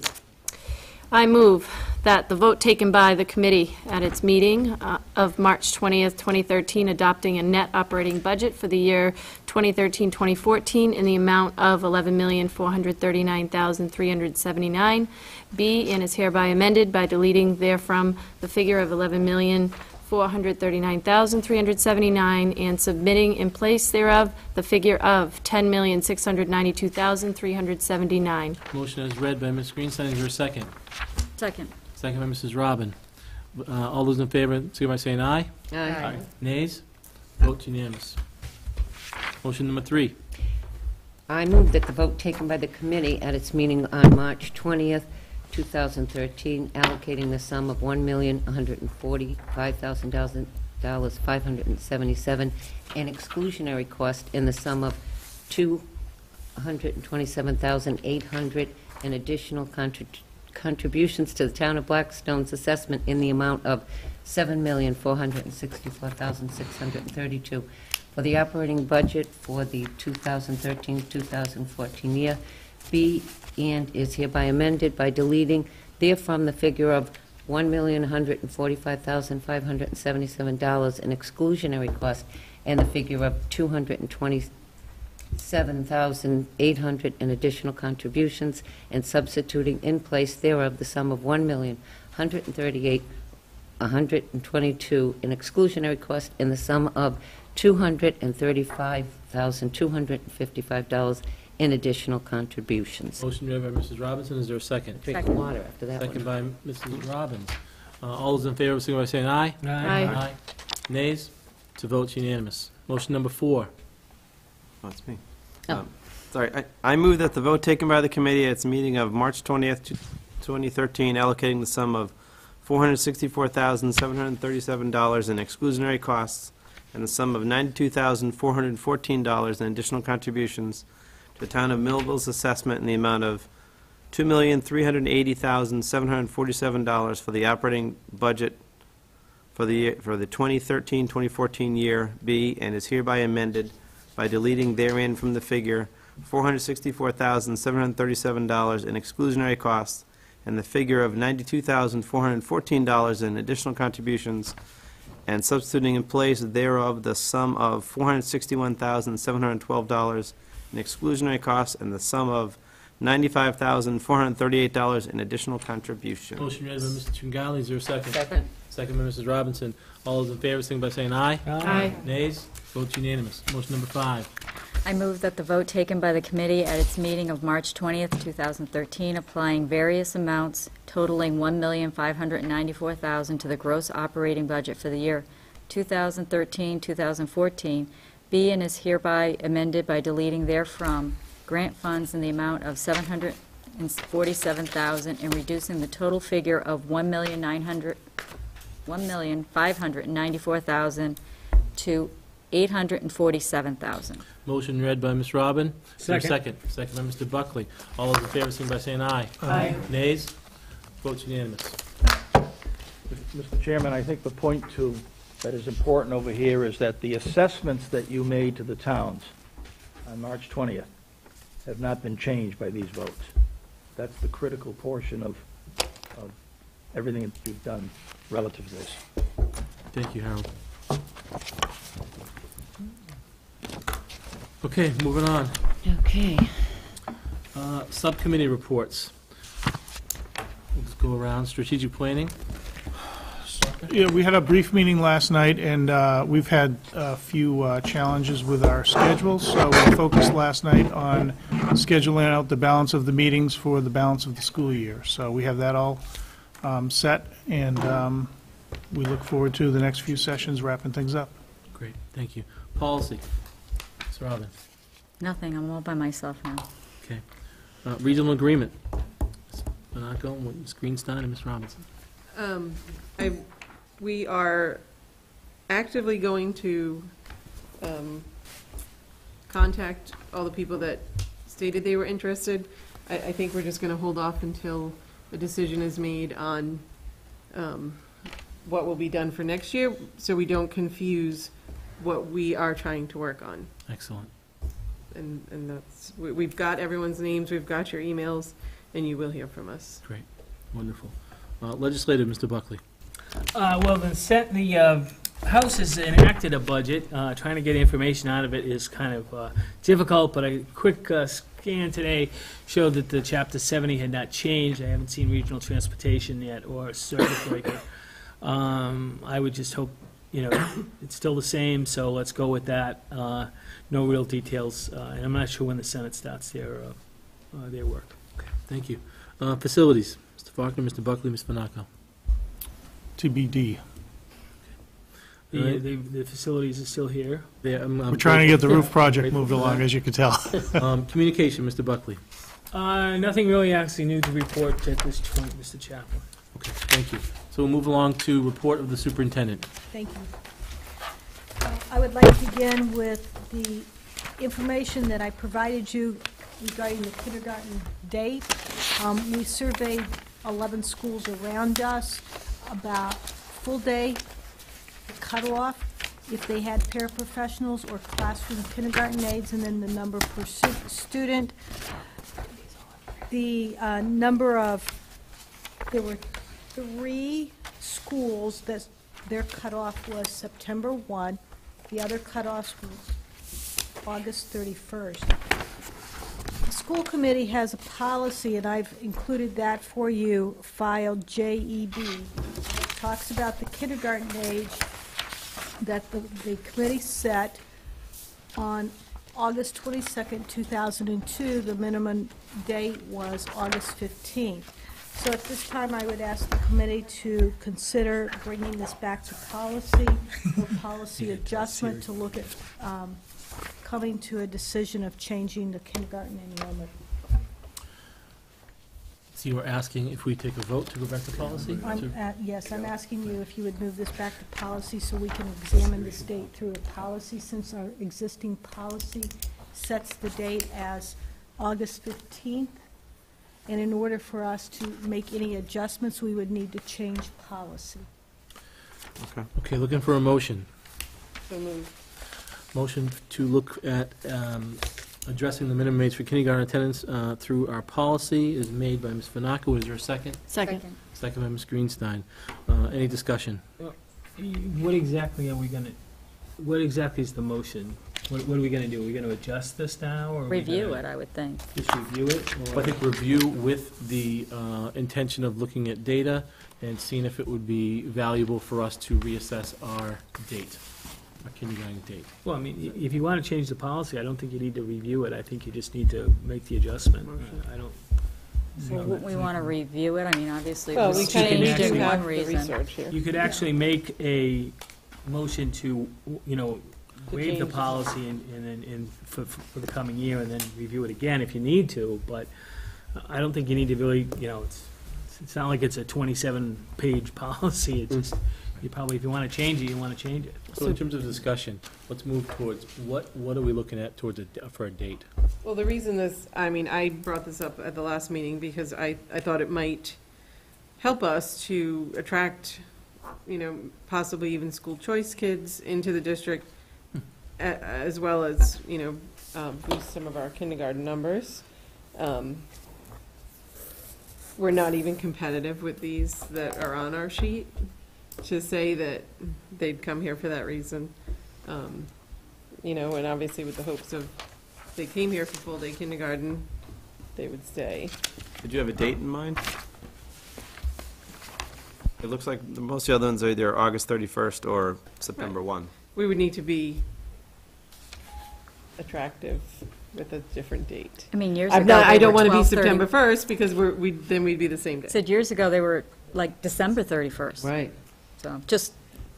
I move that the vote taken by the committee at its meeting of March 20th, 2013, adopting a net operating budget for the year 2013-2014 in the amount of $11,439,379 be and is hereby amended by deleting therefrom the figure of $11,439,379 and submitting in place thereof the figure of $10,692,379. Motion is read by Ms. Greenstein. Is there a second? Second. Second by Mrs. Robin. All those in favor, signify by saying aye. Aye. Nays? Vote's unanimous. Motion number 3. I move that the vote taken by the committee at its meeting on March 20th, 2013, allocating the sum of $1,145,577 and exclusionary cost in the sum of $227,800 and additional contributions to the town of Blackstone's assessment in the amount of $7,464,632 for the operating budget for the 2013-2014 year. Be and is hereby amended by deleting therefrom the figure of $1,145,577 in exclusionary cost and the figure of $227,800 in additional contributions, and substituting in place thereof the sum of $1,138,122 in exclusionary cost and the sum of $235,255 in additional contributions. Motion read by Mrs. Robinson. Is there a second? Take water after that Second one. by Mrs. Robbins. All those in favor, signify by saying aye. Aye. Nays? To vote unanimous. Motion number 4. Oh, it's me. Oh. Sorry, I move that the vote taken by the committee at its meeting of March 20th, 2013, allocating the sum of $464,737 in exclusionary costs and the sum of $92,414 in additional contributions to the town of Millville's assessment in the amount of $2,380,747 for the operating budget for the 2013-2014 year be and is hereby amended by deleting therein from the figure $464,737 in exclusionary costs and the figure of $92,414 in additional contributions, and substituting in place thereof the sum of $461,712 in exclusionary costs and the sum of $95,438 in additional contributions. Motion read by Mr. Tringali. Is there a second? Second. Second by Mrs. Robinson. All those in favor, signify by saying aye. Aye. Nays? Vote unanimous. Motion number 5. I move that the vote taken by the committee at its meeting of March 20th, 2013, applying various amounts totaling $1,594,000 to the gross operating budget for the year 2013-2014, be and is hereby amended by deleting therefrom grant funds in the amount of $747,000 and reducing the total figure of $1,594,000 to $847,000. Motion read by Ms. Robin. Is there a Second. Second by Mr. Buckley. All those in favor, signify by saying aye. Aye. Nays? Vote unanimous. Mr. Chairman, I think the point that is important over here is that the assessments that you made to the towns on March 20th have not been changed by these votes. That's the critical portion of everything that you've done relative to this. Thank you, Harold. Okay, moving on. Okay. Subcommittee reports. Let's go around. Strategic planning. Yeah, we had a brief meeting last night, and we've had a few challenges with our schedules, so we focused last night on scheduling out the balance of the meetings for the balance of the school year. So we have that all set, and we look forward to the next few sessions wrapping things up. Great, thank you. Policy. Ms. Robin. Nothing, I'm all by myself now. Okay. Regional agreement. Ms. Monaco, Ms. Greenstein, and Ms. Robinson. We are actively going to contact all the people that stated they were interested. I think we're just going to hold off until a decision is made on what will be done for next year, so we don't confuse what we are trying to work on. Excellent. And that's, we've got everyone's names, we've got your emails, and you will hear from us. Great. Wonderful. Legislative, Mr. Buckley. Well, the House has enacted a budget. Trying to get information out of it is kind of difficult, but a quick scan today showed that the Chapter 70 had not changed. I haven't seen regional transportation yet or circuit breaker. I would just hope, it's still the same, so let's go with that. No real details, and I'm not sure when the Senate starts their work. Okay, thank you. Facilities, Mr. Faulkner, Mr. Buckley, Ms. Monaco. TBD. The facilities are still here. We're trying to get the roof project moved along, as you can tell. Communication, Mr. Buckley. Nothing really actually new to report at this point, Mr. Chaplain. Okay, thank you. So we'll move along to report of the superintendent. Thank you. I would like to begin with the information that I provided you regarding the kindergarten date. We surveyed 11 schools around us about full day cutoff, if they had paraprofessionals or classroom kindergarten aides, and then the number per student. The number of, there were 3 schools that their cutoff was September 1. The other cutoffs was August 31st. The school committee has a policy, and I've included that for you, filed JEB. It talks about the kindergarten age that the committee set on August 22nd, 2002. The minimum date was August 15th. So at this time, I would ask the committee to consider bringing this back to policy, for policy adjustment, to look at coming to a decision of changing the kindergarten enrollment. So you were asking if we take a vote to go back to policy? Yes, I'm asking you if you would move this back to policy so we can examine this date through a policy, since our existing policy sets the date as August 15th. And in order for us to make any adjustments, we would need to change policy. Okay. Okay, looking for a motion. So moved. Motion to look at addressing the minimum age for kindergarten attendance through our policy is made by Ms. Vanacco. Is there a second? Second. Second by Ms. Greenstein. Any discussion? What exactly are we going to, what exactly is the motion? What are we going to do? Are we going to adjust this now, or are we Review gonna it, I would think. just review it? or- I think review with the intention of looking at data and seeing if it would be valuable for us to reassess our date, our kindergarten date. Well, I mean, if you want to change the policy, I don't think you need to review it. I think you just need to make the adjustment. I don't. So wouldn't we want to review it? I mean, obviously, it Well, was we kind of changed need in to one have the reason. research here. You could actually make a motion to, To waive the change. policy and for the coming year, and then review it again if you need to, but I don't think you need to really, it's not like it's a 27-page policy. It's just, you probably, if you want to change it, you want to change it. So in terms of discussion, let's move towards, what are we looking at towards for a date? Well, the reason I brought this up at the last meeting because I thought it might help us to attract, possibly even school choice kids into the district, as well as, boost some of our kindergarten numbers. We're not even competitive with these that are on our sheet, to say that they'd come here for that reason. And obviously with the hopes of, if they came here for full-day kindergarten, they would stay. Did you have a date in mind? It looks like most of the other ones are either August 31st or September 1. We would need to be attractive with a different date. I mean, years I'm ago, not, I they don't were want to be 12/30. September 1st because then we'd be the same day. Said years ago, they were like December 31st. Right. So, just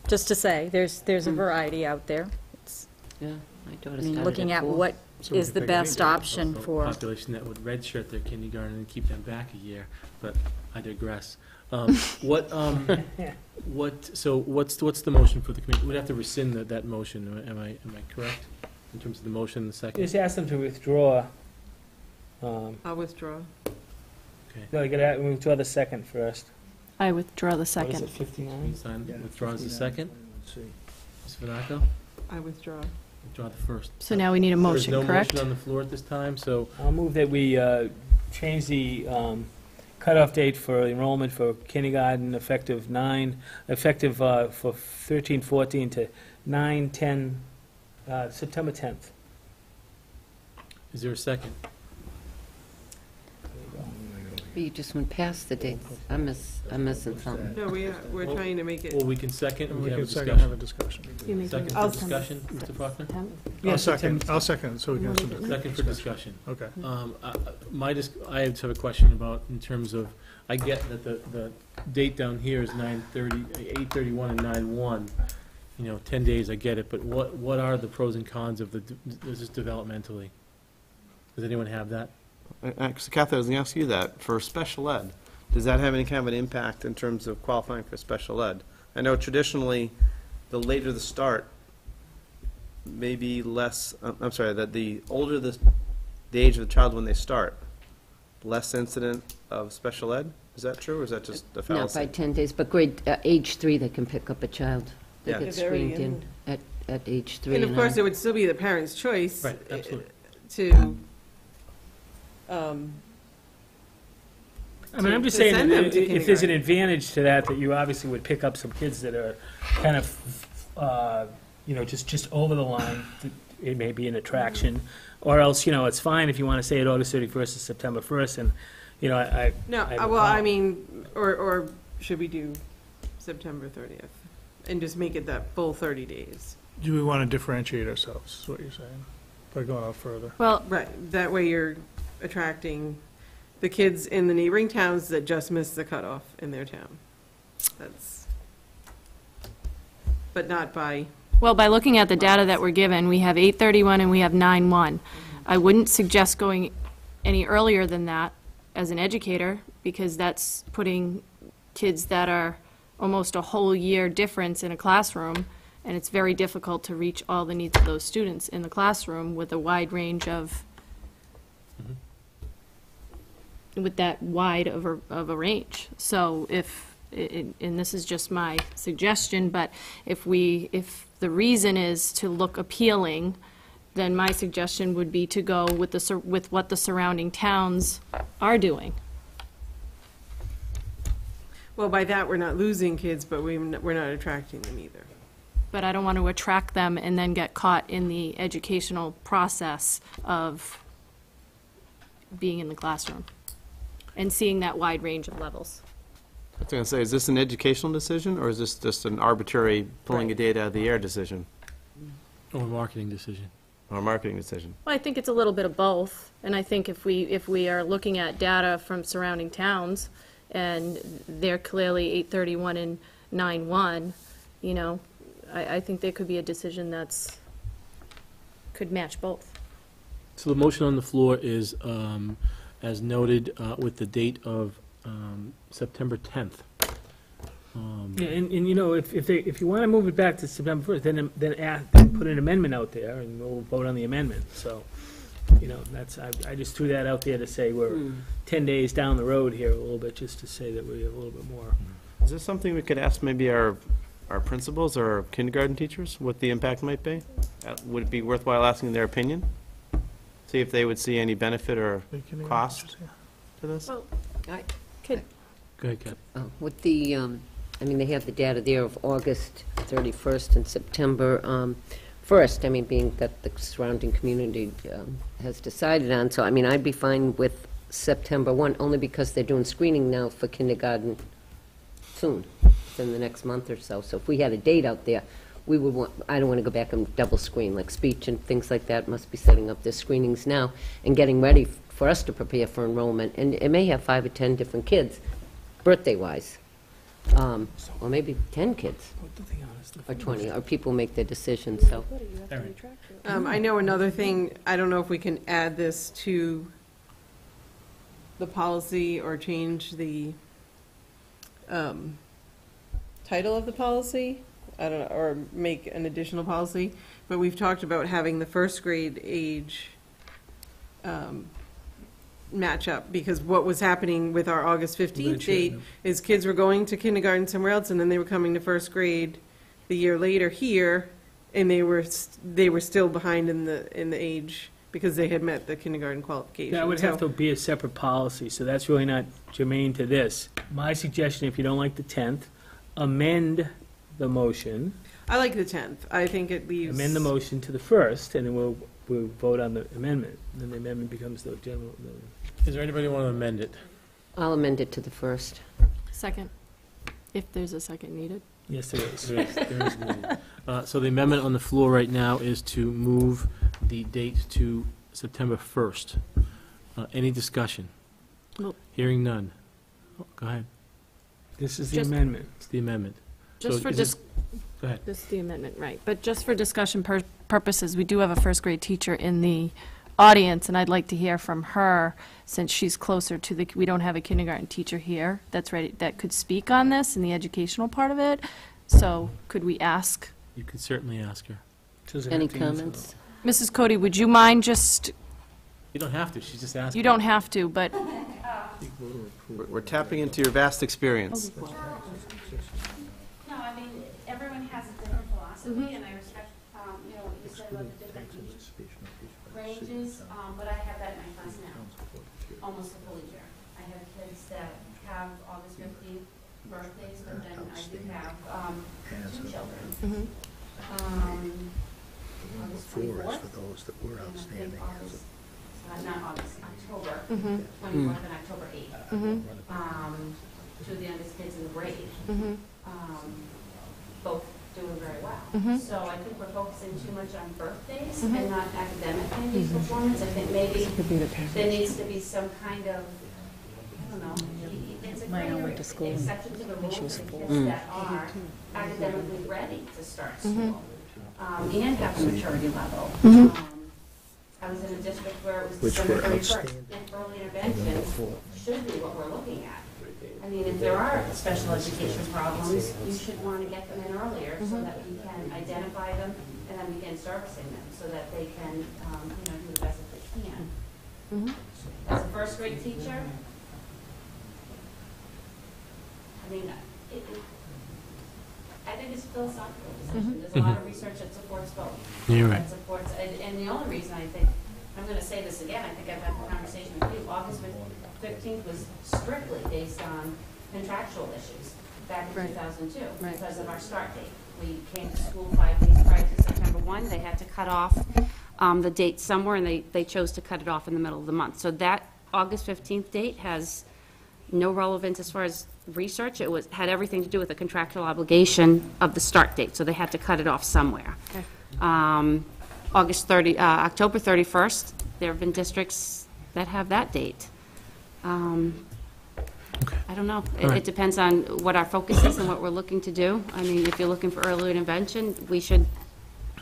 to say, there's a variety out there. It's, Yeah, my daughter I mean, started looking at 4. what So we is could the pick best a option for, population that would redshirt their kindergarten and keep them back a year, but I digress. So what's the motion for the committee? We'd have to rescind that motion, am I correct? In terms of the motion, the second? Just ask them to withdraw. I'll withdraw. Okay. No, you gotta withdraw the second first. I withdraw the What is second. it, 59? Sign Yeah, withdraws the 59. second. Let's see. Ms. Vanacco? I withdraw. Withdraw the first. So now we need a motion, There's no correct? motion on the floor at this time, so I'll move that we change the cutoff date for enrollment for kindergarten effective for 13-14 to 9-10, September 10th. is there a second? You just went past the dates. I'm missing something. No, we're trying to make it. Well, we can second, and we can have a second, have a discussion. discussion. Second I'll for discussion, Mr. Faulkner? I'll second, so we can have some discussion. Second for discussion. Okay. I just have a question about, in terms of, I get that the date down here is 8/31 and 9/1, 10 days, I get it, but what are the pros and cons of this is developmentally? Does anyone have that? actually, Kathy, I was going to ask you that. For special ed, does that have any kind of an impact in terms of qualifying for special ed? I know traditionally, the later the start, maybe less, I'm sorry, that the older the age of the child when they start, less incident of special ed? Is that true, or is that just a Not fallacy? by 10 days, but age 3, they can pick up a child. They Yeah. get They're already screened in at age 3. And of course, it would still be the parent's choice. Right, absolutely. To, I mean, I'm just to saying, send them that to if there's an kindergarten. advantage to that, that you obviously would pick up some kids that are kind of, just over the line. It may be an attraction, or else, it's fine if you want to say it August 31st to September 1st, and, No, I have a well, I problem. mean, or should we do September 30th? And just make it that full 30 days? Do we want to differentiate ourselves, is what you're saying, by going out further? Well, right, that way you're attracting the kids in the neighboring towns that just missed the cutoff in their town. That's, but not by, Well, by looking at the data that we're given, we have 8:31 and we have 9:1. I wouldn't suggest going any earlier than that as an educator, because that's putting kids that are almost a whole year difference in a classroom, and it's very difficult to reach all the needs of those students in the classroom with a wide range of, with that wide of a range. So if, and this is just my suggestion, but if the reason is to look appealing, then my suggestion would be to go with what the surrounding towns are doing. well, by that, we're not losing kids, but we're not attracting them either. But I don't want to attract them and then get caught in the educational process of being in the classroom and seeing that wide range of levels. I was going to say, is this an educational decision, or is this just an arbitrary pulling of data out of the air decision? Or a marketing decision. Or a marketing decision? Well, I think it's a little bit of both, and I think if we are looking at data from surrounding towns, and they're clearly 8:31 and 9:1, I think there could be a decision could match both. So the motion on the floor is, as noted, with the date of September 10th. Yeah, and if you want to move it back to September 1st, then put an amendment out there, and we'll vote on the amendment. So, that's, I just threw that out there to say we're 10 days down the road here a little bit, just to say that we have a little bit more. Is this something we could ask maybe our principals or our kindergarten teachers, what the impact might be? Would it be worthwhile asking their opinion? See if they would see any benefit or cost to this? Well, Go ahead, Cap. With the, they have the data there of August 31st and September 1st, being that the surrounding community has decided on. So, I'd be fine with September 1, only because they're doing screening now for kindergarten soon, within the next month or so. So if we had a date out there, we would want, I don't want to go back and double screen, like speech and things like that must be setting up their screenings now and getting ready for us to prepare for enrollment. And it may have 5 or 10 different kids, birthday-wise, or maybe 10 kids, or 20, or people make their decisions, so. I know another thing, I don't know if we can add this to the policy or change the title of the policy, I don't know, or make an additional policy, but we've talked about having the first grade age match up, because what was happening with our August 15th date is kids were going to kindergarten somewhere else, and then they were coming to first grade the year later here, and they were still behind in the age because they had met the kindergarten qualification. That would have to be a separate policy, so that's really not germane to this. My suggestion, if you don't like the 10th, amend the motion. I like the 10th. I think it leaves. Amend the motion to the 1st, and then we'll vote on the amendment. Then the amendment becomes the general. Is there anybody want to amend it? I'll amend it to the 1st. Second, if there's a second needed. Yes, it is. There is needed. So the amendment on the floor right now is to move the date to September 1st. Any discussion? Well- Hearing none. Oh, go ahead. This is the amendment. It's the amendment. Just So for is it- Go ahead. This is the amendment, right. But just for discussion purposes, we do have a first grade teacher in the audience, and I'd like to hear from her, since she's closer to the, we don't have a kindergarten teacher here that's ready, that could speak on this and the educational part of it. So could we ask? You could certainly ask her. Any comments? Mrs. Cody, would you mind just, You don't have to, she's just asking. you don't have to, but We're tapping into your vast experience. No, I mean, everyone has a different philosophy, and I respect, you know, what you said about the different ranges, but I have that in my class now, almost a full year. I have kids that have August 15th birthdays, but then I do have 2 children. August 24th, for those that were and I think August, not August, October, Mhm. 24th and October 8th. Mhm. 2 of the youngest kids in the grade. Both doing very well. Mhm. So I think we're focusing too much on birthdays and not academic maybe performance. I think maybe there needs to be some kind of, I don't know, it's a greater exception to the rule for kids that are academically ready to start school and have the maturity level. I was in a district where it was December 31st, and early intervention should be what we're looking at. I mean, if there are special education problems, you should want to get them in earlier so that we can identify them and then begin servicing them so that they can, you know, do the best that they can. As a first grade teacher, I mean, I think it's a philosophical decision. There's a lot of research that supports both. You're right. That supports, and the only reason I think, I'm going to say this again, I think I've had the conversation with you, August 15th was strictly based on contractual issues back in 2002 because of our start date. We came to school 5 days prior to September 1. They had to cut off the date somewhere, and they chose to cut it off in the middle of the month. So that August 15th date has no relevance as far as research. It had everything to do with the contractual obligation of the start date, so they had to cut it off somewhere. October 31st, there have been districts that have that date. I don't know. It depends on what our focus is and what we're looking to do. I mean, if you're looking for early intervention, we should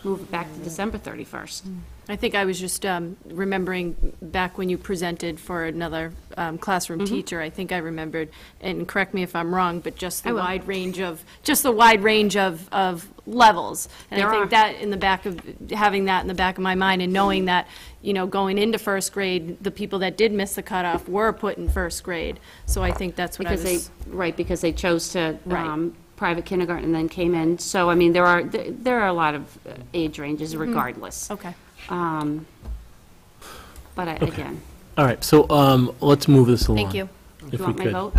move it back to December 31st. I think I was just remembering back when you presented for another classroom teacher. I think I remembered, and correct me if I'm wrong, but just the wide range of levels. And I think that in the back of having that in the back of my mind and knowing that, you know, going into first grade, the people that did miss the cutoff were put in first grade. So I think that's what I was. Because they chose to private kindergarten and then came in. So I mean, there are a lot of age ranges regardless. Okay. But again. All right, so let's move this along. Thank you. If Do you we want my could. vote?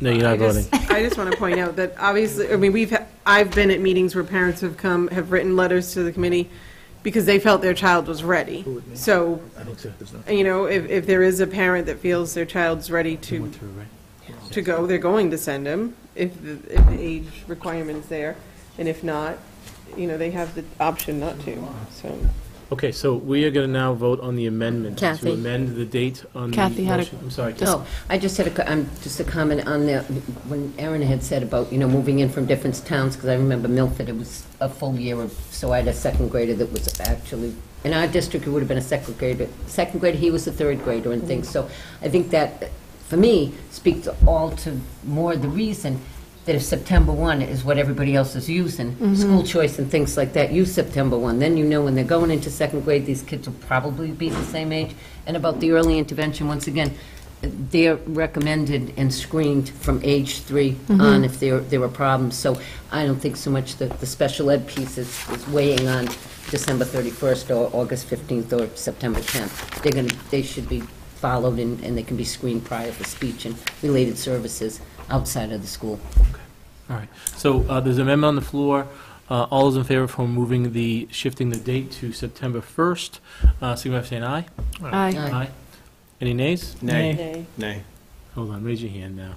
No, you're not voting. I just want to point out that obviously, I mean, I've been at meetings where parents have written letters to the committee because they felt their child was ready. So, you know, if there is a parent that feels their child's ready to go, they're going to send them if the age requirement's there. And if not, you know, they have the option not to, so. Okay, so we are going to now vote on the amendment. Kathy. To amend the date on the Kathy had a- motion. I'm sorry. No, I just had just a comment on the, when Erin had said about, you know, moving in from different towns, because I remember Milford, it was a full year of, so I had a second grader that was actually, in our district, it would have been a second grader, he was a third grader and things, so I think that, for me, speaks all to more the reason that if September 1 is what everybody else is using, school choice and things like that, use September 1. Then you know when they're going into second grade, these kids will probably be the same age. And about the early intervention, once again, they're recommended and screened from age 3 on if there were problems. So I don't think so much that the special ed piece is weighing on December 31st or August 15th or September 10th. They should be followed and they can be screened prior for speech and related services outside of the school. All right, so there's an amendment on the floor. All those in favor of shifting the date to September 1st, signify by saying aye. Aye. Aye. Any nays? Nay. Hold on, raise your hand now.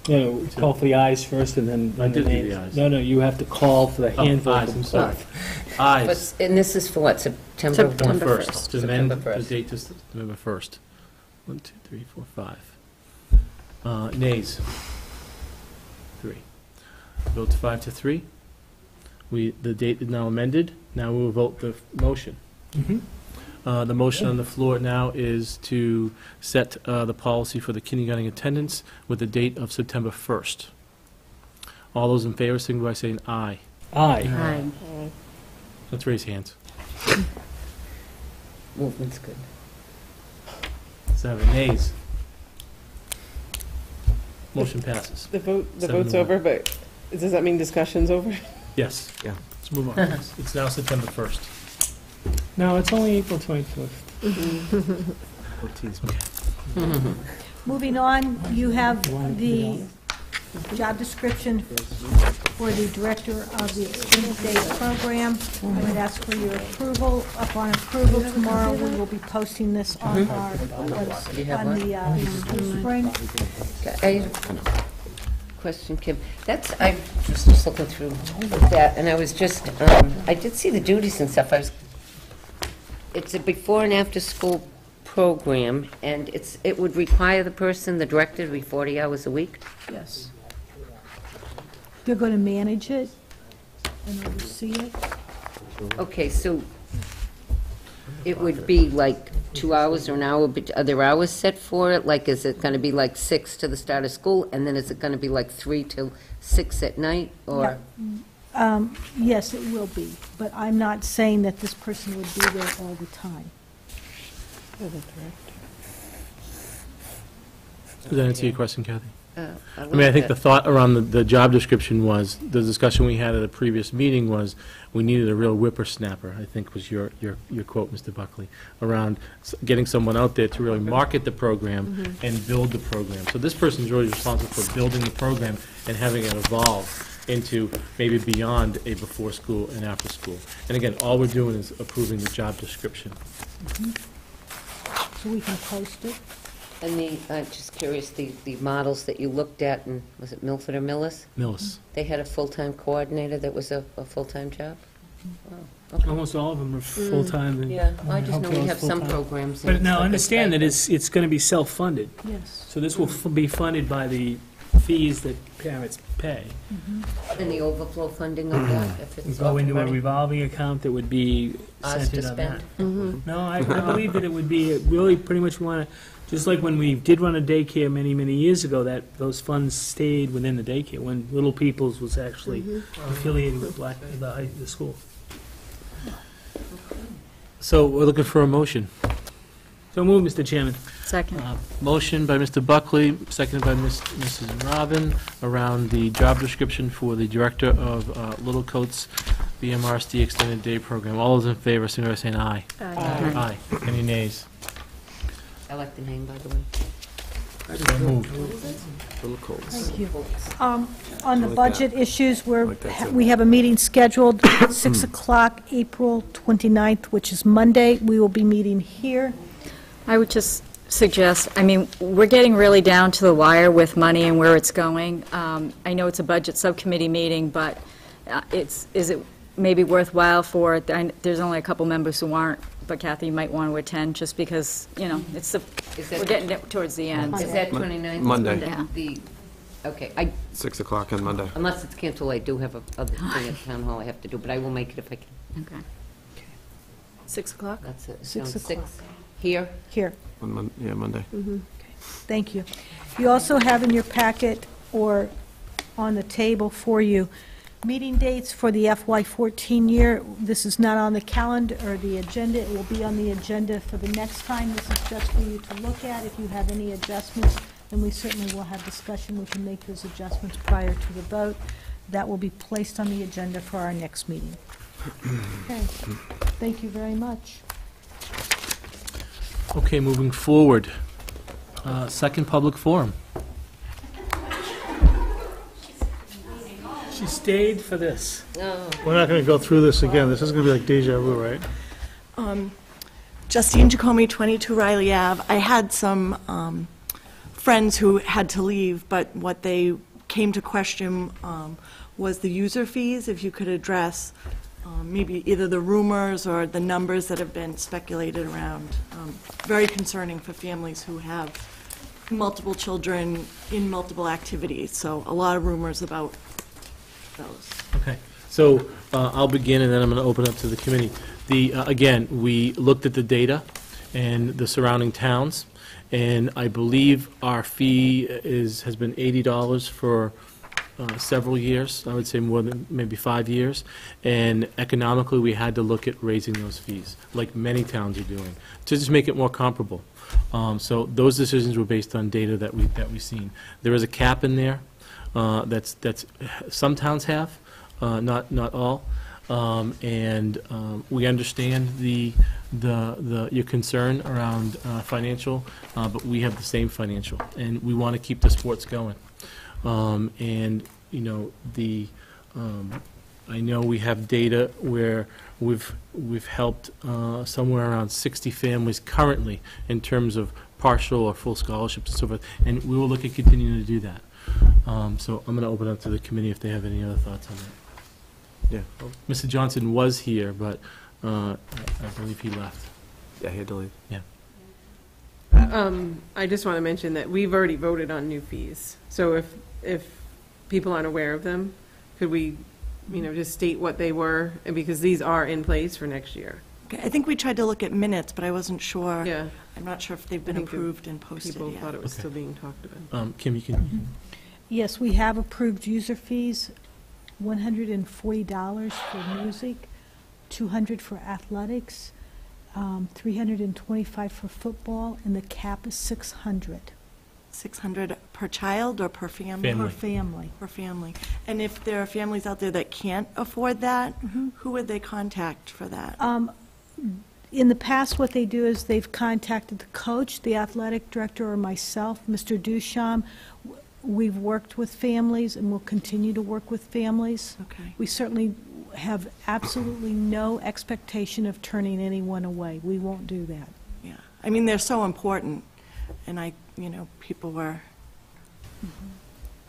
No, call for the ayes first and then. I did do the ayes. No, you have to call for the hand vote. Ayes, I'm sorry. Ayes. And this is for what, September 1st. To amend the September 1st. date to September 1st. 1, 2, 3, 4, 5. Nays? 3. Votes 5-3. The date is now amended. Now we will vote the motion. The motion on the floor now is to set the policy for the kindergarten attendance with the date of September 1st. All those in favor, signify by saying aye. Aye. Let's raise hands. Movement's good. 7 nays. Motion passes. The 7 vote's to 1. over, but does that mean discussion's over? Yes. Yeah. Let's move on. It's now September 1st. No, it's only April 25th. Moving on, you have the job description for the director of the extended day program. I would ask for your approval. Upon approval tomorrow, we will be posting this on our, on the spring. I question, Kim. I was just looking through that, and I was just, I did see the duties and stuff. It's a before and after school program, and it would require the person, the director, to be 40 hours a week? Yes. They're going to manage it and oversee it. Okay, so it would be like 2 hours or an hour, but are there hours set for it? Like, is it going to be like 6 to the start of school, and then is it going to be like 3 till 6 at night, or? Yeah. Yes, it will be, but I'm not saying that this person would be there all the time. Does that answer your question, Kathy? I mean, I think the thought around the job description was, the discussion we had at a previous meeting was, we needed a real whippersnapper, I think was your quote, Mr. Buckley, around getting someone out there to really market the program and build the program. So this person's really responsible for building the program and having it evolve into maybe beyond a before school and after school. And again, all we're doing is approving the job description. So we can post it. And just curious, the models that you looked at, and was it Milford or Millis? Millis. They had a full-time coordinator that was a full-time job? Wow, okay. Almost all of them are full-time. and Yeah, I just know we Hopkins have some full-time. programs. But it's now, like a understand that stipend. it's going to be self-funded. Yes. So this will be funded by the fees that parents pay. And the overflow funding of that, if We it's go up and into a running? revolving account that would be Ours to centered on that. spend? No, I believe that it would be, really pretty much want to, just like when we did run a daycare many, many years ago, that those funds stayed within the daycare, when Little People's was actually affiliated with the school. So we're looking for a motion. So move, Mr. Chairman. Second. Motion by Mr. Buckley, seconded by Mrs. Robin, around the job description for the director of Little Coats BMRSD Extended Day Program. All those in favor, signify by saying aye. Aye. Aye. Any nays? I like the name, by the way. So moved. Little Colts. Thank you. On the budget issues, we have a meeting scheduled 6 o'clock, April 29th, which is Monday. We will be meeting here. I would just suggest, I mean, we're getting really down to the wire with money and where it's going. I know it's a budget subcommittee meeting, but is it maybe worthwhile for, there's only a couple members who aren't, but Kathy, you might want to attend, just because, you know, we're getting towards the end. Is that 29th? Monday. Yeah. Okay, 6 o'clock on Monday. unless it's canceled, I do have other thing at town hall I have to do, but I will make it if I can. Okay. 6 o'clock? That's it. 6 Sounds o'clock. Here? Here. Yeah, Monday. Thank you. You also have in your packet, or on the table for you, meeting dates for the FY14 year. This is not on the calendar or the agenda. It will be on the agenda for the next time. This is just for you to look at. If you have any adjustments, then we certainly will have discussion. We can make those adjustments prior to the vote. That will be placed on the agenda for our next meeting. Okay. Thank you very much. Okay, moving forward. Second public forum. She stayed for this. We're not going to go through this again. This is going to be like deja vu, right? Justine Jacome, 22 Riley Ave. I had some friends who had to leave, but what they came to question was the user fees, if you could address maybe either the rumors or the numbers that have been speculated around. Very concerning for families who have multiple children in multiple activities, so a lot of rumors about those. Okay. So I'll begin, and then I'm going to open up to the committee. Again, we looked at the data and the surrounding towns, and I believe our fee has been $80 for several years. I would say more than maybe 5 years. And economically, we had to look at raising those fees, like many towns are doing, to just make it more comparable. So those decisions were based on data that we've seen. There is a cap in there that's some towns have, not all. We understand your concern around financial, but we have the same financial, and we want to keep the sports going. I know we have data where we've helped somewhere around 60 families currently in terms of partial or full scholarships and so forth, and we will look at continuing to do that. So I'm going to open up to the committee if they have any other thoughts on that. Yeah. Mr. Johnson was here, but I believe he left. Yeah, he had to leave. Yeah. I just want to mention that we've already voted on new fees. So if people aren't aware of them, could we, just state what they were? Because these are in place for next year. Okay, I think we tried to look at minutes, but I wasn't sure. Yeah. I'm not sure if they've been approved and posted People yet. thought it was Okay. still being talked about. Kim, you can. Yes, we have approved user fees, $140 for music, $200 for athletics, $325 for football, and the cap is $600. $600 per child or per family? Family. Per family. Per family. And if there are families out there that can't afford that, who would they contact for that? In the past, what they do is they've contacted the coach, the athletic director, or myself, Mr. Duchamp. We've worked with families and will continue to work with families. Okay. We certainly have absolutely no expectation of turning anyone away. We won't do that. Yeah. I mean, they're so important. And people were,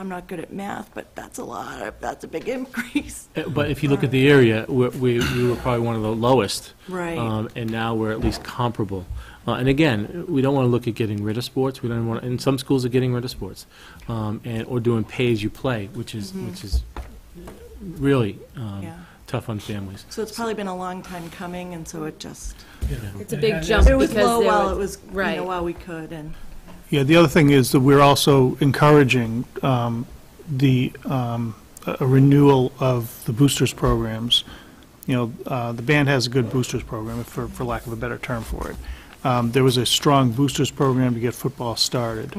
I'm not good at math, but that's a big increase. But if you look at the area, we were probably one of the lowest. Right. And now we're at least comparable. And again, we don't want to look at getting rid of sports. We don't want. And some schools are getting rid of sports, or doing pay-as-you-play, which is really tough on families. So it's probably been a long time coming, and so it just. It's a big jump It was because low there while was- it was, right. while we could, and. Yeah, the other thing is that we're also encouraging a renewal of the boosters programs. The band has a good boosters program, for lack of a better term for it. There was a strong boosters program to get football started.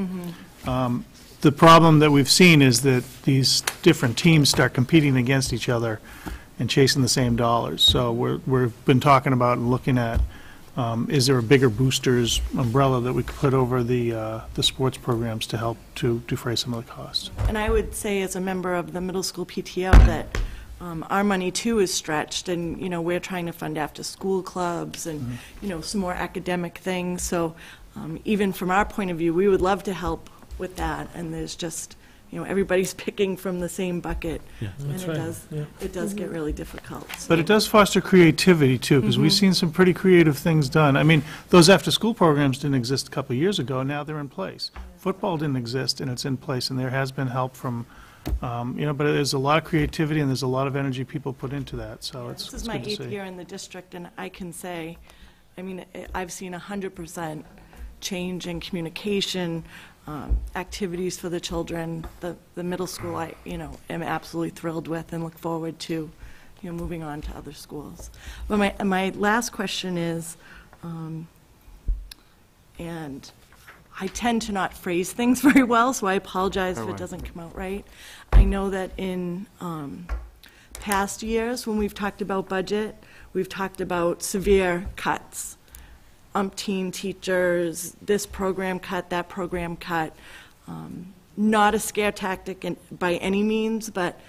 The problem that we've seen is that these different teams start competing against each other and chasing the same dollars. So we've been talking about and looking at, is there a bigger boosters umbrella that we could put over the sports programs to help to defray some of the costs? And I would say, as a member of the middle school PTO, that our money too is stretched, and we're trying to fund after-school clubs and some more academic things. So even from our point of view, we would love to help with that. And there's just everybody's picking from the same bucket, and it does get really difficult. So. But it does foster creativity too, because we've seen some pretty creative things done. I mean, those after-school programs didn't exist a couple of years ago. Now they're in place. Football didn't exist, and it's in place, and there has been help from. But there's a lot of creativity and there's a lot of energy people put into that, so it's This is good my to 8th see. year in the district, and I can say, I've seen 100% change in communication, activities for the children. The middle school, I am absolutely thrilled with and look forward to, moving on to other schools. But my last question is, and I tend to not phrase things very well, so I apologize if it doesn't come out right. I know that in past years, when we've talked about budget, we've talked about severe cuts. Umpteen teachers, this program cut, that program cut. Not a scare tactic by any means, but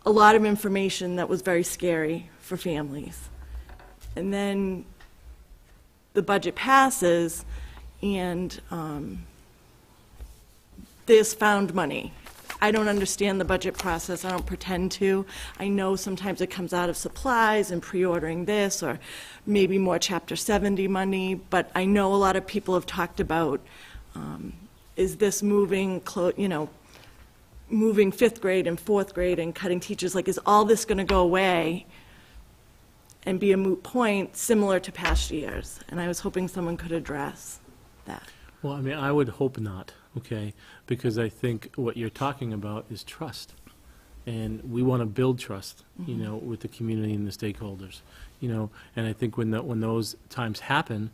a lot of information that was very scary for families. And then the budget passes, and there's found money. I don't understand the budget process. I don't pretend to. I know sometimes it comes out of supplies and pre-ordering this, or maybe more Chapter 70 money, but I know a lot of people have talked about, is this moving, moving 5th grade and 4th grade and cutting teachers, like, is all this going to go away and be a moot point similar to past years? And I was hoping someone could address that. Well, I mean, I would hope not, okay? Because I think what you're talking about is trust. And we want to build trust, you know, with the community and the stakeholders, you know. And I think when those times happen,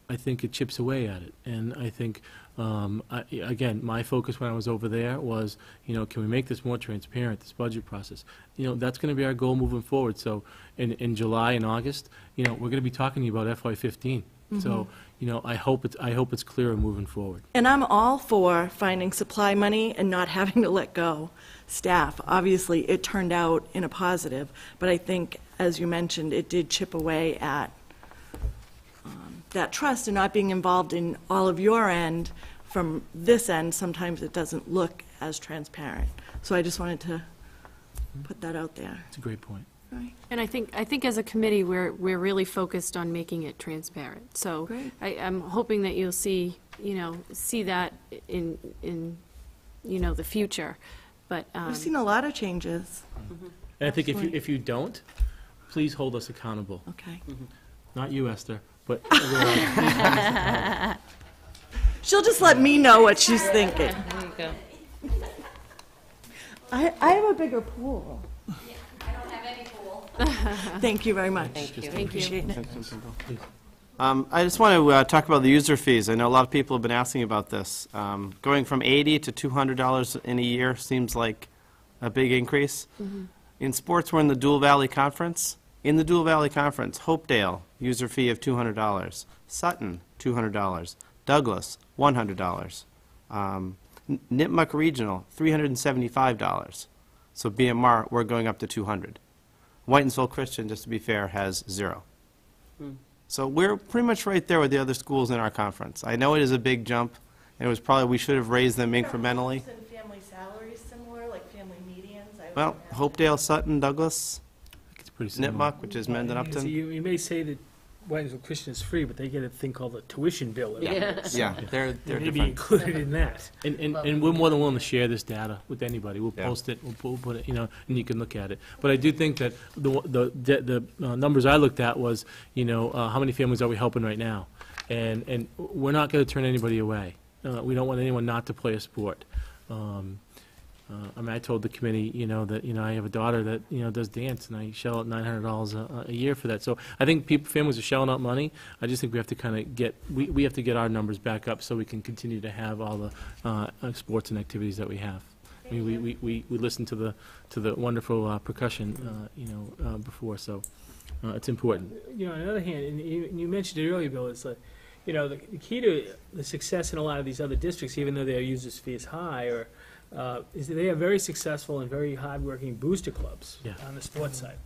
I think it chips away at it. And I think, again, my focus when I was over there was, you know, can we make this more transparent, this budget process? You know, that's going to be our goal moving forward. So in July and August, you know, we're going to be talking to you about FY15. So, you know, I hope it's clearer moving forward. And I'm all for finding supply money and not having to let go staff. Obviously, it turned out in a positive, but I think, as you mentioned, it did chip away at that trust, and not being involved in all of your end. From this end, sometimes it doesn't look as transparent. So I just wanted to put that out there. It's a great point. Right. And I think as a committee, we're really focused on making it transparent. So I'm hoping that you'll see that in the future. But We've seen a lot of changes. And I think if you don't, please hold us accountable. Okay. Not you, Esther, but she'll just let me know what she's thinking. There you go. I have a bigger pool. I don't have any pool. Thank you very much. Thank you. Appreciate it. I just want to talk about the user fees. I know a lot of people have been asking about this. Going from $80 to $200 in a year seems like a big increase. In sports, we're in the Dual Valley Conference. In the Dual Valley Conference, Hopedale, user fee of $200. Sutton, $200. Douglas, $100. Nipmuc Regional, $375. So BMR, we're going up to $200. Whitensville Christian, just to be fair, has $0. So we're pretty much right there with the other schools in our conference. I know it is a big jump, and it was probably, we should have raised them incrementally. And family salaries similar, like family medians? Well, Hopedale, Sutton, Douglas, it's pretty similar. Nipmuc, which is Mendon Upton. You may say that Whitensville Christian is free, but they get a thing called a tuition bill. Yeah, they're They may be different. included in that. And we're more than willing to share this data with anybody. We'll post it, we'll put it, you know, and you can look at it. But I do think that the numbers I looked at was, you know, how many families are we helping right now? And we're not going to turn anybody away. We don't want anyone not to play a sport. I mean, I told the committee, you know, that, you know, I have a daughter that, you know, does dance, and I shell out $900 a year for that. So I think families are shelling out money. I just think we have to kind of we have to get our numbers back up so we can continue to have all the sports and activities that we have. I mean, we listen to the wonderful percussion, you know, before, so it's important. You know, on the other hand, and you mentioned it earlier, Bill, it's like, you know, the key to the success in a lot of these other districts, even though their users' fee is high, is that they have very successful and very hardworking booster clubs on the sports side.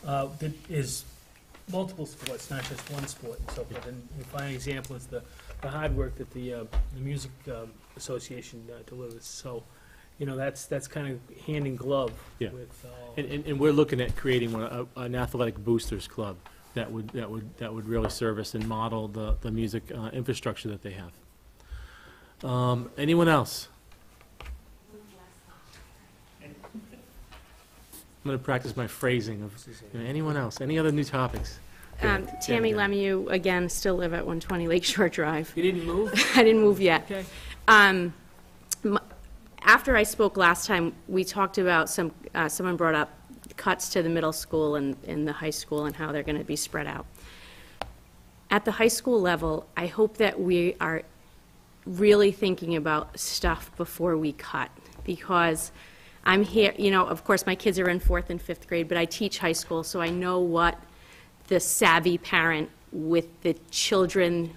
That is multiple sports, not just one sport and so forth. And you find an example is the hard work that the Music Association delivers. So, you know, that's kind of hand in glove with all. And we're looking at creating an athletic boosters club that would really service and model the music infrastructure that they have. Anyone else? I'm going to practice my phrasing of, you know, anyone else? Any other new topics? Tammy Lemieux, again, still live at 120 Lakeshore Drive. You didn't move? I didn't move yet. Okay. After I spoke last time, we talked about someone brought up cuts to the middle school and in the high school and how they're going to be spread out. At the high school level, I hope that we are really thinking about stuff before we cut, because I'm here, you know, of course my kids are in 4th and 5th grade, but I teach high school, so I know what the savvy parent with the children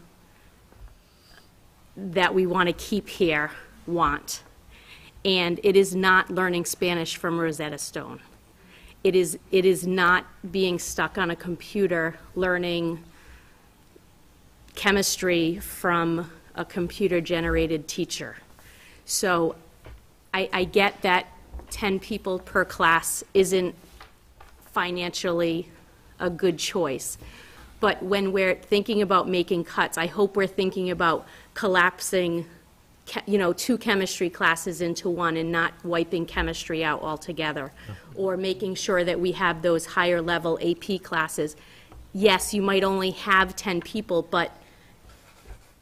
that we want to keep here want. And it is not learning Spanish from Rosetta Stone. It is not being stuck on a computer learning chemistry from a computer-generated teacher. So I get that 10 people per class isn't financially a good choice. But when we're thinking about making cuts, I hope we're thinking about collapsing two chemistry classes into one and not wiping chemistry out altogether, or making sure that we have those higher level AP classes. Yes, you might only have 10 people, but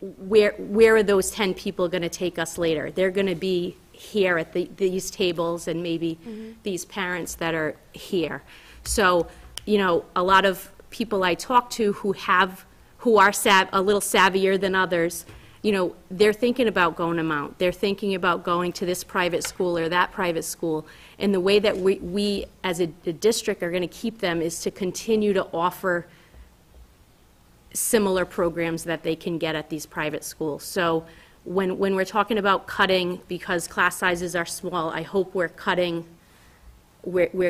where are those 10 people going to take us later? They're going to be here at these tables, and maybe these parents that are here. So, a lot of people I talk to who are a little savvier than others, they're thinking about going to Mount. They're thinking about going to this private school or that private school. And the way that we as a district are going to keep them is to continue to offer similar programs that they can get at these private schools. So when we're talking about cutting because class sizes are small, I hope we're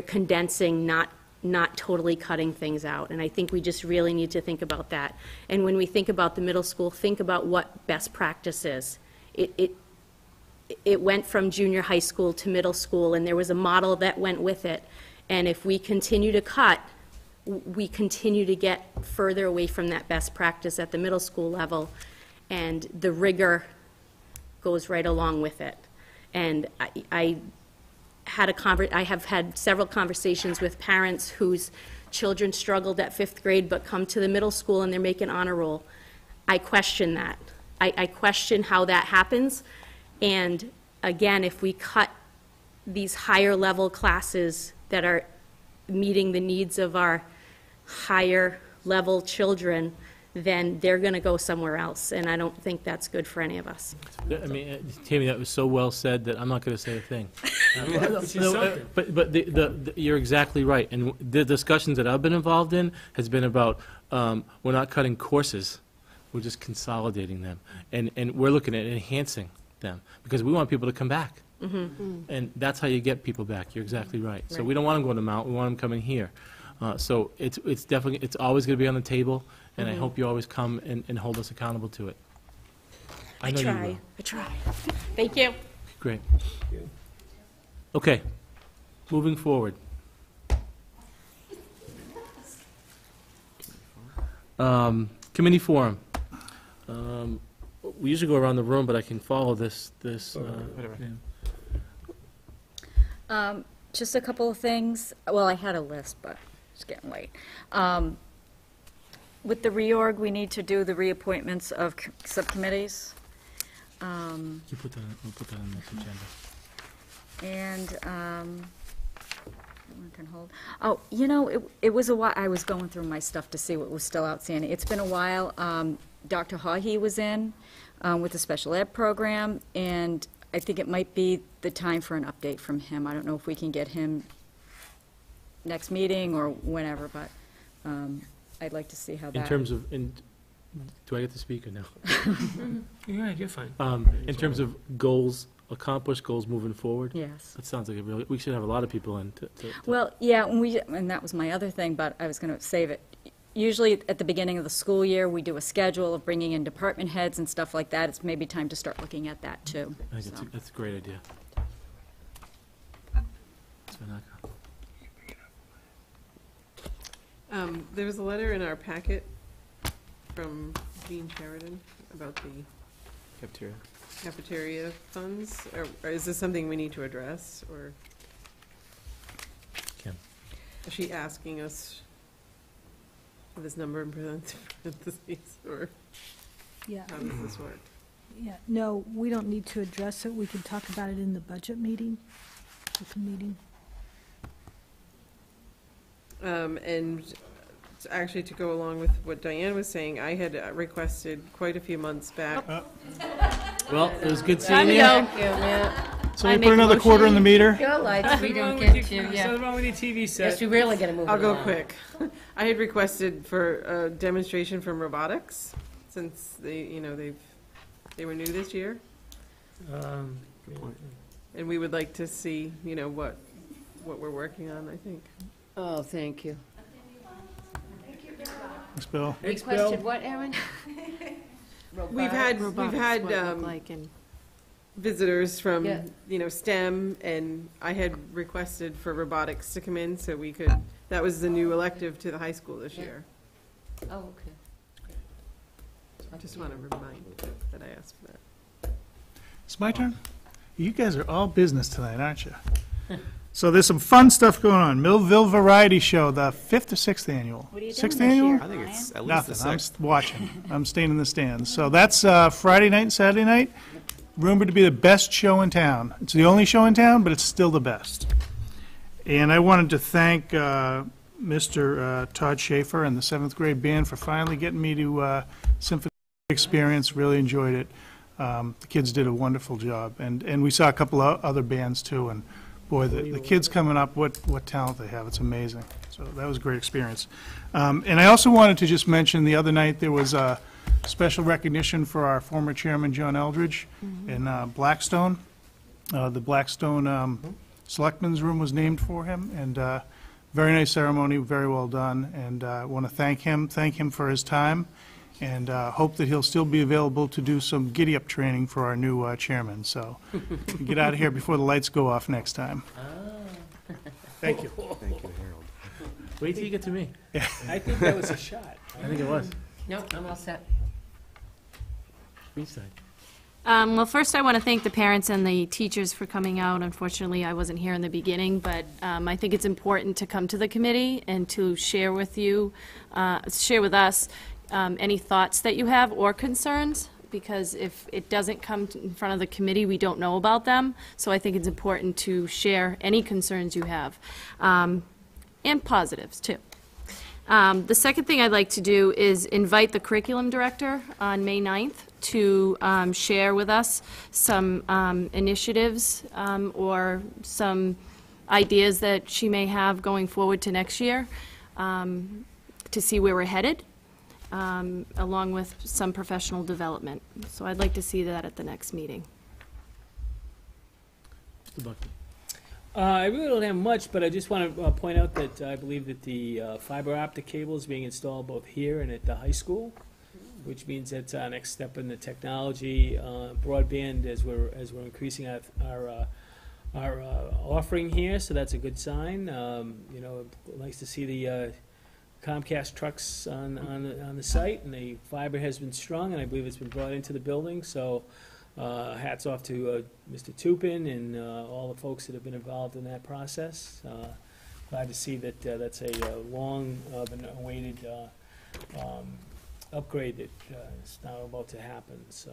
condensing, not totally cutting things out. And I think we just really need to think about that. And when we think about the middle school, think about what best practice is. It went from junior high school to middle school, and there was a model that went with it. And if we continue to cut, we continue to get further away from that best practice at the middle school level, and the rigor goes right along with it. And I have had several conversations with parents whose children struggled at 5th grade but come to the middle school and they're making honor roll. I question that. I question how that happens. And again, if we cut these higher level classes that are meeting the needs of our higher level children, then they're going to go somewhere else, and I don't think that's good for any of us. I mean, Tammy, that was so well said that I'm not going to say a thing. But you're exactly right, and the discussions that I've been involved in has been about we're not cutting courses, we're just consolidating them, and we're looking at enhancing them because we want people to come back, and that's how you get people back. You're exactly right. So we don't want them going to Mount, we want them coming here. So it's always going to be on the table. And I hope you always come and hold us accountable to it. I know you will. I try. Thank you. Great. Okay, moving forward. Committee forum. We usually go around the room, but I can follow this. Just a couple of things. Well, I had a list, but it's getting late. With the reorg, we need to do the reappointments of subcommittees. You put that on the next agenda. And, one can hold. Oh, it was a while, I was going through my stuff to see what was still outstanding. It's been a while. Dr. Hawhey was in with the special ed program, and I think it might be the time for an update from him. I don't know if we can get him next meeting or whenever, but I'd like to see how that... In terms of, do I get to speak or no? You're fine. In terms of goals, accomplished goals moving forward? Yes. That sounds like we should have a lot of people in to Well, yeah, and that was my other thing, but I was going to save it. Usually at the beginning of the school year, we do a schedule of bringing in department heads and stuff like that. It's maybe time to start looking at that, too. I think that's a great idea. There was a letter in our packet from Dean Sheridan about the cafeteria funds. Or is this something we need to address, or Kim. is she asking us for this number in parentheses, or Yeah. how does this work? Yeah, no, we don't need to address it. We can talk about it in the budget meeting, open meeting. And actually, to go along with what Diane was saying, I had requested quite a few months back. Well, it was good seeing you. So we put another quarter in the meter? Your lights, we don't What's get you, yeah. wrong with your TV set? Yes, we really gotta move it I'll go along. quick. I had requested for a demonstration from robotics, since they were new this year. And we would like to see, what we're working on, I think. Oh, thank you. Thanks, Bill. Requested what, Aaron? We've had visitors from, Yeah. STEM, and I had requested for robotics to come in so we could, that was the new elective to the high school this year. Oh, okay. I just want to remind you that I asked for that. It's my turn? You guys are all business tonight, aren't you? So there's some fun stuff going on. Millville Variety Show, the 5th or 6th annual? What are you doing 6th this annual? year, I think it's at least Nothing, the I'm 6th. watching. I'm staying in the stands. So that's Friday night and Saturday night. Rumored to be the best show in town. It's the only show in town, but it's still the best. And I wanted to thank Mr. Todd Schaefer and the 7th grade band for finally getting me to Symphony Experience. Really enjoyed it. The kids did a wonderful job. And we saw a couple of other bands too. And boy, the kids coming up, what talent they have. It's amazing. So that was a great experience. And I also wanted to just mention the other night there was a special recognition for our former chairman, John Eldridge, in Blackstone. The Blackstone Selectmen's Room was named for him, and very nice ceremony, very well done. And I want to thank him for his time, and hope that he'll still be available to do some giddy-up training for our new chairman. So get out of here before the lights go off next time. Thank you. Thank you, Harold. Wait till you get to me. I think that was a shot. I think it was. No, I'm all set. Beachside. Well, first I want to thank the parents and the teachers for coming out. Unfortunately, I wasn't here in the beginning, but I think it's important to come to the committee and to share with you, share with us any thoughts that you have or concerns, because if it doesn't come in front of the committee, we don't know about them. So I think it's important to share any concerns you have, and positives too. The second thing I'd like to do is invite the curriculum director on May 9th to share with us some initiatives or some ideas that she may have going forward to next year to see where we're headed, along with some professional development. So I'd like to see that at the next meeting. Mr. Buckley. I really don't have much, but I just want to point out that I believe that the fiber optic cable is being installed both here and at the high school, which means that's our next step in the technology broadband as we're increasing our offering here. So that's a good sign. You know, nice to see the Comcast trucks on the site, and the fiber has been strung, and I believe it's been brought into the building. So. Hats off to Mr. Tupin and all the folks that have been involved in that process. Glad to see that that's a long been awaited upgrade that is now about to happen. So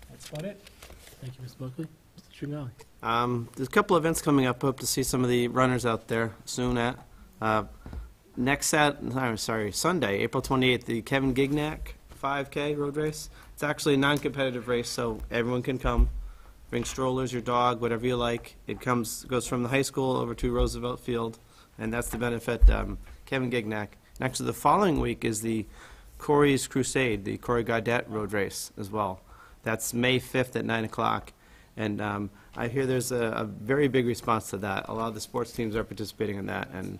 that's about it. Thank you, Mr. Buckley. Mr. Tringali. There's a couple events coming up. Hope to see some of the runners out there soon at Sunday, April 28th, the Kevin Gignac 5K road race. It's actually a non-competitive race, so everyone can come. Bring strollers, your dog, whatever you like. It goes from the high school over to Roosevelt Field, and that's to benefit Kevin Gignac. And actually, the following week is the Corey's Crusade, the Corey Gaudet road race as well. That's May 5th at 9 o'clock. And I hear there's a very big response to that. A lot of the sports teams are participating in that, and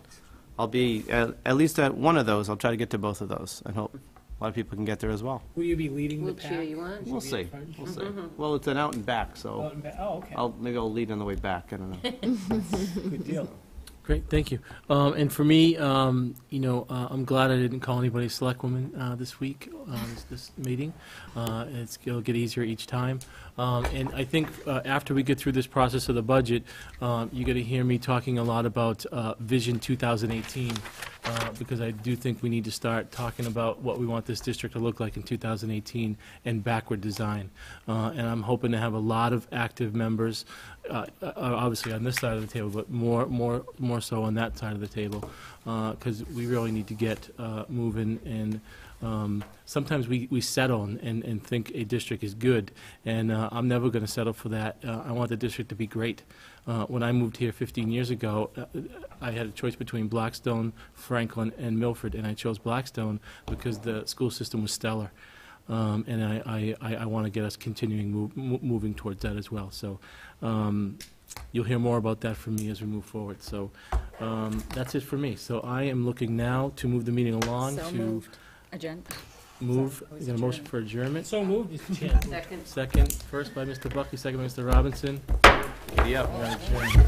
I'll be at least at one of those. I'll try to get to both of those and hope a lot of people can get there as well. Will you be leading the We'll pack? cheer you on. We'll see. We'll see. Well, it's an out and back, so Out and back. Oh, okay. maybe I'll lead on the way back. I don't know. Good deal. Great, thank you. And for me, you know, I'm glad I didn't call anybody selectwoman this week, this meeting. It'll get easier each time. And I think after we get through this process of the budget, you're going to hear me talking a lot about Vision 2018, because I do think we need to start talking about what we want this district to look like in 2018 and backward design. And I'm hoping to have a lot of active members, obviously on this side of the table, but more so on that side of the table, because we really need to get moving. And sometimes we settle and think a district is good, and I'm never going to settle for that. I want the district to be great. When I moved here 15 years ago, I had a choice between Blackstone, Franklin, and Milford, and I chose Blackstone because the school system was stellar. And I want to get us continuing moving towards that as well. So you'll hear more about that from me as we move forward. So that's it for me. So I am looking now to move the meeting along. So moved. Agenda. Move. Is there a motion for adjournment? So moved, Mr. Chairman. Second. Second. First by Mr. Buckley, second by Mr. Robinson. Yep. We're adjourned.